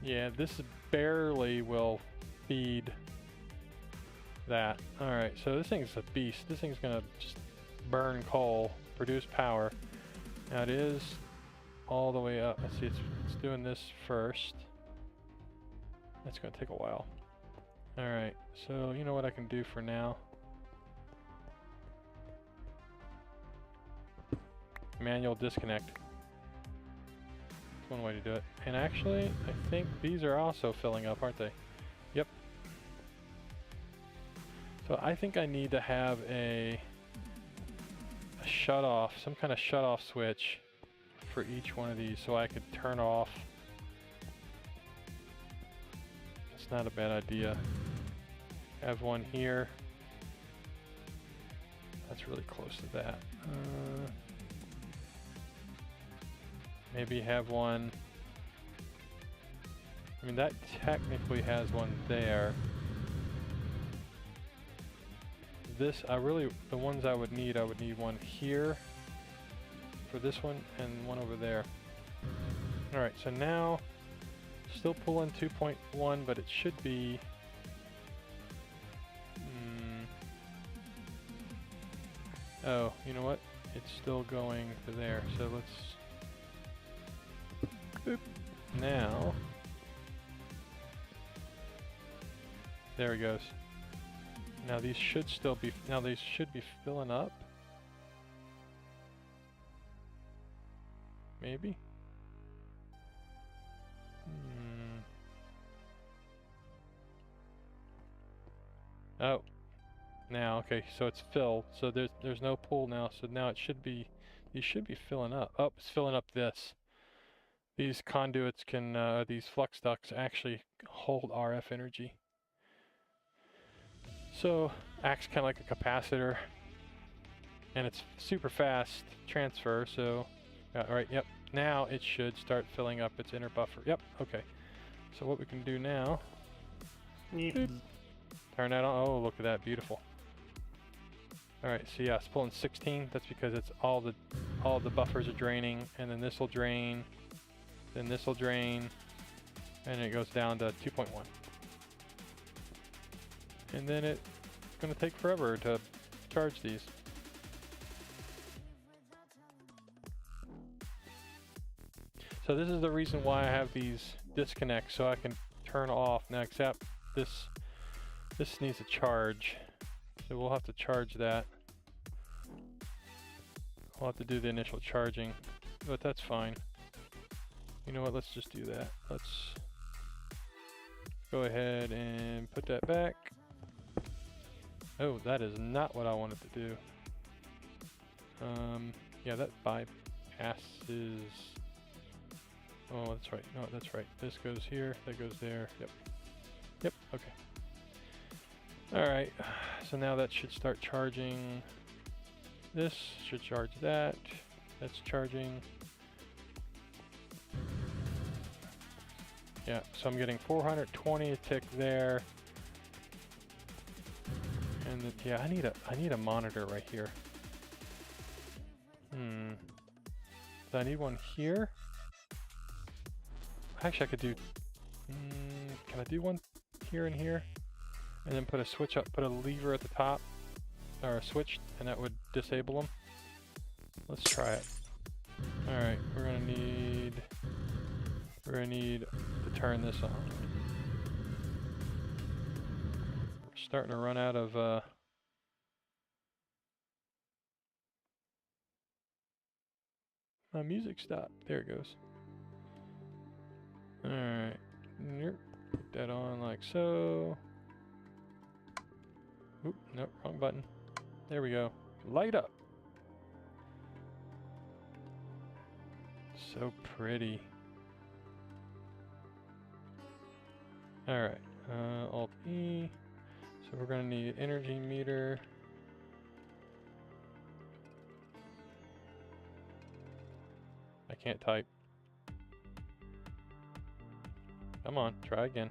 Yeah, this barely will feed that. Alright, so this thing's a beast. This thing's gonna just burn coal, produce power. Now it is all the way up. Let's see, it's doing this first. That's gonna take a while. Alright, so you know what I can do for now? Manual disconnect. That's one way to do it. And actually, I think these are also filling up, aren't they? Yep. So I think I need to have a shut off, some kind of shut off switch for each one of these so I could turn off. It's not a bad idea. Have one here. That's really close to that. Maybe have one. I mean, that technically has one there. this, the ones I would need one here for this one and one over there. Alright, so now, still pulling 2.1, but it should be... Oh, you know what? It's still going to there, so let's... Boop. Now... There it goes. Now these should still be... Now these should be filling up. Maybe? Oh. Now, okay, so it's filled. So there's no pull now, so now it should be... These should be filling up. Oh, it's filling up this. These conduits can... these flux ducts actually hold RF energy. So, acts kind of like a capacitor. And it's super fast transfer, so... Alright, yep. Now it should start filling up its inner buffer. Yep, okay. So what we can do now... Neep. Turn that on. Oh, look at that. Beautiful. Alright, so yeah, it's pulling 16. That's because it's all the buffers are draining, and then this will drain, then this will drain, and it goes down to 2.1. And then it's going to take forever to charge these. So this is the reason why I have these disconnects, so I can turn off. Now, except this needs a charge, so we'll have to charge that. We'll have to do the initial charging, but that's fine. You know what, let's just do that. Let's go ahead and put that back. Oh, that is not what I wanted to do. Yeah, that bypasses... Oh, that's right. No, that's right. This goes here, that goes there. Yep. Yep, okay. Alright, so now that should start charging. This should charge that. That's charging. Yeah, so I'm getting 420 a tick there. And yeah, I need a monitor right here. So I need one here. Actually, I could do... can I do one here and here? And then put a switch up, put a lever at the top, or a switch, and that would disable them. Let's try it. Alright, we're gonna need to turn this on. We're starting to run out of my music stopped. There it goes. Alright. Put that on like so. Oop, nope, wrong button. There we go. Light up. So pretty. Alright. Alt E. So we're gonna need energy meter. I can't type. Come on, try again.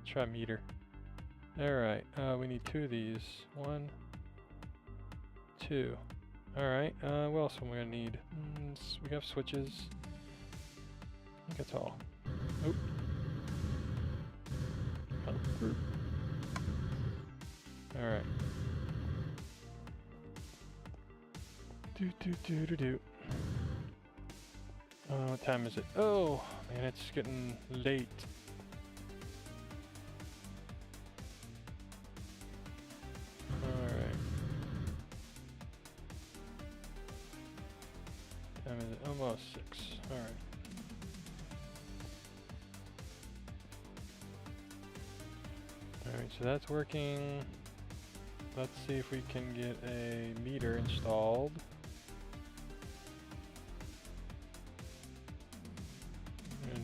Try meter. Alright, we need 2 of these. 1, 2. Alright, what else am we gonna need? We have switches. I think that's all. Oop. Alright. Do. What time is it? Oh, man, it's getting late. Alright. Time is it? Almost 6. Alright. Alright, so that's working. Let's see if we can get a meter installed.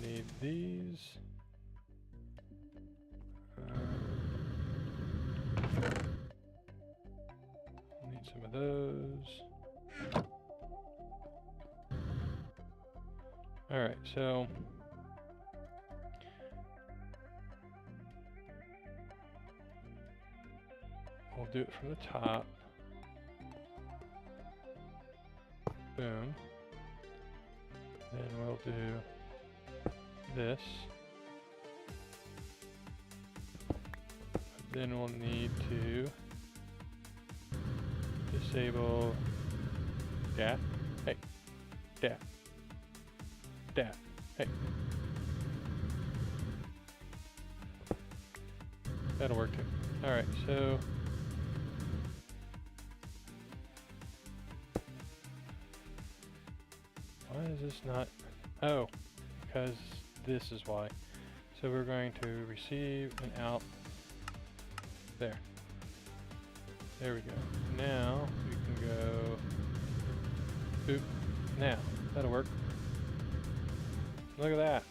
Need these. Need some of those. Alright, so do it from the top. Boom. Then we'll do this. Then we'll need to disable that. Hey. That. That. Hey. That'll work too. Alright, so why is this not? Oh, because this is why. So we're going to receive and out. There. There we go. Now we can go. Boop. Now that'll work. Look at that.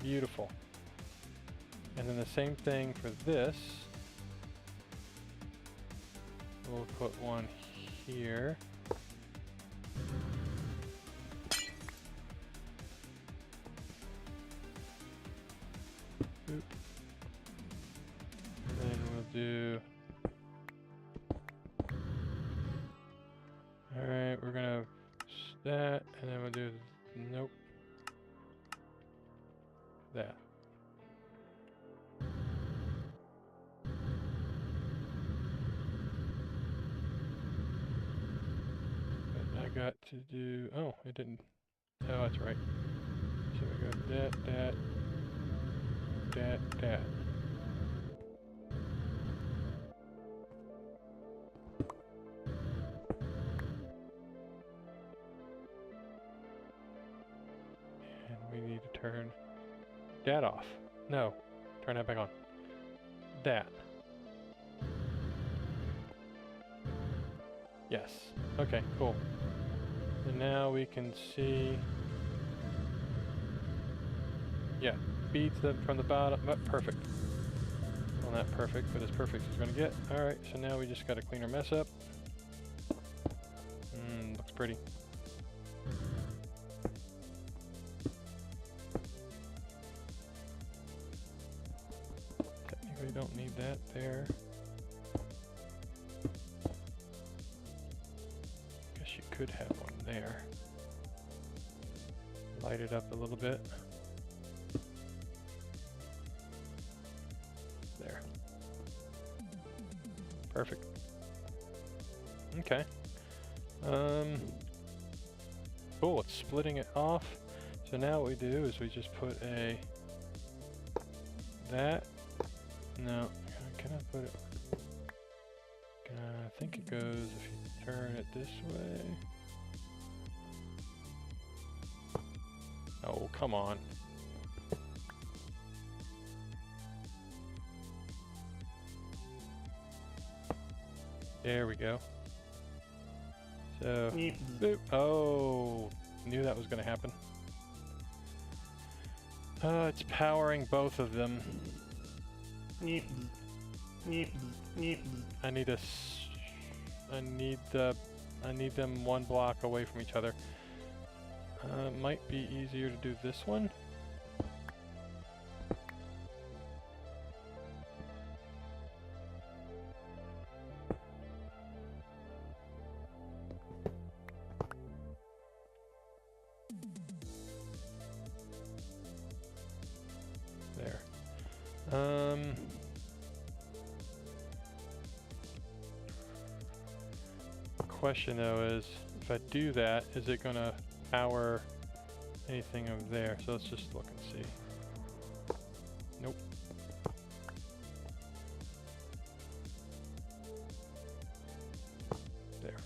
Beautiful. And then the same thing for this. We'll put one here. Boop. And then we'll do. Alright, we're gonna that, and then we'll do nope. That. Got to do, oh, it didn't, oh, that's right. So we go that. And we need to turn that off. No, turn that back on. That. Yes, okay, cool. And now we can see, yeah, feeds them from the bottom. Oh, perfect. Well, not perfect, but as perfect as it's going to get. All right, so now we just got to clean our mess up. Looks pretty. Technically, don't need that there. Could have one there. Light it up a little bit. There. Perfect. Okay. Cool, it's splitting it off. So now what we do is we just put a that. No, can I put it? I think it goes if you turn it this way. Oh, come on. There we go. So, boop. Oh, knew that was going to happen. It's powering both of them. I need them one block away from each other. Might be easier to do this one. There. Question though is, if I do that, is it gonna power anything over there? So let's just look and see. Nope. There.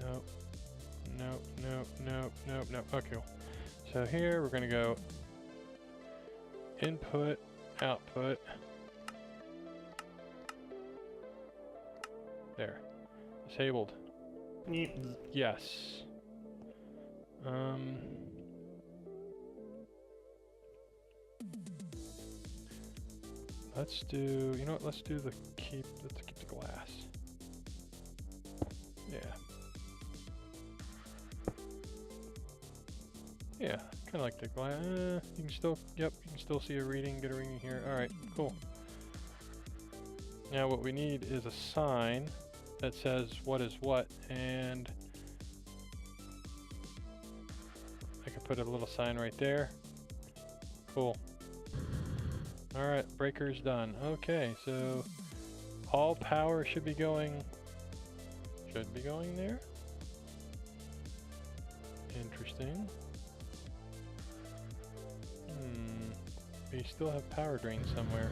Nope. Nope, nope, nope, nope, nope. Okay, cool. So here we're gonna go input, output. There. Disabled. Yes. Let's do, you know what, let's do the let's keep the glass. Yeah. Yeah, kind of like the glass. You can still, yep, you can still see a reading, get a reading here. All right, cool. Now what we need is a sign that says what is what, and I can put a little sign right there. Cool. Alright, breaker's done. Okay, so all power should be going there. Interesting. We still have power drain somewhere.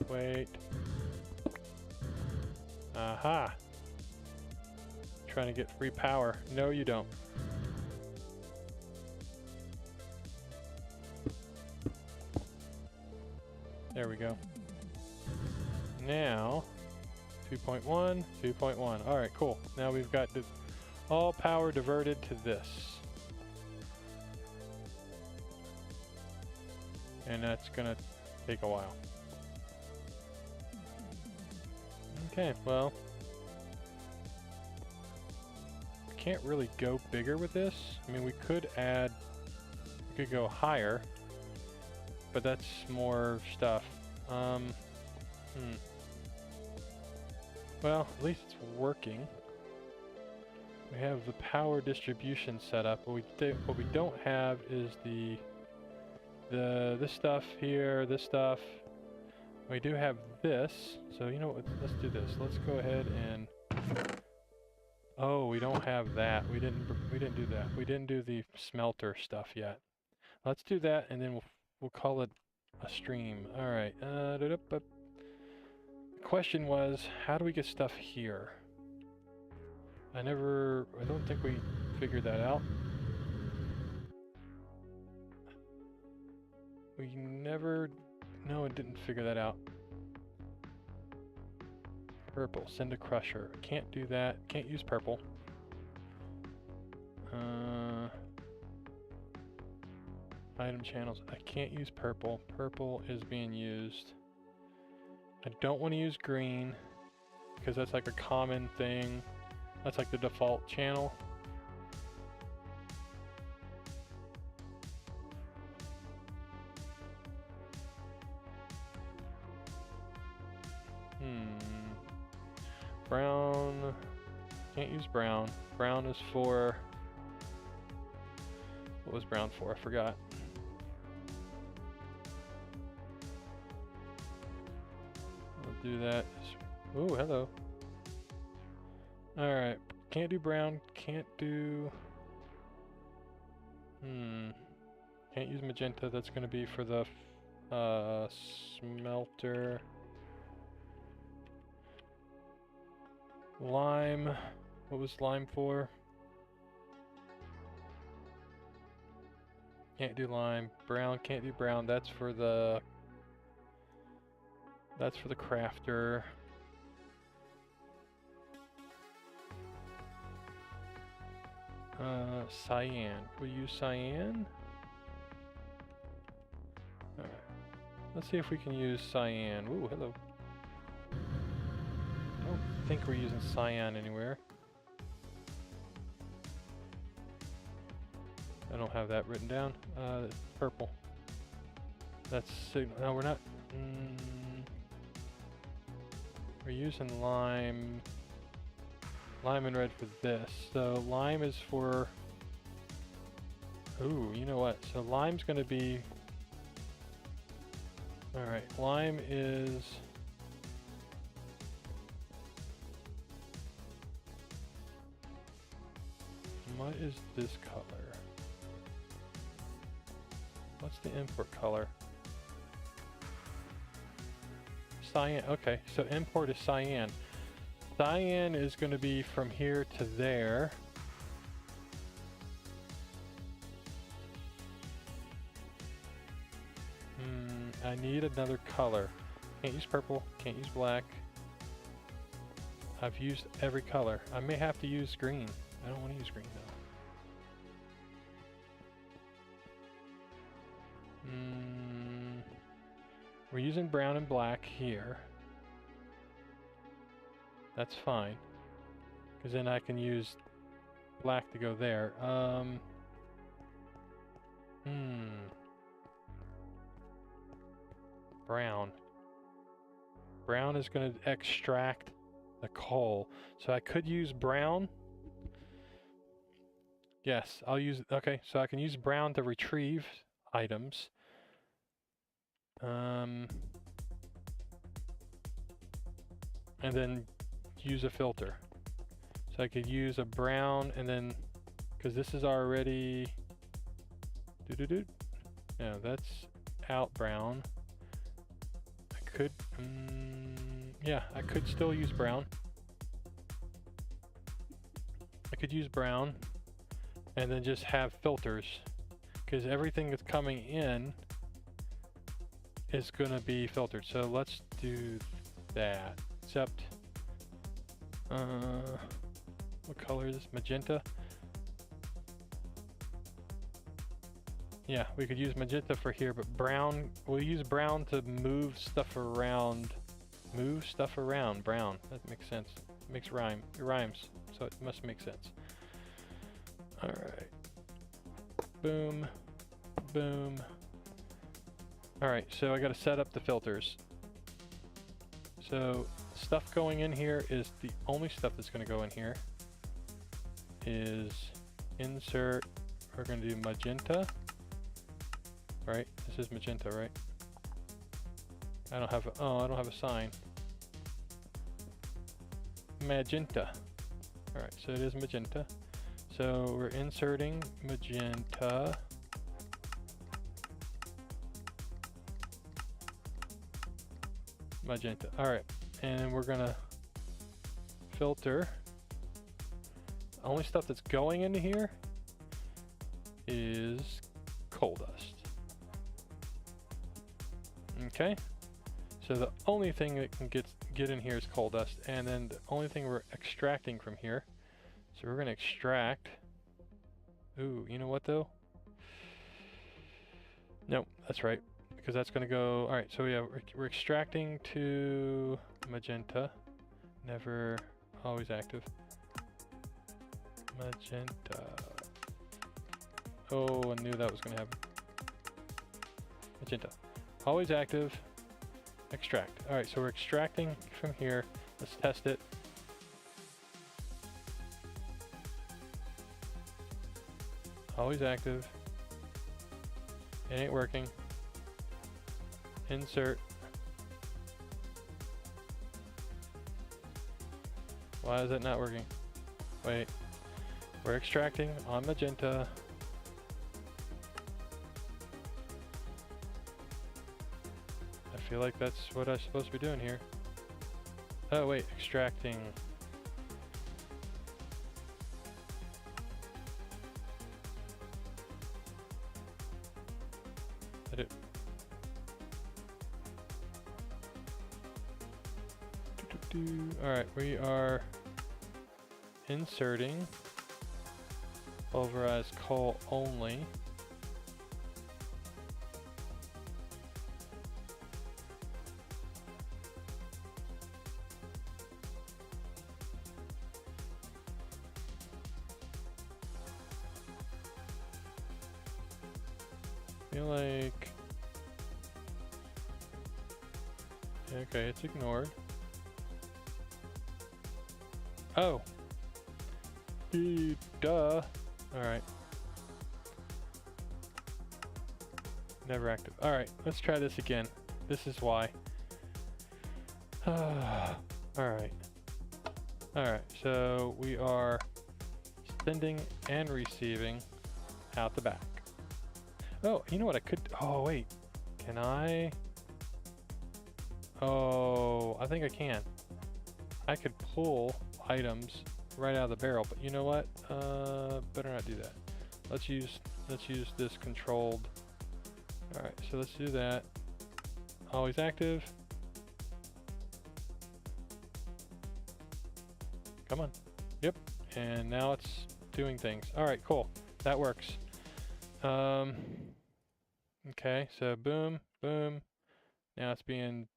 Wait. Aha! Trying to get free power. No, you don't. There we go. Now, 2.1, 2.1. Alright, cool. Now we've got all power diverted to this. And that's gonna take a while. Okay, well, we can't really go bigger with this. I mean, we could go higher, but that's more stuff. Well, at least it's working. We have the power distribution set up, but what we don't have is this stuff here, this stuff. We do have this, so you know what, let's do this. Let's go ahead and, oh, we don't have that. We didn't do that. We didn't do the smelter stuff yet. Let's do that, and then we'll call it a stream. All right. The question was, how do we get stuff here? I don't think we figured that out. No, it didn't figure that out. Purple, send a crusher. Can't do that. Can't use purple. Item channels. I can't use purple. Purple is being used. I don't want to use green because that's like a common thing. That's like the default channel. Brown. Can't use brown. Brown is for... What was brown for? I forgot. I'll do that. Ooh, hello. Alright. Can't do brown. Can't do... Can't use magenta. That's going to be for the smelter. Lime. What was lime for? Can't do lime. Brown. Can't do brown. That's for the crafter. Cyan. We use cyan? Alright. Let's see if we can use cyan. Ooh, hello. I don't think we're using cyan anywhere. I don't have that written down. Purple. That's signal. No, we're not. We're using lime. Lime and red for this. So lime is for... Ooh, you know what? So lime's going to be... Alright, lime is... What is this color? What's the import color? Cyan. Okay, so import is cyan. Cyan is going to be from here to there. I need another color. Can't use purple, can't use black. I've used every color. I may have to use green. I don't want to use green though. We're using brown and black here. That's fine, because then I can use black to go there. brown. Brown is going to extract the coal. So I could use brown. Yes, I'll use, okay, so I can use brown to retrieve items. And then use a filter. So I could use a brown and then, because this is already, no, that's out brown. I could, yeah, I could still use brown. I could use brown and then just have filters, because everything that's coming in is gonna be filtered. So let's do that, except, what color is this? Magenta? Yeah, we could use magenta for here, but brown, we'll use brown to move stuff around. Move stuff around, brown. That makes sense. It makes rhyme. It rhymes, so it must make sense. Alright. Boom. Boom. Alright, so I gotta set up the filters. So, stuff going in here is the only stuff that's gonna go in here. Is insert, we're gonna do magenta. Right? This is magenta, right? I don't have a, oh, I don't have a sign. Magenta. Alright, so it is magenta. So we're inserting magenta. Magenta. Alright, and we're gonna filter. The only stuff that's going into here is coal dust. Okay, so the only thing that can get in here is coal dust, and then the only thing we're extracting from here. So we're gonna extract. Ooh, you know what though? Nope, that's right, because that's gonna go. All right, so yeah, we're extracting to magenta. Never, always active. Magenta. Oh, I knew that was gonna happen. Magenta. Always active. Extract. All right, so we're extracting from here. Let's test it. Always active. It ain't working. Insert. Why is it not working? Wait. We're extracting on magenta. I feel like that's what I'm supposed to be doing here. Oh wait, extracting. Alright, we are inserting pulverized coal only. Feel like, okay, it's ignored. Oh. Duh. Alright. Never active. Alright, let's try this again. This is why. Alright. Alright, so we are sending and receiving out the back. Oh, you know what I could, oh wait. Can I? Oh, I think I can. I could pull items right out of the barrel, but you know what? Better not do that. Let's use this controlled. All right, so let's do that. Always active. Come on. Yep. And now it's doing things. All right, cool. That works. Okay, so boom, boom. Now it's being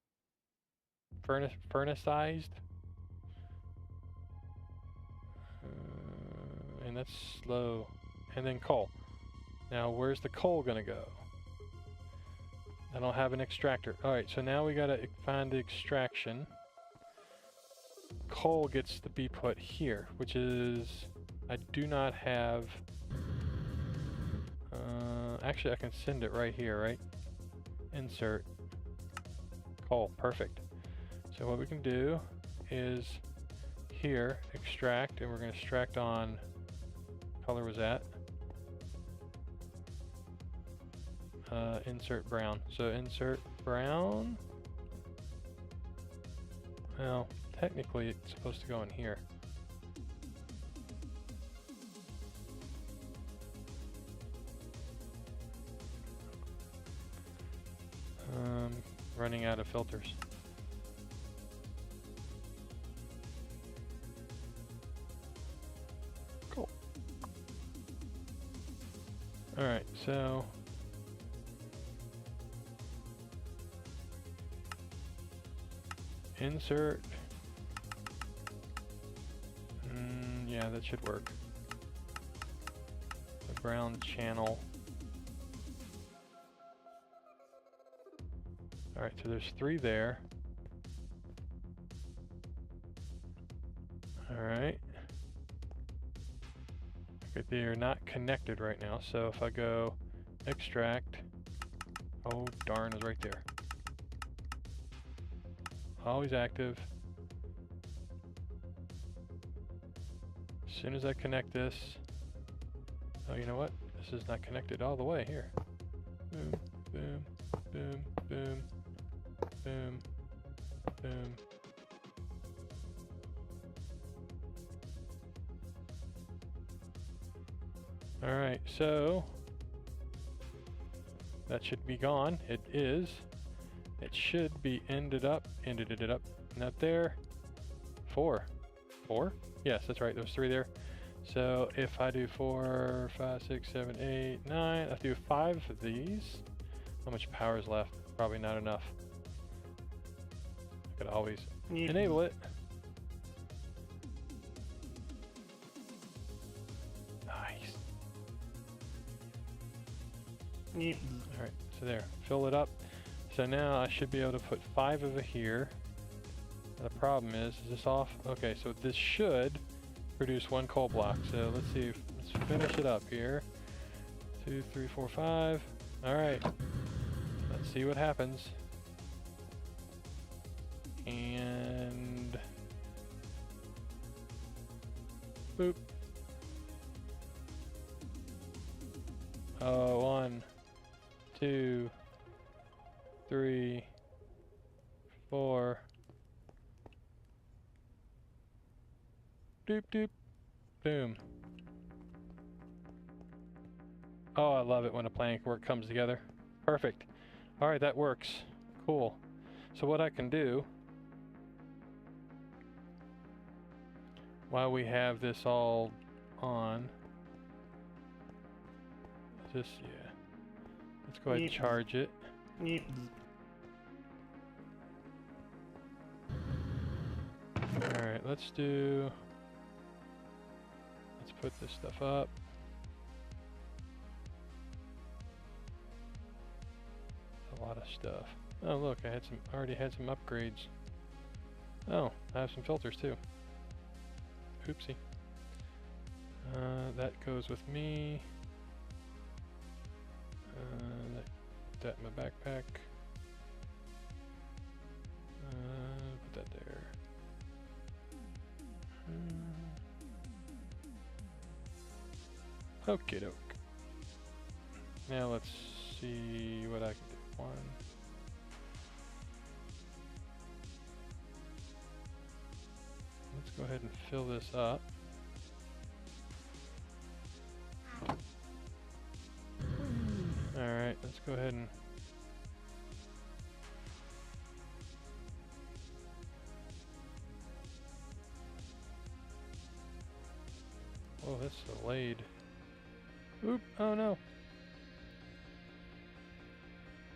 furnaceized. And that's slow. And then coal. Now where's the coal gonna go? I don't have an extractor. Alright, so now we gotta find the extraction. Coal gets to be put here, which is... I do not have... actually, I can send it right here, right? Insert. Coal, perfect. So what we can do is here, extract, and we're going to extract on... What color was that? Insert brown. So insert brown. Well, technically it's supposed to go in here. Running out of filters. Cool. Alright, so insert. Yeah, that should work. The brown channel. Alright, so there's 3 there. Alright. Okay, they are not connected right now, so if I go extract, oh darn, is right there. Always active. As soon as I connect this, oh, you know what? This is not connected all the way here. Boom, boom, boom, boom, boom, boom. Alright, so that should be gone. It is. It should be ended it up, not there. 4. 4? Yes, that's right, there's 3 there. So if I do 4, 5, 6, 7, 8, 9, I do 5 of these. How much power is left? Probably not enough. I could always enable it. Nice. Alright, so there, fill it up. So now I should be able to put 5 over here. The problem is this off? Okay, so this should produce 1 coal block. So let's see, let's finish it up here. 2, 3, 4, 5. Alright, let's see what happens. And boop. Oh, 1, 2, 3, 4. Doop doop. Boom. Oh, I love it when a plank work comes together. Perfect. Alright, that works. Cool. So what I can do, while we have this all on, just, yeah. Let's go ahead and charge it. Alright, let's put this stuff up. A lot of stuff. Oh look, I already had some upgrades. Oh, I have some filters too. Oopsie. That goes with me. Put that in my backpack. Put that there. Okie doke. Now let's see what I can do. 1. Let's go ahead and fill this up. Alright, let's go ahead and oh, that's delayed. Oop, oh no.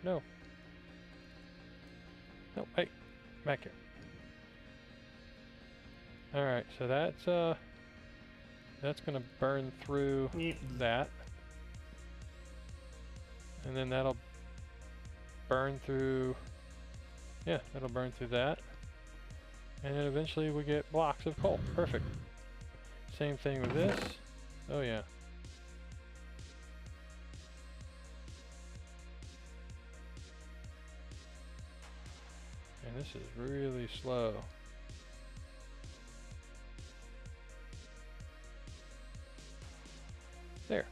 No. No, hey, back here. Alright, so that's gonna burn through that. And then that'll burn through, yeah, it'll burn through that. And then eventually we get blocks of coal. Perfect. Same thing with this. Oh yeah. And this is really slow. There.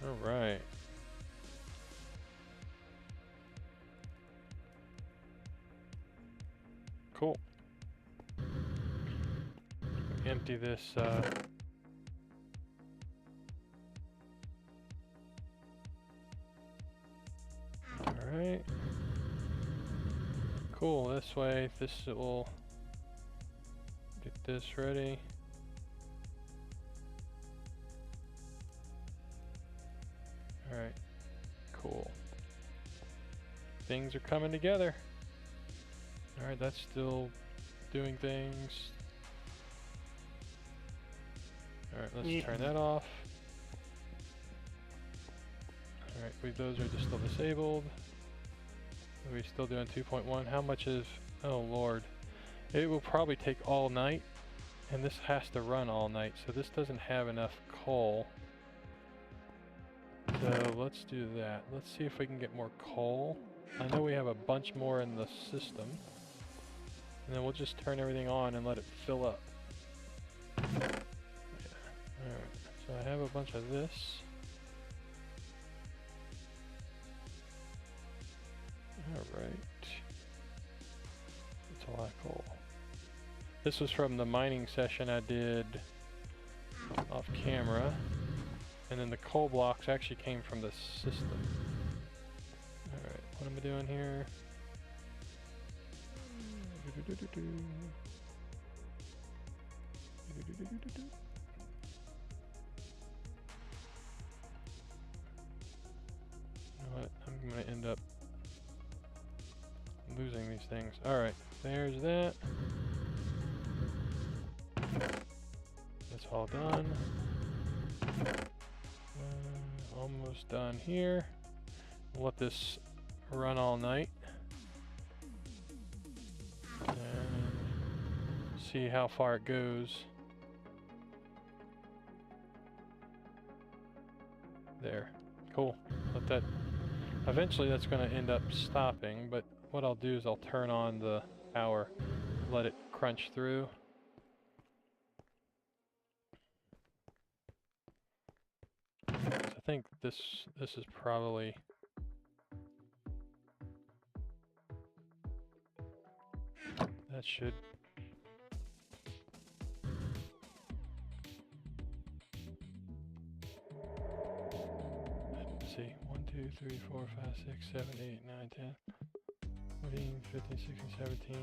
All right. Cool. Empty this, all right. Cool, this way, this will get this ready. All right, cool. Things are coming together. All right, that's still doing things. All right, let's turn that off. All right, those are just still disabled. Are we still doing 2.1? How much is, oh Lord. It will probably take all night, and this has to run all night, so this doesn't have enough coal. So let's do that. Let's see if we can get more coal. I know we have a bunch more in the system. And then we'll just turn everything on and let it fill up. Yeah. Alright, so I have a bunch of this. Alright. That's a lot of coal. This was from the mining session I did off camera. And then the coal blocks actually came from the system. Alright, what am I doing here? You know what? I'm going to end up losing these things. Alright, there's that. That's all done. Almost done here. We'll let this run all night. And see how far it goes. There. Cool. Let that. Eventually that's going to end up stopping, but what I'll do is I'll turn on the power, let it crunch through. I think this is probably that should let's see 1 2 3 4 5 6 7 8 9 10 14 15 16 17.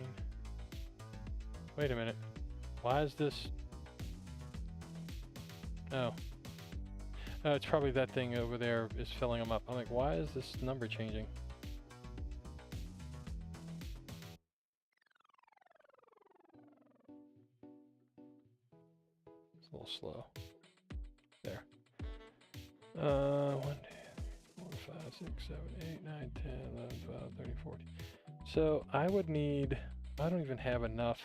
Wait a minute, why is this? Oh. It's probably that thing over there is filling them up. I'm like, why is this number changing? It's a little slow. There. 1, 2, 3, 4, 5, 6, 7, 8, 9, 10, 11, 12, 13, 14. So I would need, I don't even have enough.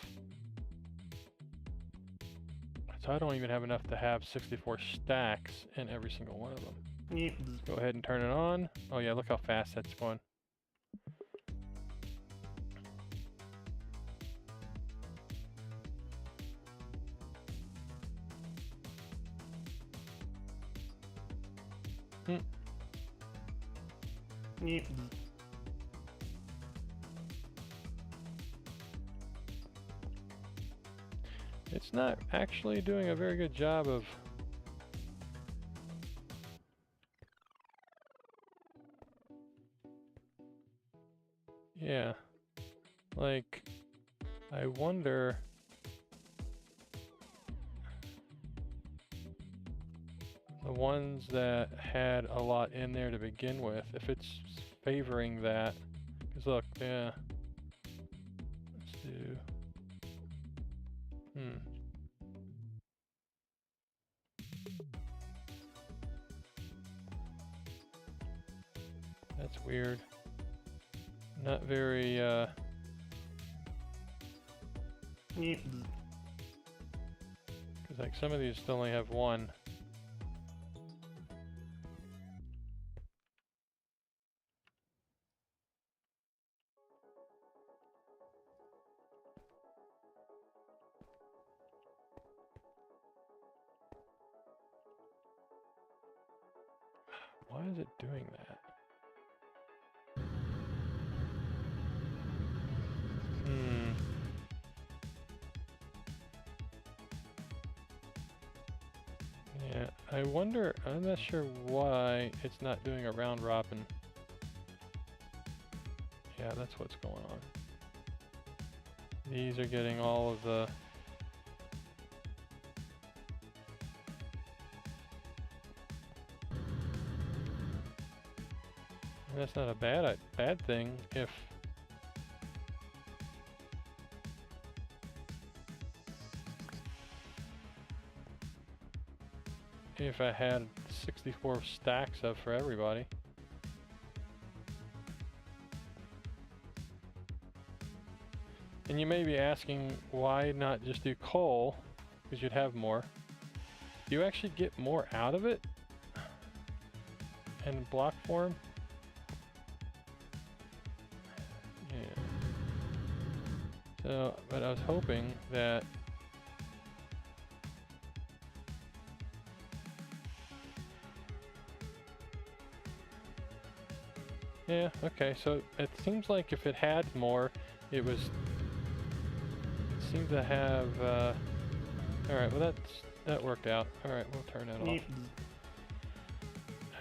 So I don't even have enough to have 64 stacks in every single one of them. Yep. Let's go ahead and turn it on. Oh yeah, look how fast that's going. Yep. It's not actually doing a very good job of yeah, like I wonder the ones that had a lot in there to begin with, if it's favoring that, because look, yeah, let's do That's weird. Not very, Yep. because like some of these still only have one. Why is it doing that? Yeah, I wonder, I'm not sure why it's not doing a round robin. Yeah, that's what's going on. These are getting all of the... And that's not a bad thing if I had 64 stacks of for everybody. And you may be asking why not just do coal, because you'd have more. Do you actually get more out of it in block form? Yeah. So, but I was hoping that yeah, okay, so it seems like if it had more, it seemed to have, alright, well that worked out. Alright, we'll turn that off.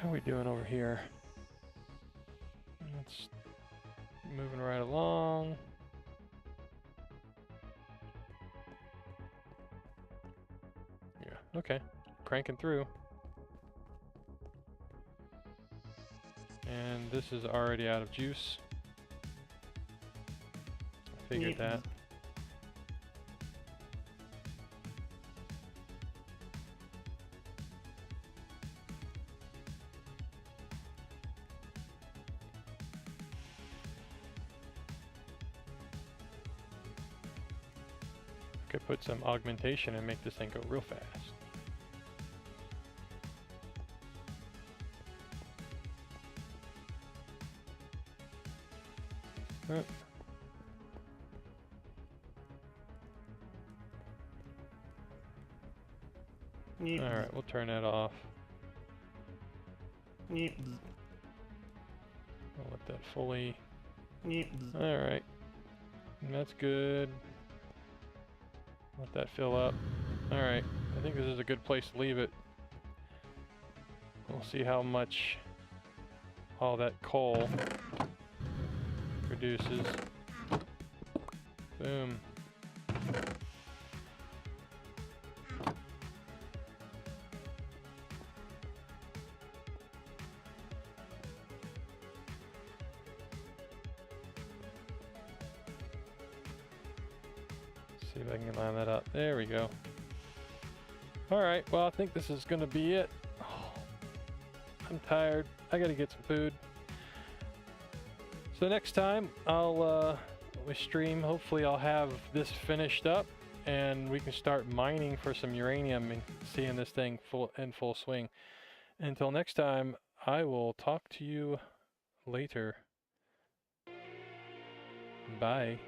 How are we doing over here? It's moving right along. Yeah, okay, cranking through. And this is already out of juice. I figured that. Could put some augmentation and make this thing go real fast. Alright, we'll turn that off. Yep. I'll let that fully... Yep. Alright. That's good. Let that fill up. Alright, I think this is a good place to leave it. We'll see how much all that coal produces. Boom. See if I can line that up. There we go. Alright, well I think this is gonna be it. Oh, I'm tired. I gotta get some food. So next time we stream, hopefully I'll have this finished up and we can start mining for some uranium and seeing this thing in full swing. Until next time, I will talk to you later. Bye.